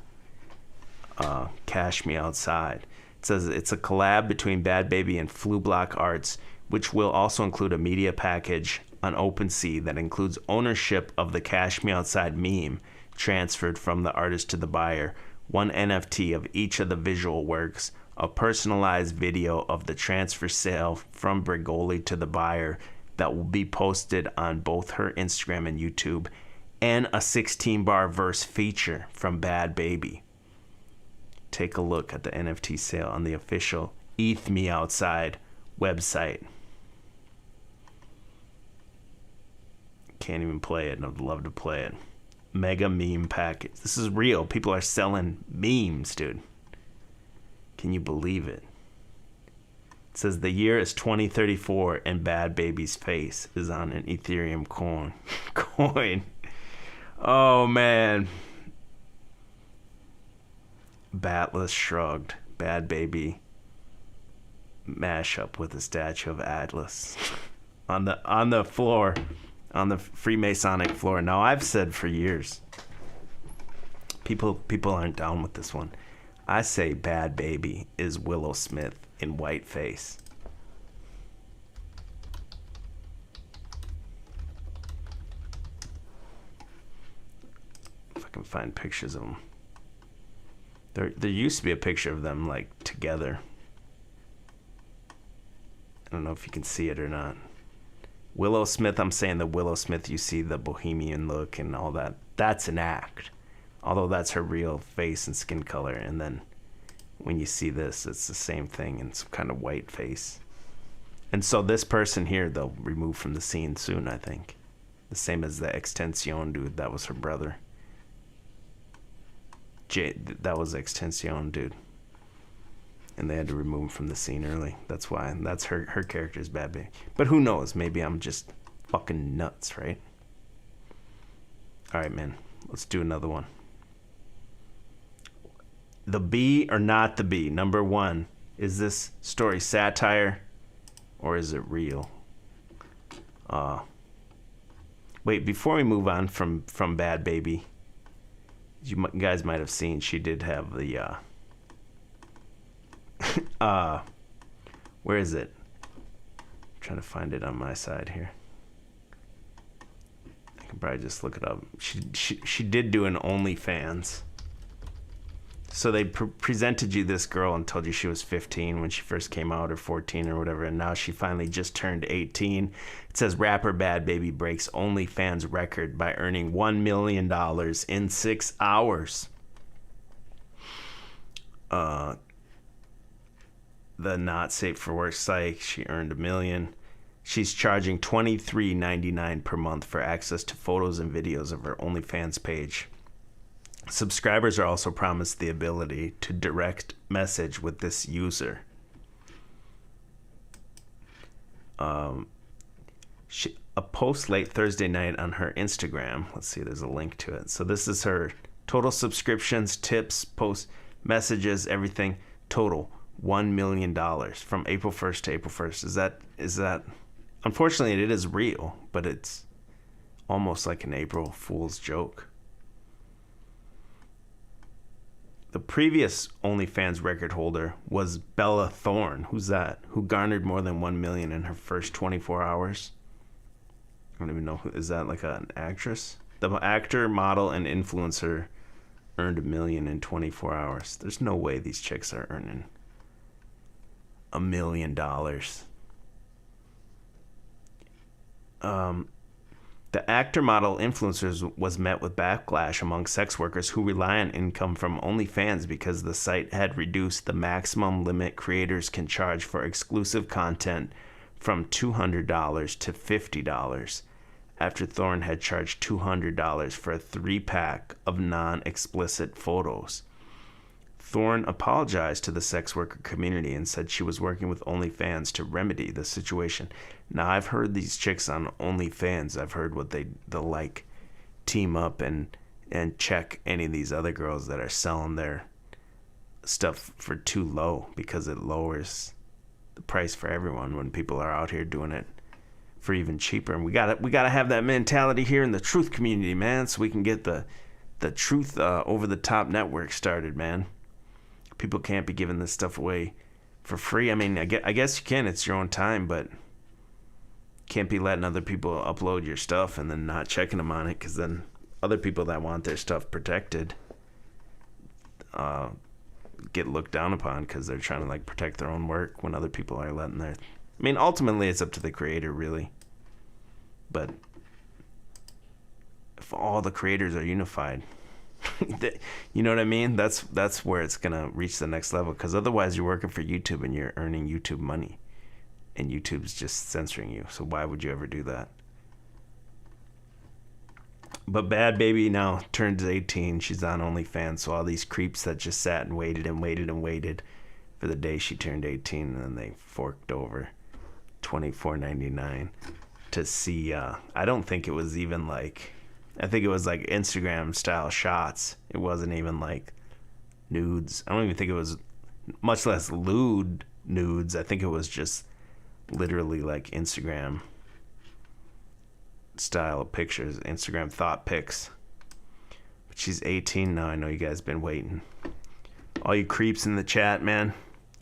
Cash Me Outside. It says it's a collab between Bad Baby and Flu Block Arts, which will also include a media package on OpenSea that includes ownership of the Cash Me Outside meme transferred from the artist to the buyer, 1 NFT of each of the visual works, a personalized video of the transfer sale from Bergoli to the buyer that will be posted on both her Instagram and YouTube, and a 16-bar verse feature from Bad Baby. Take a look at the NFT sale on the official ETH Me Outside website. Can't even play it, and I'd love to play it. Mega meme package. This is real. People are selling memes, dude. Can you believe it? It says the year is 2034 and Bad Baby's face is on an Ethereum coin. Oh, man. Batless shrugged. Bad Baby mashup with a statue of Atlas on the floor, on the Freemasonic floor. Now, I've said for years, people aren't down with this one. I say Bad Baby is Willow Smith in whiteface. If I can find pictures of them. There used to be a picture of them, like, together. I don't know if you can see it or not. Willow Smith, I'm saying the Willow Smith, you see the bohemian look and all that. That's an act. Although that's her real face and skin color. And then when you see this, it's the same thing in some kind of white face. And so this person here, they'll remove from the scene soon, I think. The same as the Extension dude. That was her brother. That was Extension dude. And they had to remove him from the scene early. That's why. That's her character's Bad Baby. But who knows? Maybe I'm just fucking nuts, right? All right, man. Let's do another one. The Bee or not the Bee? Number one. Is this story satire or is it real? Wait, before we move on from Bad Baby, you guys might have seen she did have the where is it? I'm trying to find it on my side here. I can probably just look it up. She did do an OnlyFans. So they presented you this girl and told you she was 15 when she first came out, or 14 or whatever, and now she finally just turned 18. It says rapper Bad Baby breaks OnlyFans record by earning $1 million in 6 hours. The not safe for work site, she earned $1 million. She's charging $23.99 per month for access to photos and videos of her OnlyFans page. Subscribers are also promised the ability to direct message with this user. A post late Thursday night on her Instagram. Let's see, there's a link to it. So this is her total subscriptions, tips, posts, messages, everything. Total $1 million from April 1st to April 1st. Is that? Unfortunately, it is real, but it's almost like an April Fool's joke. The previous OnlyFans record holder was Bella Thorne. Who's that? Who garnered more than $1 million in her first 24 hours. I don't even know who is that, like an actress? The actor, model, and influencer earned $1 million in 24 hours. There's no way these chicks are earning $1 million. The actor, model, influencers was met with backlash among sex workers who rely on income from OnlyFans because the site had reduced the maximum limit creators can charge for exclusive content from $200 to $50 after Thorne had charged $200 for a 3-pack of non-explicit photos. Thorne apologized to the sex worker community and said she was working with OnlyFans to remedy the situation. Now, I've heard these chicks on OnlyFans, I've heard what they'll like team up and check any of these other girls that are selling their stuff for too low because it lowers the price for everyone when people are out here doing it for even cheaper. And we gotta have that mentality here in the truth community, man, so we can get the truth over the top network started, man. People can't be giving this stuff away for free. I mean, I guess you can. It's your own time, but can't be letting other people upload your stuff and then not checking them on it, because then other people that want their stuff protected get looked down upon because they're trying to like protect their own work when other people are letting their... I mean, ultimately, it's up to the creator, really. But if all the creators are unified. You know what I mean? That's where it's gonna reach the next level, because otherwise you're working for YouTube and you're earning YouTube money, and YouTube's just censoring you. So why would you ever do that? But Bad Baby now turns 18. She's on OnlyFans, so all these creeps that just sat and waited and waited and waited for the day she turned 18, and then they forked over $24.99 to see. I don't think it was even like, I think it was like Instagram style shots. It wasn't even like nudes. I don't even think it was, much less lewd nudes. I think it was just literally like Instagram style of pictures, Instagram thought pics. But she's 18 now. I know you guys been waiting. All you creeps in the chat, man.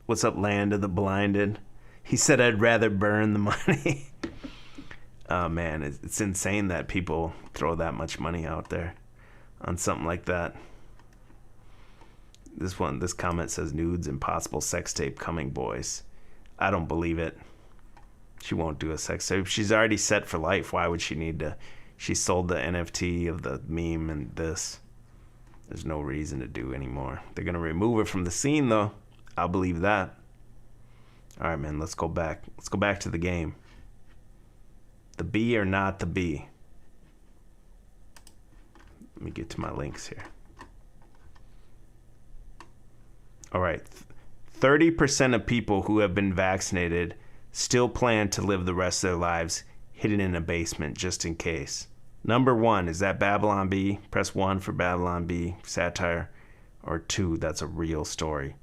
What's up, Land of the Blinded? He said I'd rather burn the money. Oh man, it's insane that people throw that much money out there on something like that. This comment says nudes, impossible sex tape coming, boys. I don't believe it. She won't do a sex tape. She's already set for life. Why would she need to? She sold the NFT of the meme and this. There's no reason to do anymore. They're gonna remove her from the scene though. I'll believe that. All right, man, let's go back. Let's go back to the game. The bee or not the bee? Let me get to my links here. All right. 30% of people who have been vaccinated still plan to live the rest of their lives hidden in a basement just in case. Number 1, is that Babylon Bee? Press 1 for Babylon Bee, satire. Or 2, that's a real story.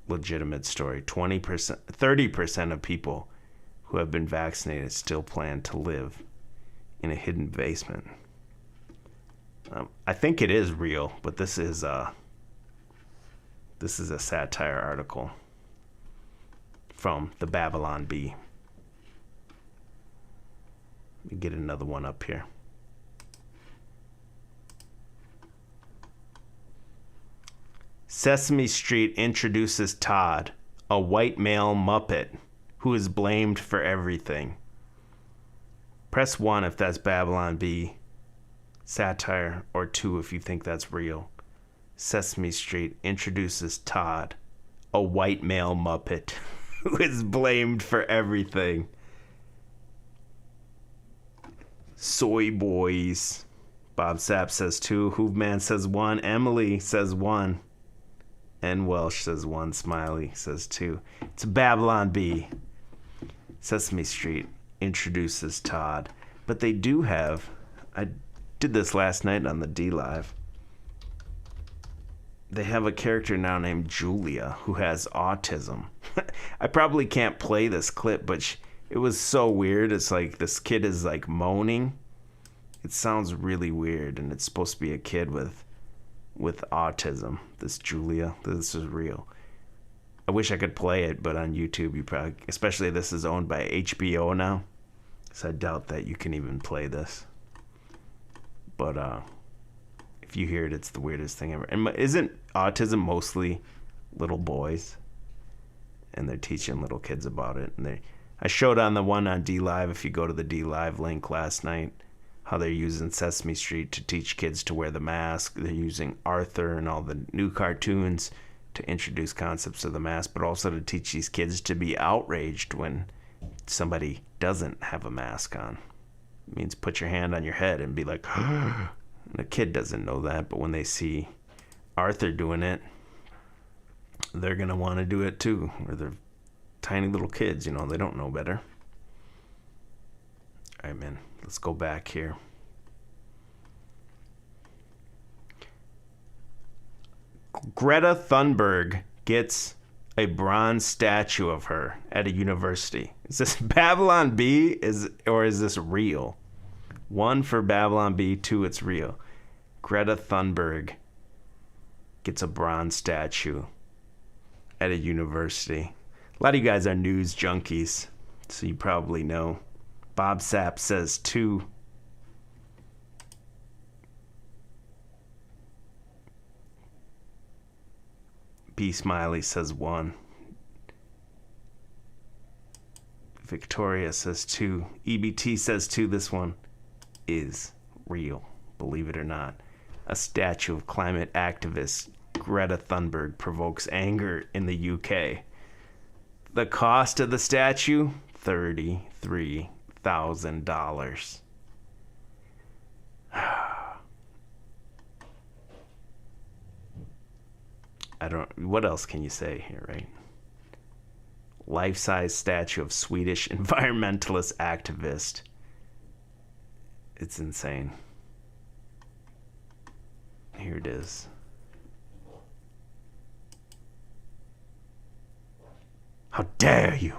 Legitimate story. 30% of people who have been vaccinated still plan to live in a hidden basement. I think it is real, but this is a satire article from the Babylon Bee. Let me get another one up here. Sesame Street introduces Todd, a white male Muppet who is blamed for everything. Press 1 if that's Babylon Bee, satire, or 2 if you think that's real. Sesame Street introduces Todd, a white male Muppet who is blamed for everything. Soy boys. Bob Sapp says 2. Hoovman says 1. Emily says 1. N. Welsh says 1. Smiley says 2. It's Babylon Bee. Sesame Street introduces Todd. But they do have, I did this last night on the D Live. They have a character now named Julia who has autism. I probably can't play this clip, but it was so weird. It's like this kid is like moaning. It sounds really weird, and it's supposed to be a kid with autism. This Julia, this is real. I wish I could play it, but on YouTube you probably, especially this is owned by HBO now, so I doubt that you can even play this. But if you hear it, it's the weirdest thing ever. And isn't autism mostly little boys? And they're teaching little kids about it. And I showed on the one on D Live, if you go to the D Live link last night, how they're using Sesame Street to teach kids to wear the mask. They're using Arthur and all the new cartoons to introduce concepts of the mask, but also to teach these kids to be outraged when somebody doesn't have a mask on. It means put your hand on your head and be like, and the kid doesn't know that, but when they see Arthur doing it, they're going to want to do it too. Or they're tiny little kids, they don't know better. All right, man, let's go back here. Greta Thunberg gets a bronze statue of her at a university. Is this Babylon Bee or is this real? 1 for Babylon Bee, 2 it's real. Greta Thunberg gets a bronze statue at a university. A lot of you guys are news junkies, so you probably know. Bob Sapp says 2. B. Smiley says 1. Victoria says 2. EBT says 2. This one is real, believe it or not. A statue of climate activist Greta Thunberg provokes anger in the UK. The cost of the statue? $33,000. What else can you say here, right? Life-size statue of Swedish environmentalist activist. It's insane. Here it is. How dare you?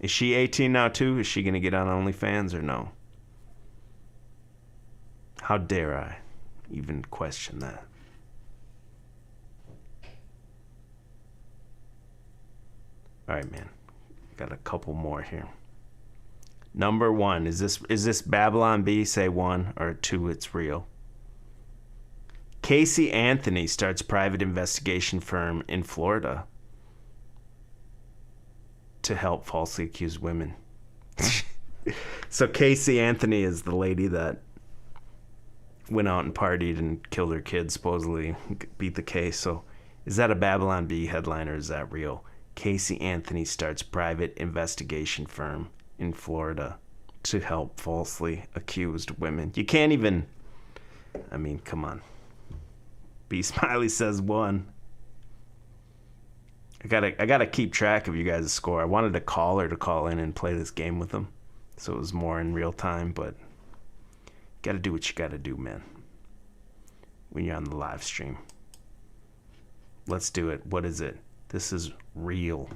Is she 18 now too? Is she gonna get on OnlyFans or no? How dare I even question that? Alright, man. Got a couple more here. Number 1, is this Babylon Bee? Say 1, or 2, it's real. Casey Anthony starts private investigation firm in Florida to help falsely accused women. So Casey Anthony is the lady that went out and partied and killed her kids, supposedly beat the case. So is that a Babylon Bee headline, or is that real? Casey Anthony starts private investigation firm in Florida to help falsely accused women. You can't even, I mean, come on. B Smiley says 1. I gotta keep track of you guys' score. I wanted a caller to call in and play this game with them, so it was more in real time, but gotta do what you gotta do, man, when you're on the live stream. Let's do it. What is it? This is real.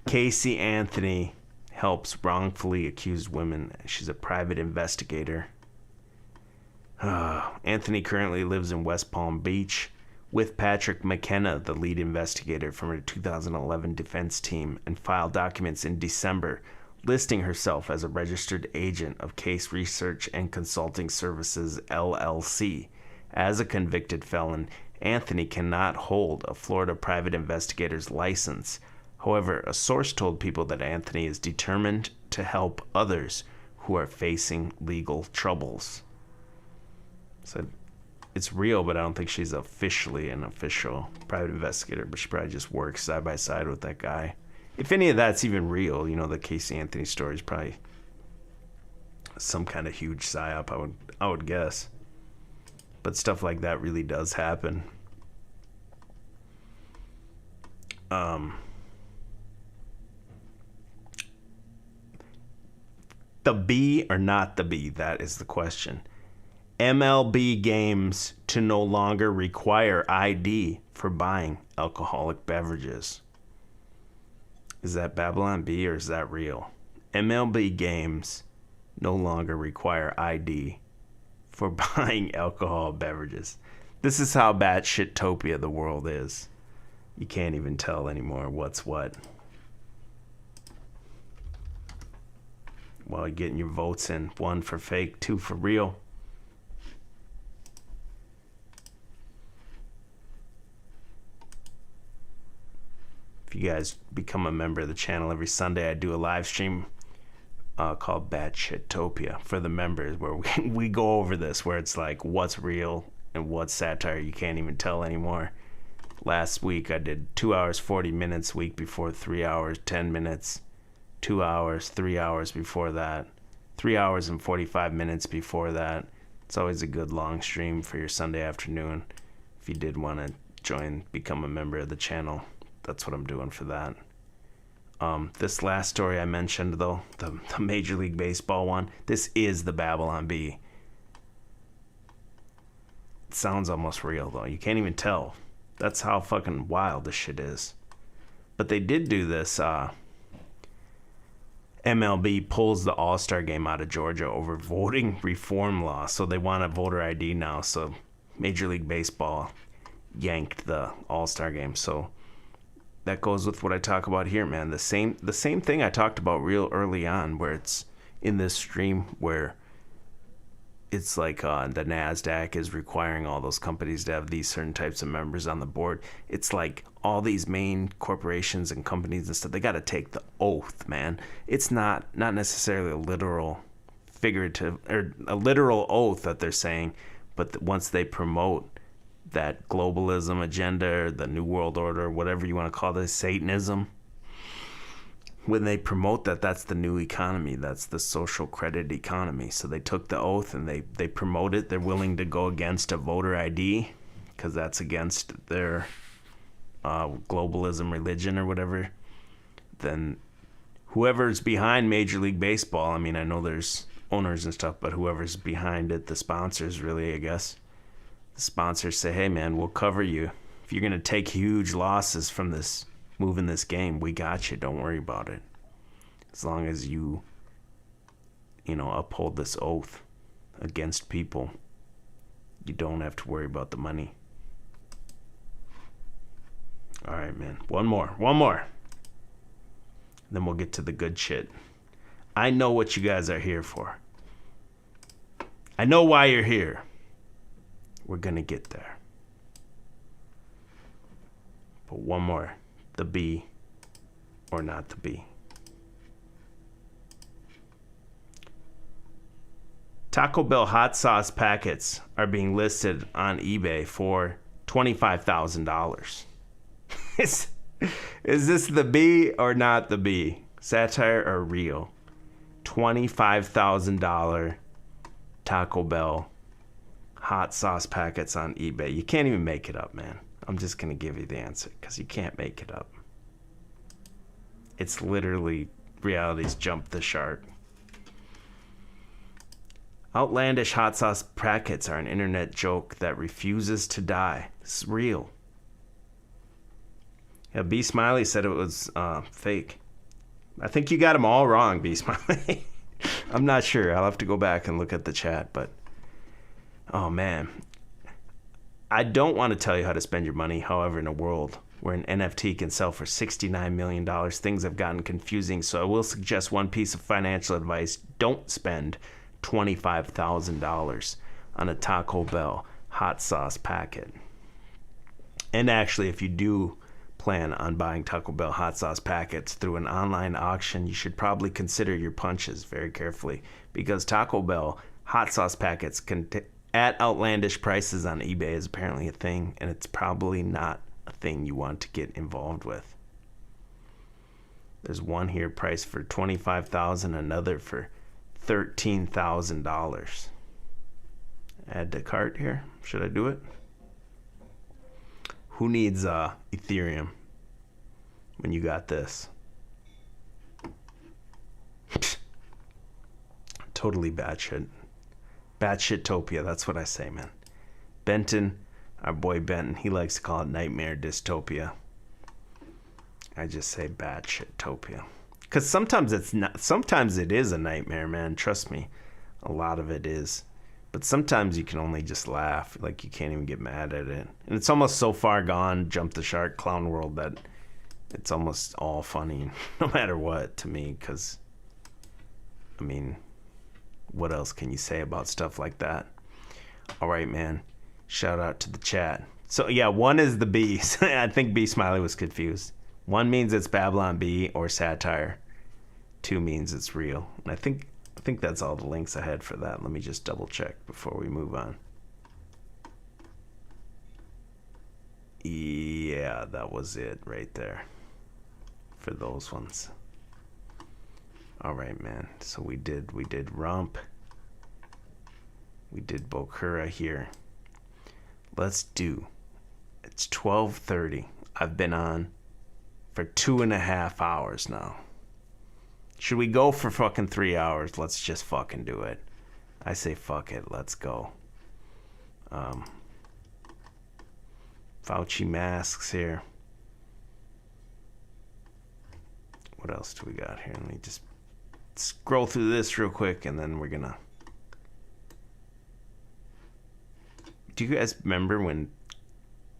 Casey Anthony helps wrongfully accused women. She's a private investigator. Anthony currently lives in West Palm Beach with Patrick McKenna, the lead investigator from her 2011 defense team, and filed documents in December listing herself as a registered agent of Case Research and Consulting Services, LLC. As a convicted felon, Anthony cannot hold a Florida private investigator's license. However, a source told People that Anthony is determined to help others who are facing legal troubles. So it's real, but I don't think she's officially an official private investigator, but she probably just works side by side with that guy. If any of that's even real, you know, the Casey Anthony story is probably some kind of huge psyop, I would guess. But stuff like that really does happen. The bee or not the bee? That is the question. MLB games to no longer require ID for buying alcoholic beverages. Is that Babylon Bee or is that real? MLB games no longer require ID for buying alcohol beverages. This is how batshit-topia the world is. You can't even tell anymore what's what. While you're getting your votes in. 1 for fake, 2 for real. If you guys become a member of the channel, every Sunday I do a live stream called Batshitopia for the members, where we go over this, where it's like what's real and what's satire. You can't even tell anymore. Last week I did 2 hours 40 minutes, week before 3 hours 10 minutes, 2 hours 3 hours before that, 3 hours and 45 minutes before that. It's always a good long stream for your Sunday afternoon. If you did want to join, become a member of the channel, that's what I'm doing for that. This last story I mentioned, though, the Major League Baseball one, this is the Babylon Bee. It sounds almost real, though. You can't even tell. That's how fucking wild this shit is. But they did do this. MLB pulls the All-Star game out of Georgia over voting reform law. So they want a voter ID now. So Major League Baseball yanked the All-Star game. So that goes with what I talk about here, man. The same thing I talked about real early on, where it's in this stream where it's like the NASDAQ is requiring all those companies to have these certain types of members on the board. It's like all these main corporations and companies and stuff, they got to take the oath, man. It's not necessarily a literal figurative or a literal oath that they're saying, but once they promote that globalism agenda or the New World Order, whatever you want to call this, Satanism, when they promote that, that's the new economy. That's the social credit economy. So they took the oath and they promote it. They're willing to go against a voter ID because that's against their globalism religion or whatever. Then whoever's behind Major League Baseball, I mean, I know there's owners and stuff, but whoever's behind it, the sponsors really, I guess, the sponsors say, hey man, we'll cover you. If you're going to take huge losses from this, moving this game, we got you. Don't worry about it. As long as you uphold this oath against people, you don't have to worry about the money. All right, man. One more. Then we'll get to the good shit. I know what you guys are here for. I know why you're here. We're gonna get there. But one more. The be or not the be. Taco Bell hot sauce packets are being listed on eBay for $25,000. Is this the be or not the be? Satire or real? $25,000 Taco Bell hot sauce packets on eBay. You can't even make it up, man. I'm just going to give you the answer because you can't make it up. It's literally reality's jumped the shark. Outlandish hot sauce packets are an internet joke that refuses to die. This is real. Yeah, B. Smiley said it was fake. I think you got them all wrong, B. Smiley. I'm not sure. I'll have to go back and look at the chat, but oh man. I don't want to tell you how to spend your money. However, in a world where an NFT can sell for $69 million, things have gotten confusing. So I will suggest one piece of financial advice. Don't spend $25,000 on a Taco Bell hot sauce packet. And actually, if you do plan on buying Taco Bell hot sauce packets through an online auction, you should probably consider your punches very carefully, because Taco Bell hot sauce packets at outlandish prices on eBay is apparently a thing, and it's probably not a thing you want to get involved with. There's one here priced for $25,000, another for $13,000. Add to cart here. Should I do it? Who needs Ethereum when you got this? Totally batshit. Batshitopia, that's what I say, man. Benton, our boy Benton, he likes to call it nightmare dystopia. I just say batshitopia. Because sometimes it's not, sometimes it is a nightmare, man. Trust me. A lot of it is. But sometimes you can only just laugh. Like, you can't even get mad at it. And it's almost so far gone, jump the shark clown world, that it's almost all funny, no matter what, to me. Because, I mean, what else can you say about stuff like that? All right, man. Shout out to the chat. So, yeah, one is the B. I think B Smiley was confused. One means it's Babylon B or satire. Two means it's real. And I think that's all the links I had for that. Let me just double check before we move on. Yeah, that was it right there for those ones. All right, man. So we did Rump. We did Bokura here. Let's do. It's 12:30. I've been on for 2.5 hours now. Should we go for fucking 3 hours? Let's just fucking do it. I say fuck it. Let's go. Fauci masks here. What else do we got here? Let me just scroll through this real quick, and then we're gonna... Do you guys remember when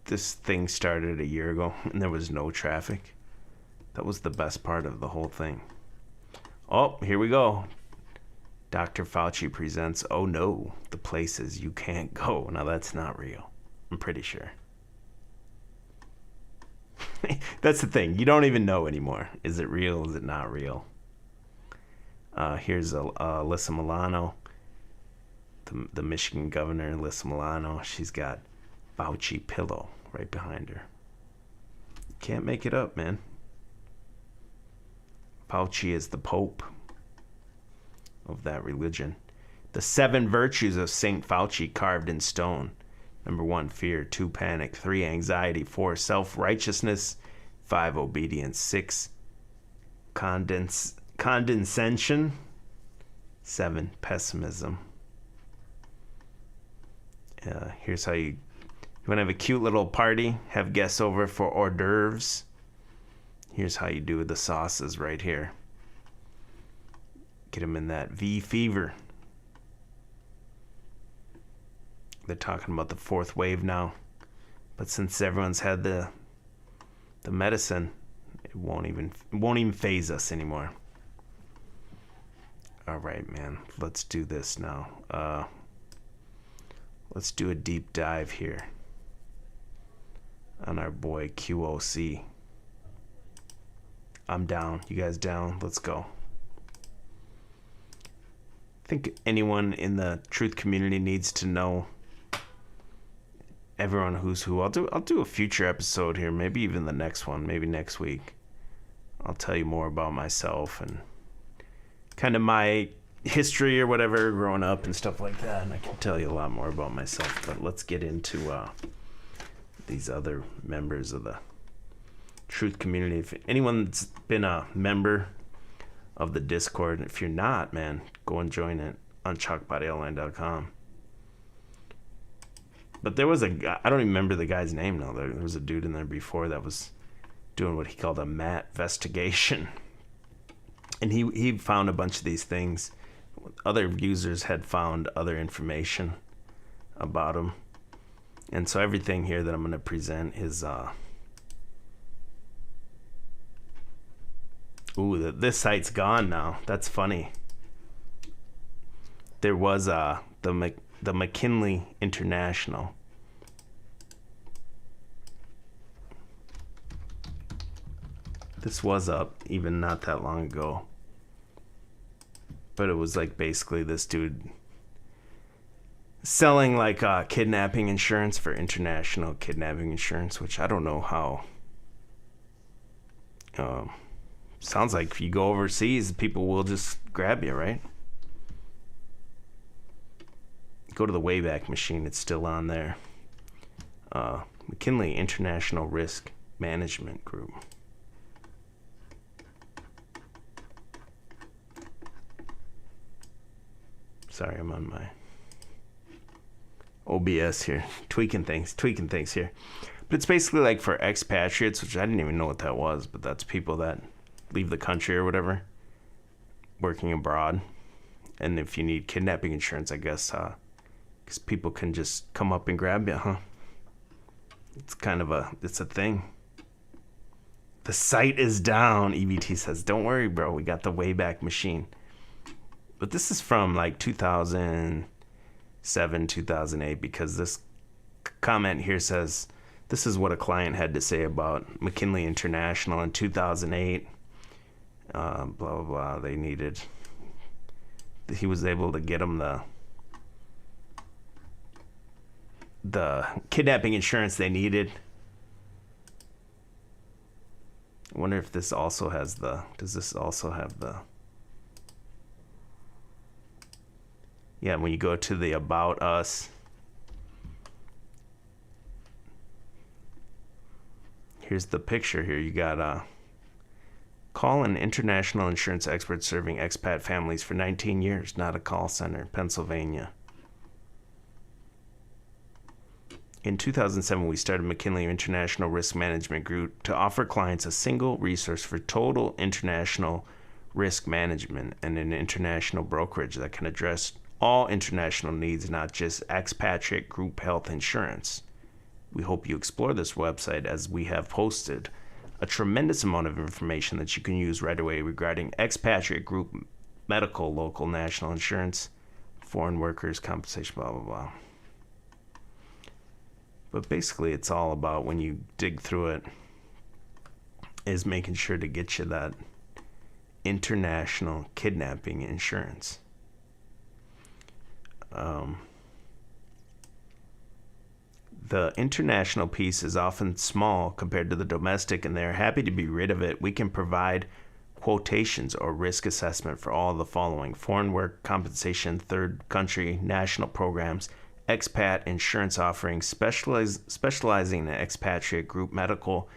this thing started a year ago and there was no traffic? That was the best part of the whole thing. Oh, here we go. Dr. Fauci presents, oh no, the places you can't go. Now that's not real. I'm pretty sure. That's the thing. You don't even know anymore. Is it real? Is it not real? Here's Alyssa Milano, the Michigan governor, Alyssa Milano. She's got Fauci pillow right behind her. Can't make it up, man. Fauci is the Pope of that religion. The 7 virtues of St. Fauci carved in stone. Number 1, fear. 2, panic. 3, anxiety. 4, self-righteousness. 5, obedience. 6, condescension. 7, pessimism. Here's how you want to have a cute little party, have guests over for hors d'oeuvres. Here's how you do the sauces right here. Get them in that V fever. They're talking about the 4th wave now, but since everyone's had the medicine, it won't even phase us anymore. All right, man, let's do this now. Let's do a deep dive here on our boy QOC. I'm down. You guys down? Let's go. I think anyone in the truth community needs to know everyone who's who. I'll do a future episode here, maybe even the next one, maybe next week. I'll tell you more about myself and kind of my history or whatever growing up and stuff like that, and I can tell you a lot more about myself. But let's get into these other members of the truth community. If anyone's been a member of the Discord, if you're not, man, go and join it on chalkbodyoutline.com. But there was a guy, I don't even remember the guy's name now. There was a dude in there before that was doing what he called a Matt-vestigation. And he found a bunch of these things. Other users had found other information about him. And so everything here that I'm going to present is... Ooh, this site's gone now. That's funny. There was the McKinley International. This was up even not that long ago. But it was like basically this dude selling like kidnapping insurance for international kidnapping insurance, which I don't know how. Sounds like if you go overseas, people will just grab you, right? Go to the Wayback Machine, it's still on there. McKinley International Risk Management Group. Sorry, I'm on my OBS here, tweaking things here. But it's basically like for expatriates, which I didn't even know what that was, but that's people that leave the country or whatever, working abroad. And if you need kidnapping insurance, I guess, because people can just come up and grab you, huh? It's kind of it's a thing. The site is down, EBT says. Don't worry, bro, we got the Wayback Machine. But this is from like 2007, 2008, because this comment here says, this is what a client had to say about McKinley International in 2008. Blah, blah, blah. He was able to get them the kidnapping insurance they needed. I wonder if this also has does this also have yeah, when you go to the About Us, here's the picture here. You got call an international insurance expert serving expat families for 19 years, not a call center, Pennsylvania. In 2007, we started McKinley International Risk Management Group to offer clients a single resource for total international risk management and an international brokerage that can address all international needs, not just expatriate group health insurance. We hope you explore this website, as we have posted a tremendous amount of information that you can use right away regarding expatriate group medical, local, national insurance, foreign workers, compensation, blah, blah, blah. But basically, it's all about, when you dig through it, is making sure to get you that international kidnapping insurance. The international piece is often small compared to the domestic, and they're happy to be rid of it. We can provide quotations or risk assessment for all of the following: foreign work compensation, third country national programs, expat insurance offerings, specializing in expatriate group medical,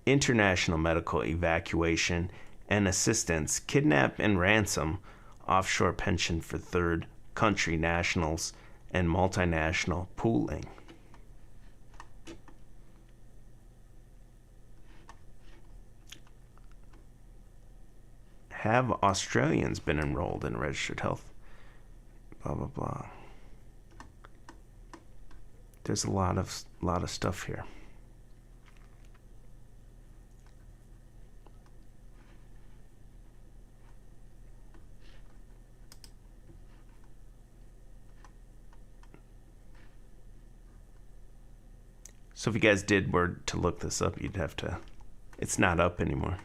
international medical evacuation and assistance, kidnap and ransom, offshore pension for third country nationals, and multinational pooling. Have Australians been enrolled in registered health? Blah, blah, blah. There's a lot of stuff here. So if you guys were to look this up, you'd have to, it's not up anymore.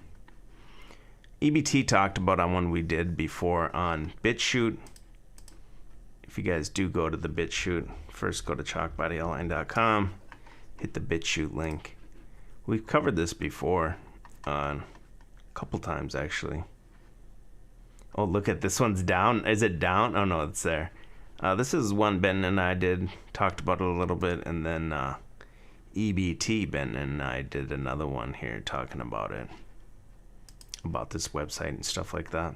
EBT talked about on one we did before on BitChute. If you guys do go to the BitChute, first go to chalkbodyoutline.com, hit the BitChute link. We've covered this before a couple times actually. Oh, look at this one's down. Is it down? Oh no, it's there. This is one Ben and I talked about it a little bit, and then EBT, Ben and I did another one here talking about it. About this website and stuff like that.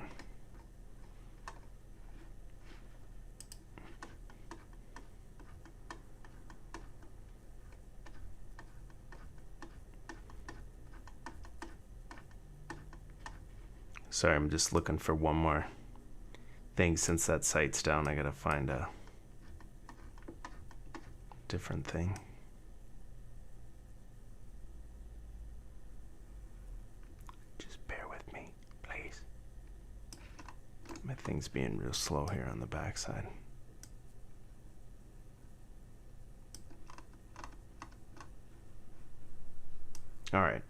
Sorry, I'm just looking for one more thing. Since that site's down, I gotta find a different thing. My thing's being real slow here on the backside. All right.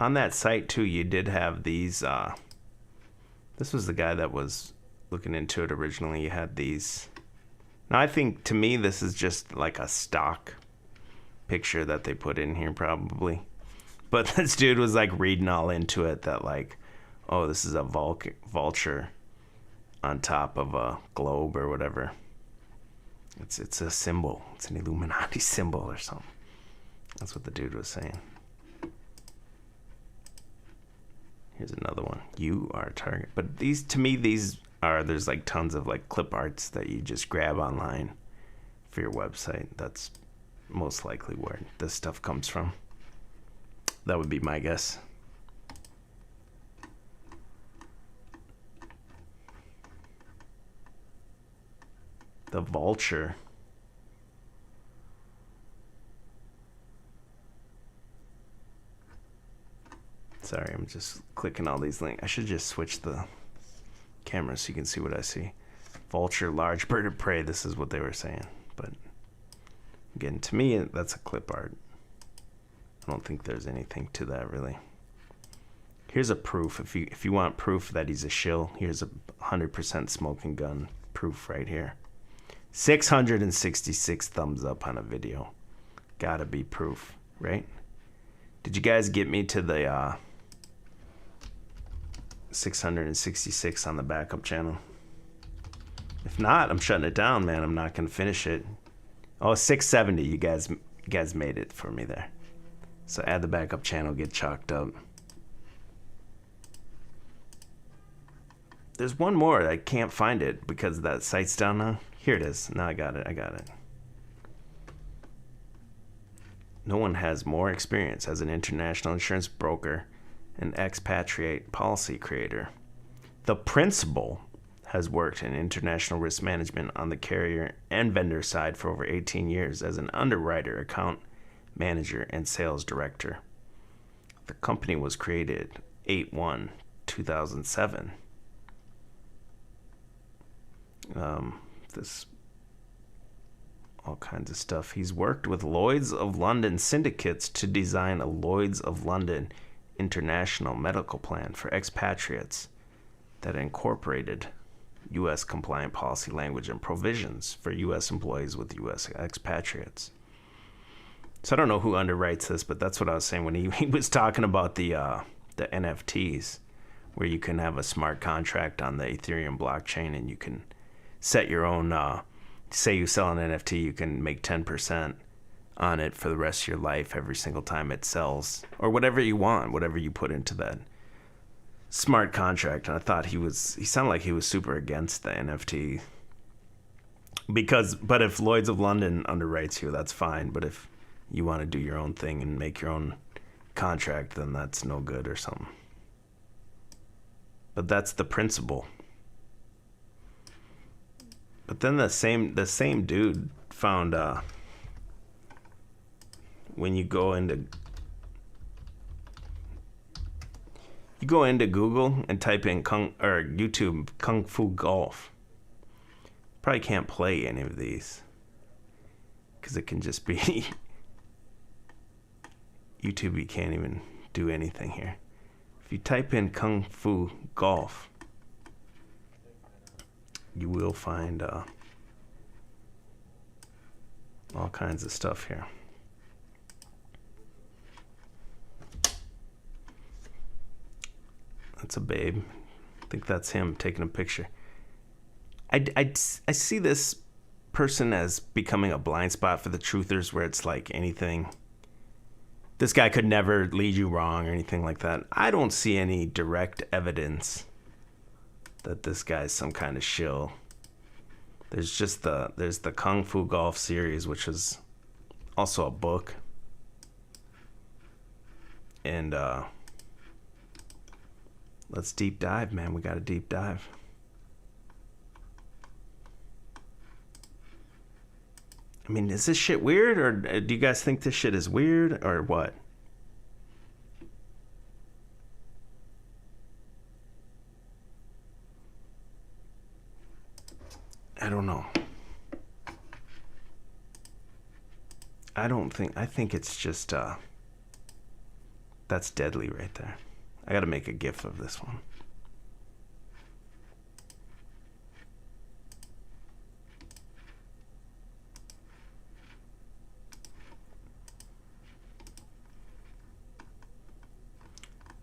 On that site too, you did have these. This was the guy that was looking into it originally. You had these. Now I think, to me, this is just like a stock picture that they put in here probably. But this dude was like reading all into it that like, oh, this is a vulture on top of a globe or whatever. It's a symbol. It's an Illuminati symbol or something. That's what the dude was saying. Here's another one. You are a target. But these, to me, there's like tons of like clip arts that you just grab online for your website. That's most likely where this stuff comes from. That would be my guess. The vulture. Sorry, I'm just clicking all these links. I should just switch the camera so you can see what I see. Vulture, large bird of prey. This is what they were saying. But again, to me, that's a clip art. I don't think there's anything to that really. Here's a proof. If you want proof that he's a shill, here's a 100% smoking gun proof right here. 666 thumbs up on a video. Gotta be proof, right? Did you guys get me to the 666 on the backup channel? If not, I'm shutting it down, man. I'm not gonna finish it. Oh, 670. You guys made it for me there. So add the backup channel, get chalked up. There's one more. I can't find it because that site's down now. Here it is. Now I got it. No one has more experience as an international insurance broker and expatriate policy creator. The principal has worked in international risk management on the carrier and vendor side for over 18 years as an underwriter, account manager, and sales director. The company was created 8/1/2007. This all all kinds of stuff. He's worked with Lloyd's of London syndicates to design a Lloyd's of London international medical plan for expatriates that incorporated U.S. compliant policy language and provisions for U.S. employees with U.S. expatriates. So I don't know who underwrites this, but that's what I was saying when he was talking about the NFTs, where you can have a smart contract on the Ethereum blockchain and you can set your own, say you sell an NFT, you can make 10% on it for the rest of your life every single time it sells, or whatever you want, whatever you put into that smart contract. And I thought he sounded like he was super against the NFT. But if Lloyd's of London underwrites you, that's fine. But if you want to do your own thing and make your own contract, then that's no good or something. But that's the principle. But then the same dude found when you go into Google and type in YouTube Kung Fu Golf, probably can't play any of these because it can just be YouTube. You can't even do anything here. If you type in Kung Fu Golf, you will find all kinds of stuff here. That's a babe. I think that's him taking a picture. I see this person as becoming a blind spot for the truthers, where it's like anything. This guy could never lead you wrong or anything like that. I don't see any direct evidence that this guy's some kind of shill. There's the Kung Fu Golf series, which is also a book. And let's deep dive, man. We got to deep dive. I mean, is this shit weird, or do you guys think this shit is weird, or what? I don't know. I think it's just, that's deadly right there. I gotta make a GIF of this one.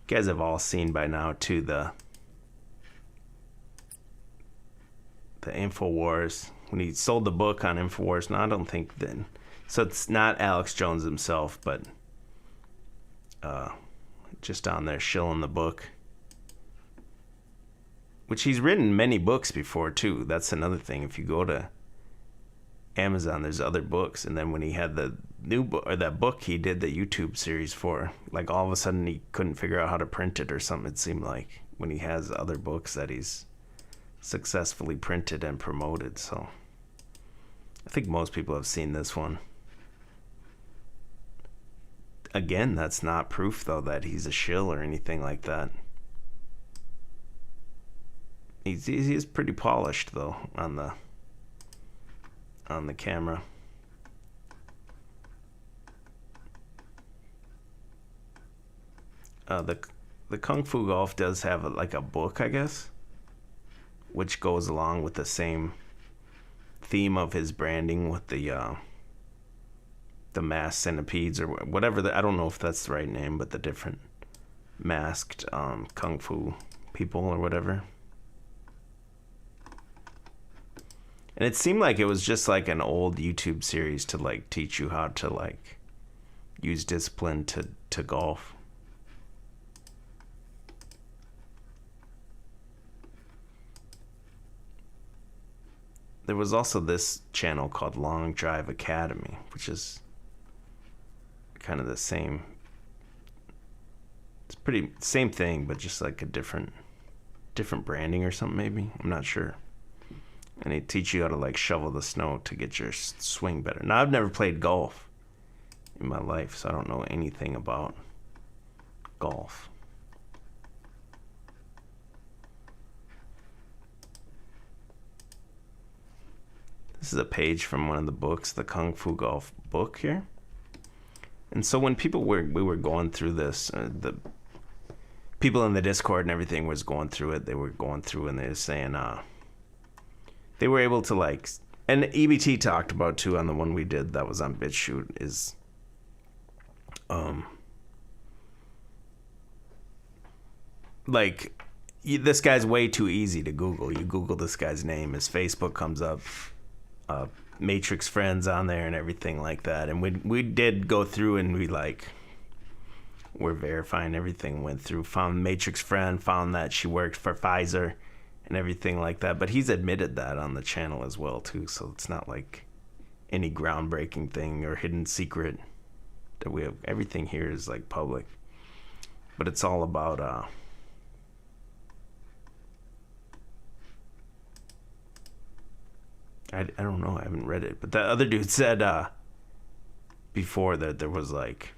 You guys have all seen by now too the InfoWars, when he sold the book on InfoWars. No, I don't think then. So it's not Alex Jones himself, but just on there shilling the book, which he's written many books before too. That's another thing. If you go to Amazon, there's other books. And then when he had the new book, or that book he did the YouTube series for, like all of a sudden he couldn't figure out how to print it or something, it seemed like, when he has other books that he's successfully printed and promoted. So I think most people have seen this one. Again, that's not proof though that he's a shill or anything like that. He's pretty polished though on the camera. The Kung Fu Golf does have like a book, I guess, which goes along with the same theme of his branding with the masked centipedes or whatever. I don't know if that's the right name, but the different masked kung fu people or whatever. And it seemed like it was just like an old YouTube series to like teach you how to like use discipline to golf. There was also this channel called Long Drive Academy, which is kind of the same. It's pretty same thing, but just like a different branding or something maybe. I'm not sure. And they teach you how to like shovel the snow to get your swing better. Now, I've never played golf in my life, so I don't know anything about golf. This is a page from one of the books, the Kung Fu Golf book here. And so when we were going through this, the people in the Discord and everything was going through it. They were going through and they were saying, they were able to like, and EBT talked about too on the one we did that was on BitChute is, like, this guy's way too easy to Google. You Google this guy's name, his Facebook comes up, Matrix friends on there and everything like that. And we did go through and we're verifying everything, went through, found Matrix friend, found that she worked for Pfizer and everything like that. But he's admitted that on the channel as well too, so it's not like any groundbreaking thing or hidden secret that we have. Everything here is like public, but it's all about I don't know, I haven't read it, but the other dude said before that there was like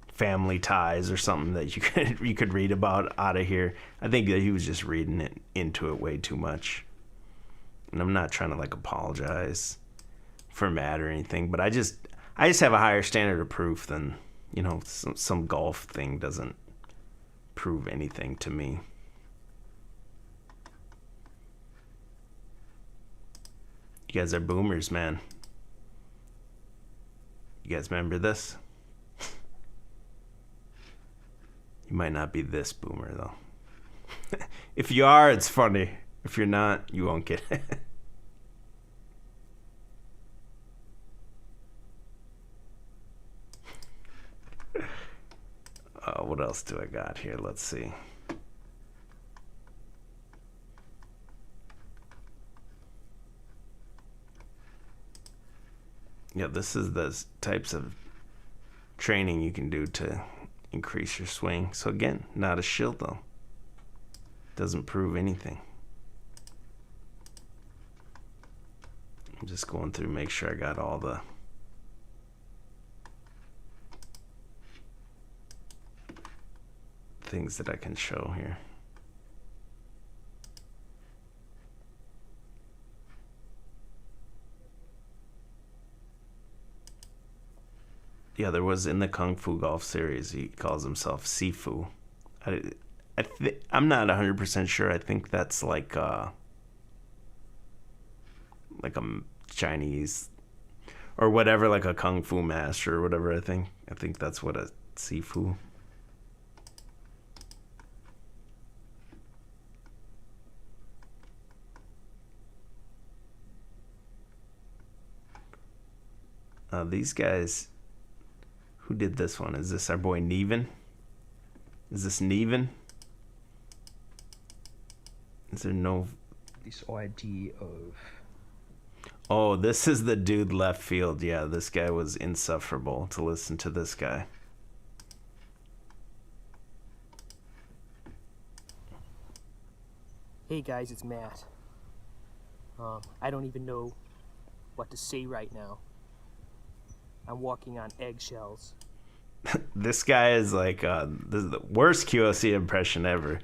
family ties or something that you could read about out of here. I think that he was just reading it into it way too much. And I'm not trying to like apologize for Matt or anything, but I just have a higher standard of proof than, you know, some golf thing doesn't prove anything to me. You guys are boomers, man. You guys remember this? You might not be this boomer, though. If you are, it's funny. If you're not, you won't get it. What else do I got here? Let's see. Yeah, this is the types of training you can do to increase your swing. So again, not a shield though. Doesn't prove anything. I'm just going through, make sure I got all the things that I can show here. Yeah, there was in the Kung Fu Golf series, he calls himself Sifu. I'm not 100% sure. I think that's like a Chinese or whatever, like a Kung Fu master or whatever. I think that's what a Sifu. These guys. Who did this one? Is this our boy Neven? Is this Neven? Is there no... This idea of... Oh, this is the dude left field. Yeah, this guy was insufferable to listen to this guy. Hey guys, it's Matt. I don't even know what to say right now. I'm walking on eggshells. This guy is like, this is the worst QOC impression ever,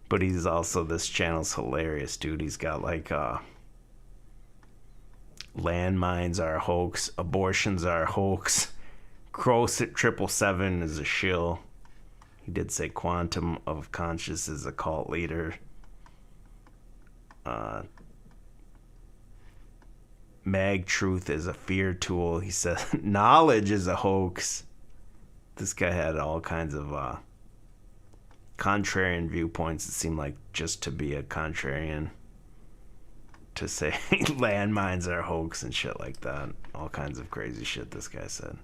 but he's also, this channel's hilarious, dude. He's got like, landmines are a hoax, abortions are a hoax, Crow 777 is a shill. He did say Quantum of Conscious is a cult leader. Mag Truth is a fear tool. He said knowledge is a hoax. This guy had all kinds of contrarian viewpoints. It seemed like just to be a contrarian, to say landmines are a hoax and shit like that. All kinds of crazy shit this guy said.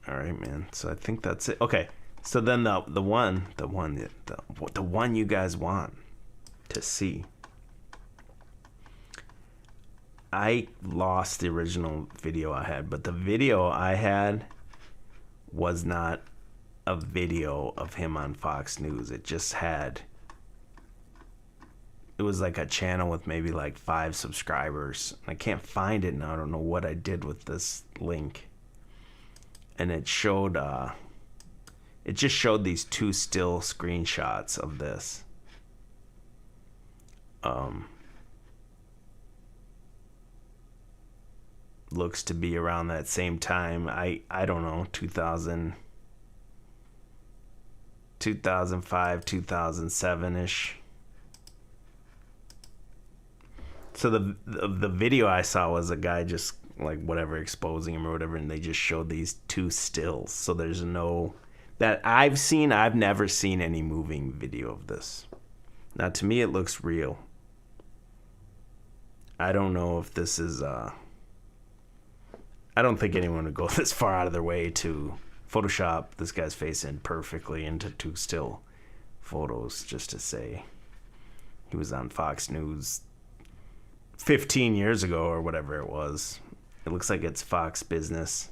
All right, man. So I think that's it. Okay. So then the one you guys want to see. I lost the original video I had, but the video I had was not a video of him on Fox News. It just had, it was like a channel with maybe like 5 subscribers. I can't find it now. I don't know what I did with this link. And it showed It just showed these two still screenshots of this. Looks to be around that same time. I don't know, 2005, 2007-ish. So the video I saw was a guy just like whatever exposing him or whatever, and they just showed these two stills. So there's no that I've never seen any moving video of this. Now to me it looks real. I don't know if this is I don't think anyone would go this far out of their way to Photoshop this guy's face in perfectly into two still photos just to say he was on Fox News 15 years ago or whatever it was. It looks like it's Fox Business.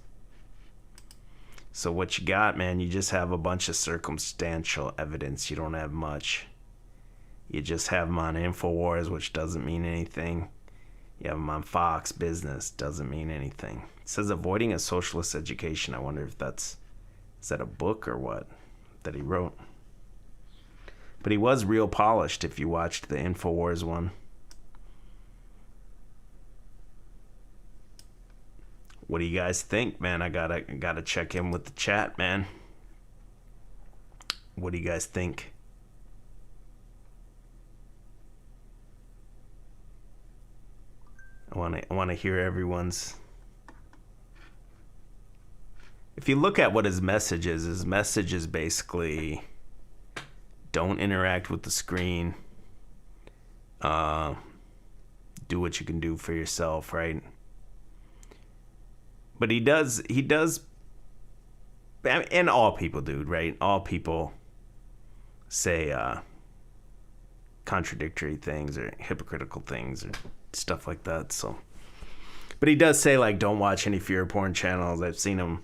So what you got, man, you just have a bunch of circumstantial evidence. You don't have much. You just have them on InfoWars, which doesn't mean anything. You have them on Fox Business, doesn't mean anything. It says avoiding a socialist education. I wonder if is that a book or what that he wrote? But he was real polished if you watched the InfoWars one. What do you guys think, man? I gotta check in with the chat, man. What do you guys think? I wanna hear everyone's. If you look at what his message is basically don't interact with the screen. Do what you can do for yourself, right? But he does, and all people do, right? All people say contradictory things or hypocritical things or stuff like that. So, but he does say like, don't watch any fear porn channels. I've seen him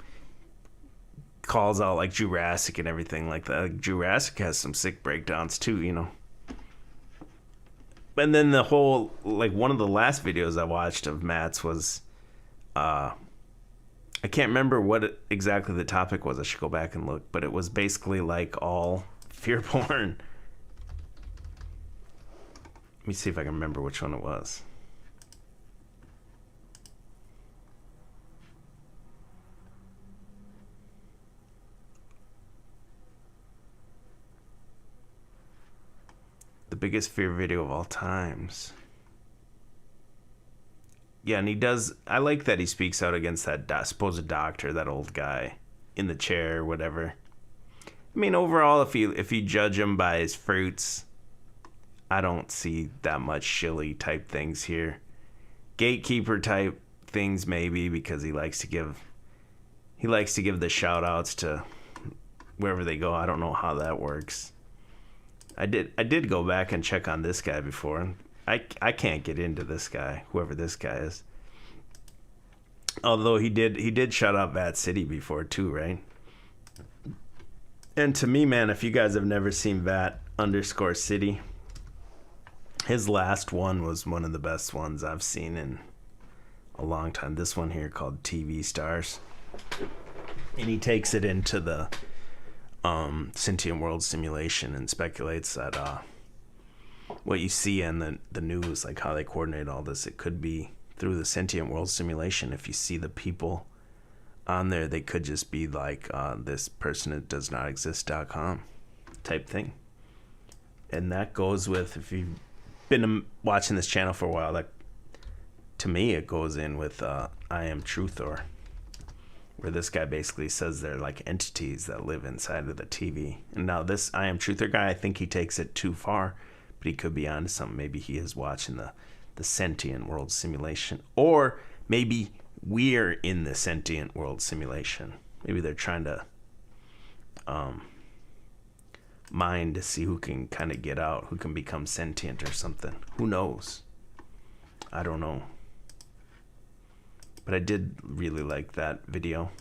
calls out like Jurassic and everything like that. Like, Jurassic has some sick breakdowns too, you know. And then the whole, like one of the last videos I watched of Matt's was, I can't remember what exactly the topic was. I should go back and look. But it was basically like all fear porn. Let me see if I can remember which one it was. The biggest fear video of all times. Yeah, and he does. I like that he speaks out against that supposed doctor, that old guy in the chair, or whatever. I mean, overall, if you judge him by his fruits, I don't see that much shilly type things here. Gatekeeper type things maybe, because he likes to give the shout outs to wherever they go. I don't know how that works. I did go back and check on this guy before. I can't get into this guy, whoever this guy is. Although he did shut up Vat City before too, right? And to me, man, if you guys have never seen Vat_City, his last one was one of the best ones I've seen in a long time. This one here called TV Stars. And he takes it into the sentient world simulation and speculates that what you see in the news, like how they coordinate all this, it could be through the sentient world simulation. If you see the people on there, they could just be like this person that does not exist.com type thing. And that goes with, if you've been watching this channel for a while, that to me it goes in with I Am Truthor, where this guy basically says they're like entities that live inside of the TV. And now this I Am Truther guy, I think he takes it too far, but he could be onto something. Maybe he is watching the sentient world simulation, or maybe we're in the sentient world simulation. Maybe they're trying to mine to see who can kind of get out, who can become sentient or something. Who knows? I don't know. But I did really like that video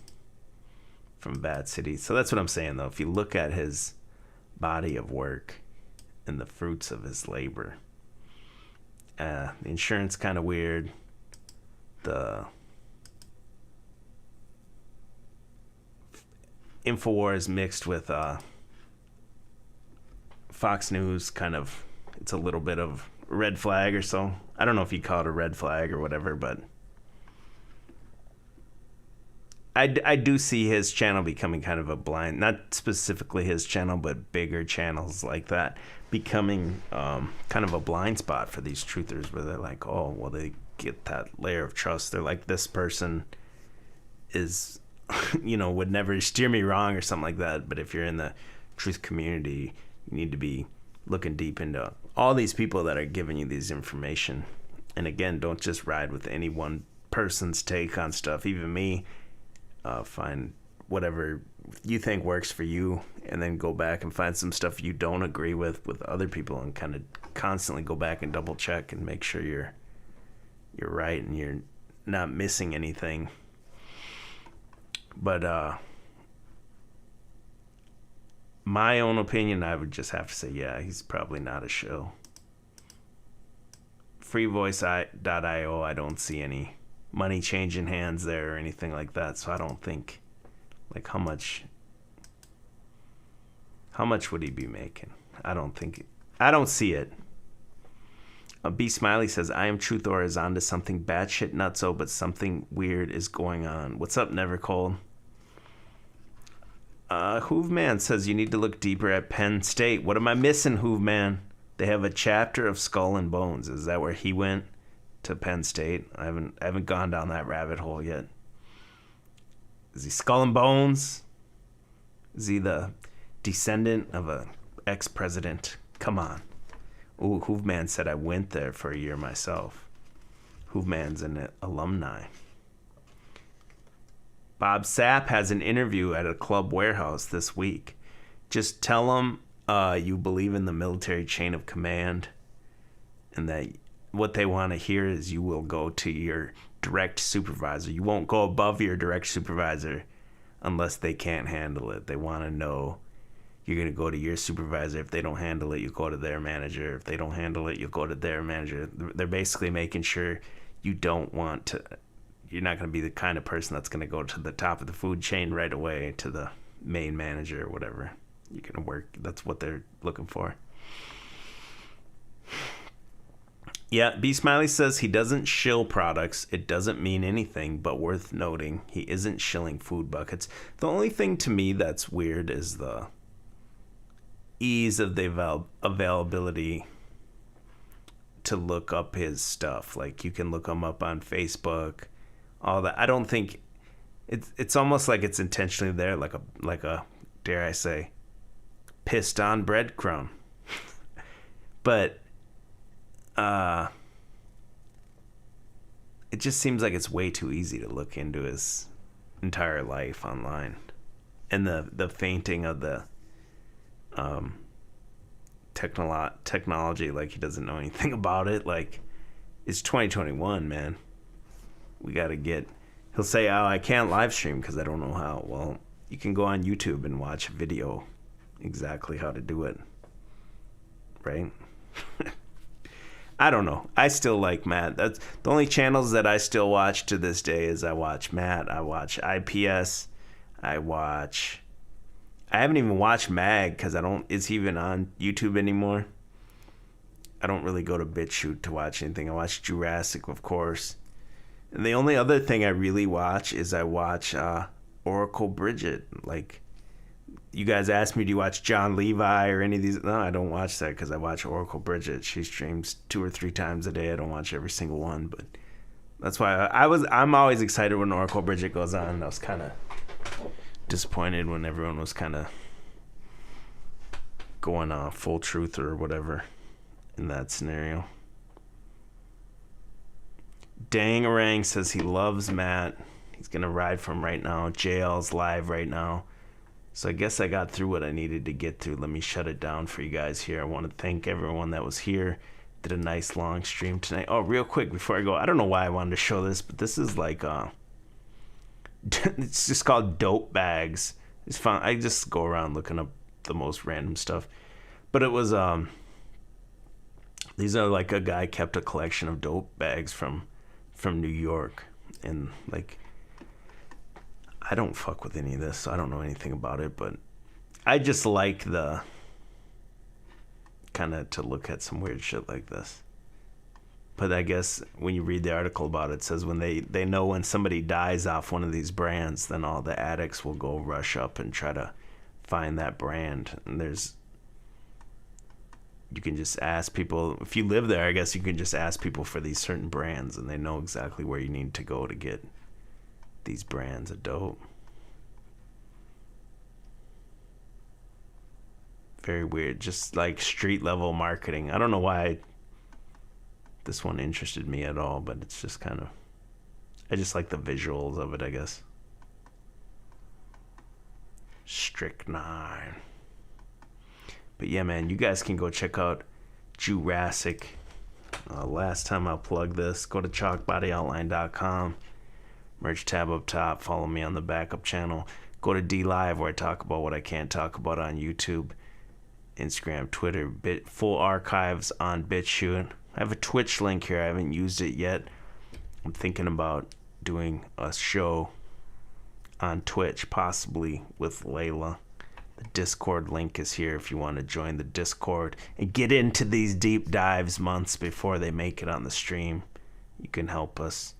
from Bad City. So that's what I'm saying, though. If you look at his body of work and the fruits of his labor, the insurance kind of weird. InfoWars mixed with Fox News, kind of, it's a little bit of red flag or so. I don't know if you call it a red flag or whatever, but I do see his channel becoming kind of a blind, not specifically his channel, but bigger channels like that becoming kind of a blind spot for these truthers, where they're like, oh, well, they get that layer of trust. They're like, this person is, would never steer me wrong or something like that. But if you're in the truth community, you need to be looking deep into all these people that are giving you these information. And again, don't just ride with any one person's take on stuff. Even me, find whatever you think works for you, and then go back and find some stuff you don't agree with other people, and kind of constantly go back and double check and make sure you're right and you're not missing anything. But my own opinion, I would just have to say, yeah, he's probably not a shill. Freevoice.io, I don't see any money changing hands there or anything like that, so I don't think, like, how much would he be making? I don't see it. B Smiley says, I am Truthor is onto something batshit nutso, but something weird is going on. What's up, Nevercold? Hoovman says, you need to look deeper at Penn State. What am I missing, Hoovman? They have a chapter of Skull and Bones. Is that where he went to Penn State? I haven't gone down that rabbit hole yet. Is he Skull and Bones? Is he the descendant of a ex-president? Come on. Ooh, Hoovman said I went there for a year myself. Hoovman's an alumni. Bob Sapp has an interview at a club warehouse this week. Just tell him you believe in the military chain of command, and that what they want to hear is you will go to your direct supervisor. You won't go above your direct supervisor unless they can't handle it. They want to know you're going to go to your supervisor. If they don't handle it, you go to their manager. If they don't handle it, you go to their manager. They're basically making sure you're not going to be the kind of person that's going to go to the top of the food chain right away to the main manager or whatever. You're going to work. That's what they're looking for. Yeah, B Smiley says he doesn't shill products. It doesn't mean anything, but worth noting, he isn't shilling food buckets. The only thing to me that's weird is the ease of the availability to look up his stuff. Like, you can look him up on Facebook, all that. I don't think it's almost like it's intentionally there, like a dare I say, pissed on breadcrumb. But it just seems like it's way too easy to look into his entire life online, and the fainting of the technology, like he doesn't know anything about it. Like, it's 2021, man. We gotta get. He'll say, "Oh, I can't live stream because I don't know how." Well, you can go on YouTube and watch a video exactly how to do it, right? I don't know. I still like Matt. That's the only channels that I still watch to this day. Is I watch Matt, I watch IPS, I haven't even watched Mag because is he even on YouTube anymore? I don't really go to BitChute to watch anything. I watch Jurassic, of course. And the only other thing I really watch is I watch Oracle Bridget. Like, you guys asked me, do you watch John Levi or any of these? No, I don't watch that because I watch Oracle Bridget. She streams 2 or 3 times a day. I don't watch every single one, but that's why I'm always excited when Oracle Bridget goes on. I was kind of disappointed when everyone was kind of going full truth or whatever in that scenario. Dangarang says he loves Matt. He's gonna ride for him right now. JL's live right now. So I guess I got through what I needed to get through. Let me shut it down for you guys here. I want to thank everyone that was here. Did a nice long stream tonight. Oh, real quick before I go, I don't know why I wanted to show this, but this is like it's just called Dope Bags. It's fun. I just go around looking up the most random stuff. But it was these are like a guy kept a collection of dope bags from New York, and like I don't fuck with any of this, so I don't know anything about it, but I just like the kind of to look at some weird shit like this. But I guess when you read the article about it, it says when they know when somebody dies off one of these brands, then all the addicts will go rush up and try to find that brand. And you can just ask people, if you live there, I guess you can just ask people for these certain brands, and they know exactly where you need to go to get these brands of dope. Very weird, just like street level marketing. I don't know why this one interested me at all, but it's just kind of, I just like the visuals of it, I guess. Strychnine. But yeah, man, you guys can go check out Jurassic. Last time I'll plug this, go to chalkbodyoutline.com. Merch tab up top. Follow me on the backup channel. Go to D Live, where I talk about what I can't talk about on YouTube, Instagram, Twitter. Full archives on BitChute. I have a Twitch link here. I haven't used it yet. I'm thinking about doing a show on Twitch, possibly with Layla. The Discord link is here if you want to join the Discord and get into these deep dives months before they make it on the stream. You can help us.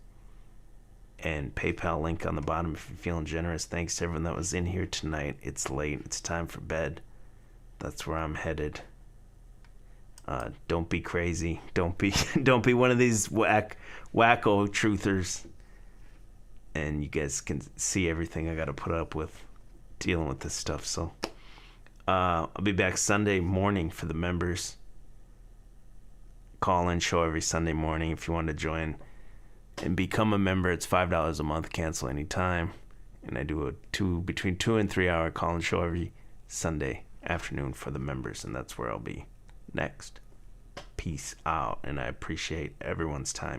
And PayPal link on the bottom if you're feeling generous. Thanks to everyone that was in here tonight. It's late. It's time for bed. That's where I'm headed. Don't be crazy. Don't be one of these wacko truthers. And you guys can see everything I got to put up with dealing with this stuff. So I'll be back Sunday morning for the members. Call-in show every Sunday morning if you want to join and become a member. It's $5 a month. Cancel anytime. And I do a between 2 and 3 hour call-in show every Sunday afternoon for the members, and that's where I'll be next. Peace out, and I appreciate everyone's time.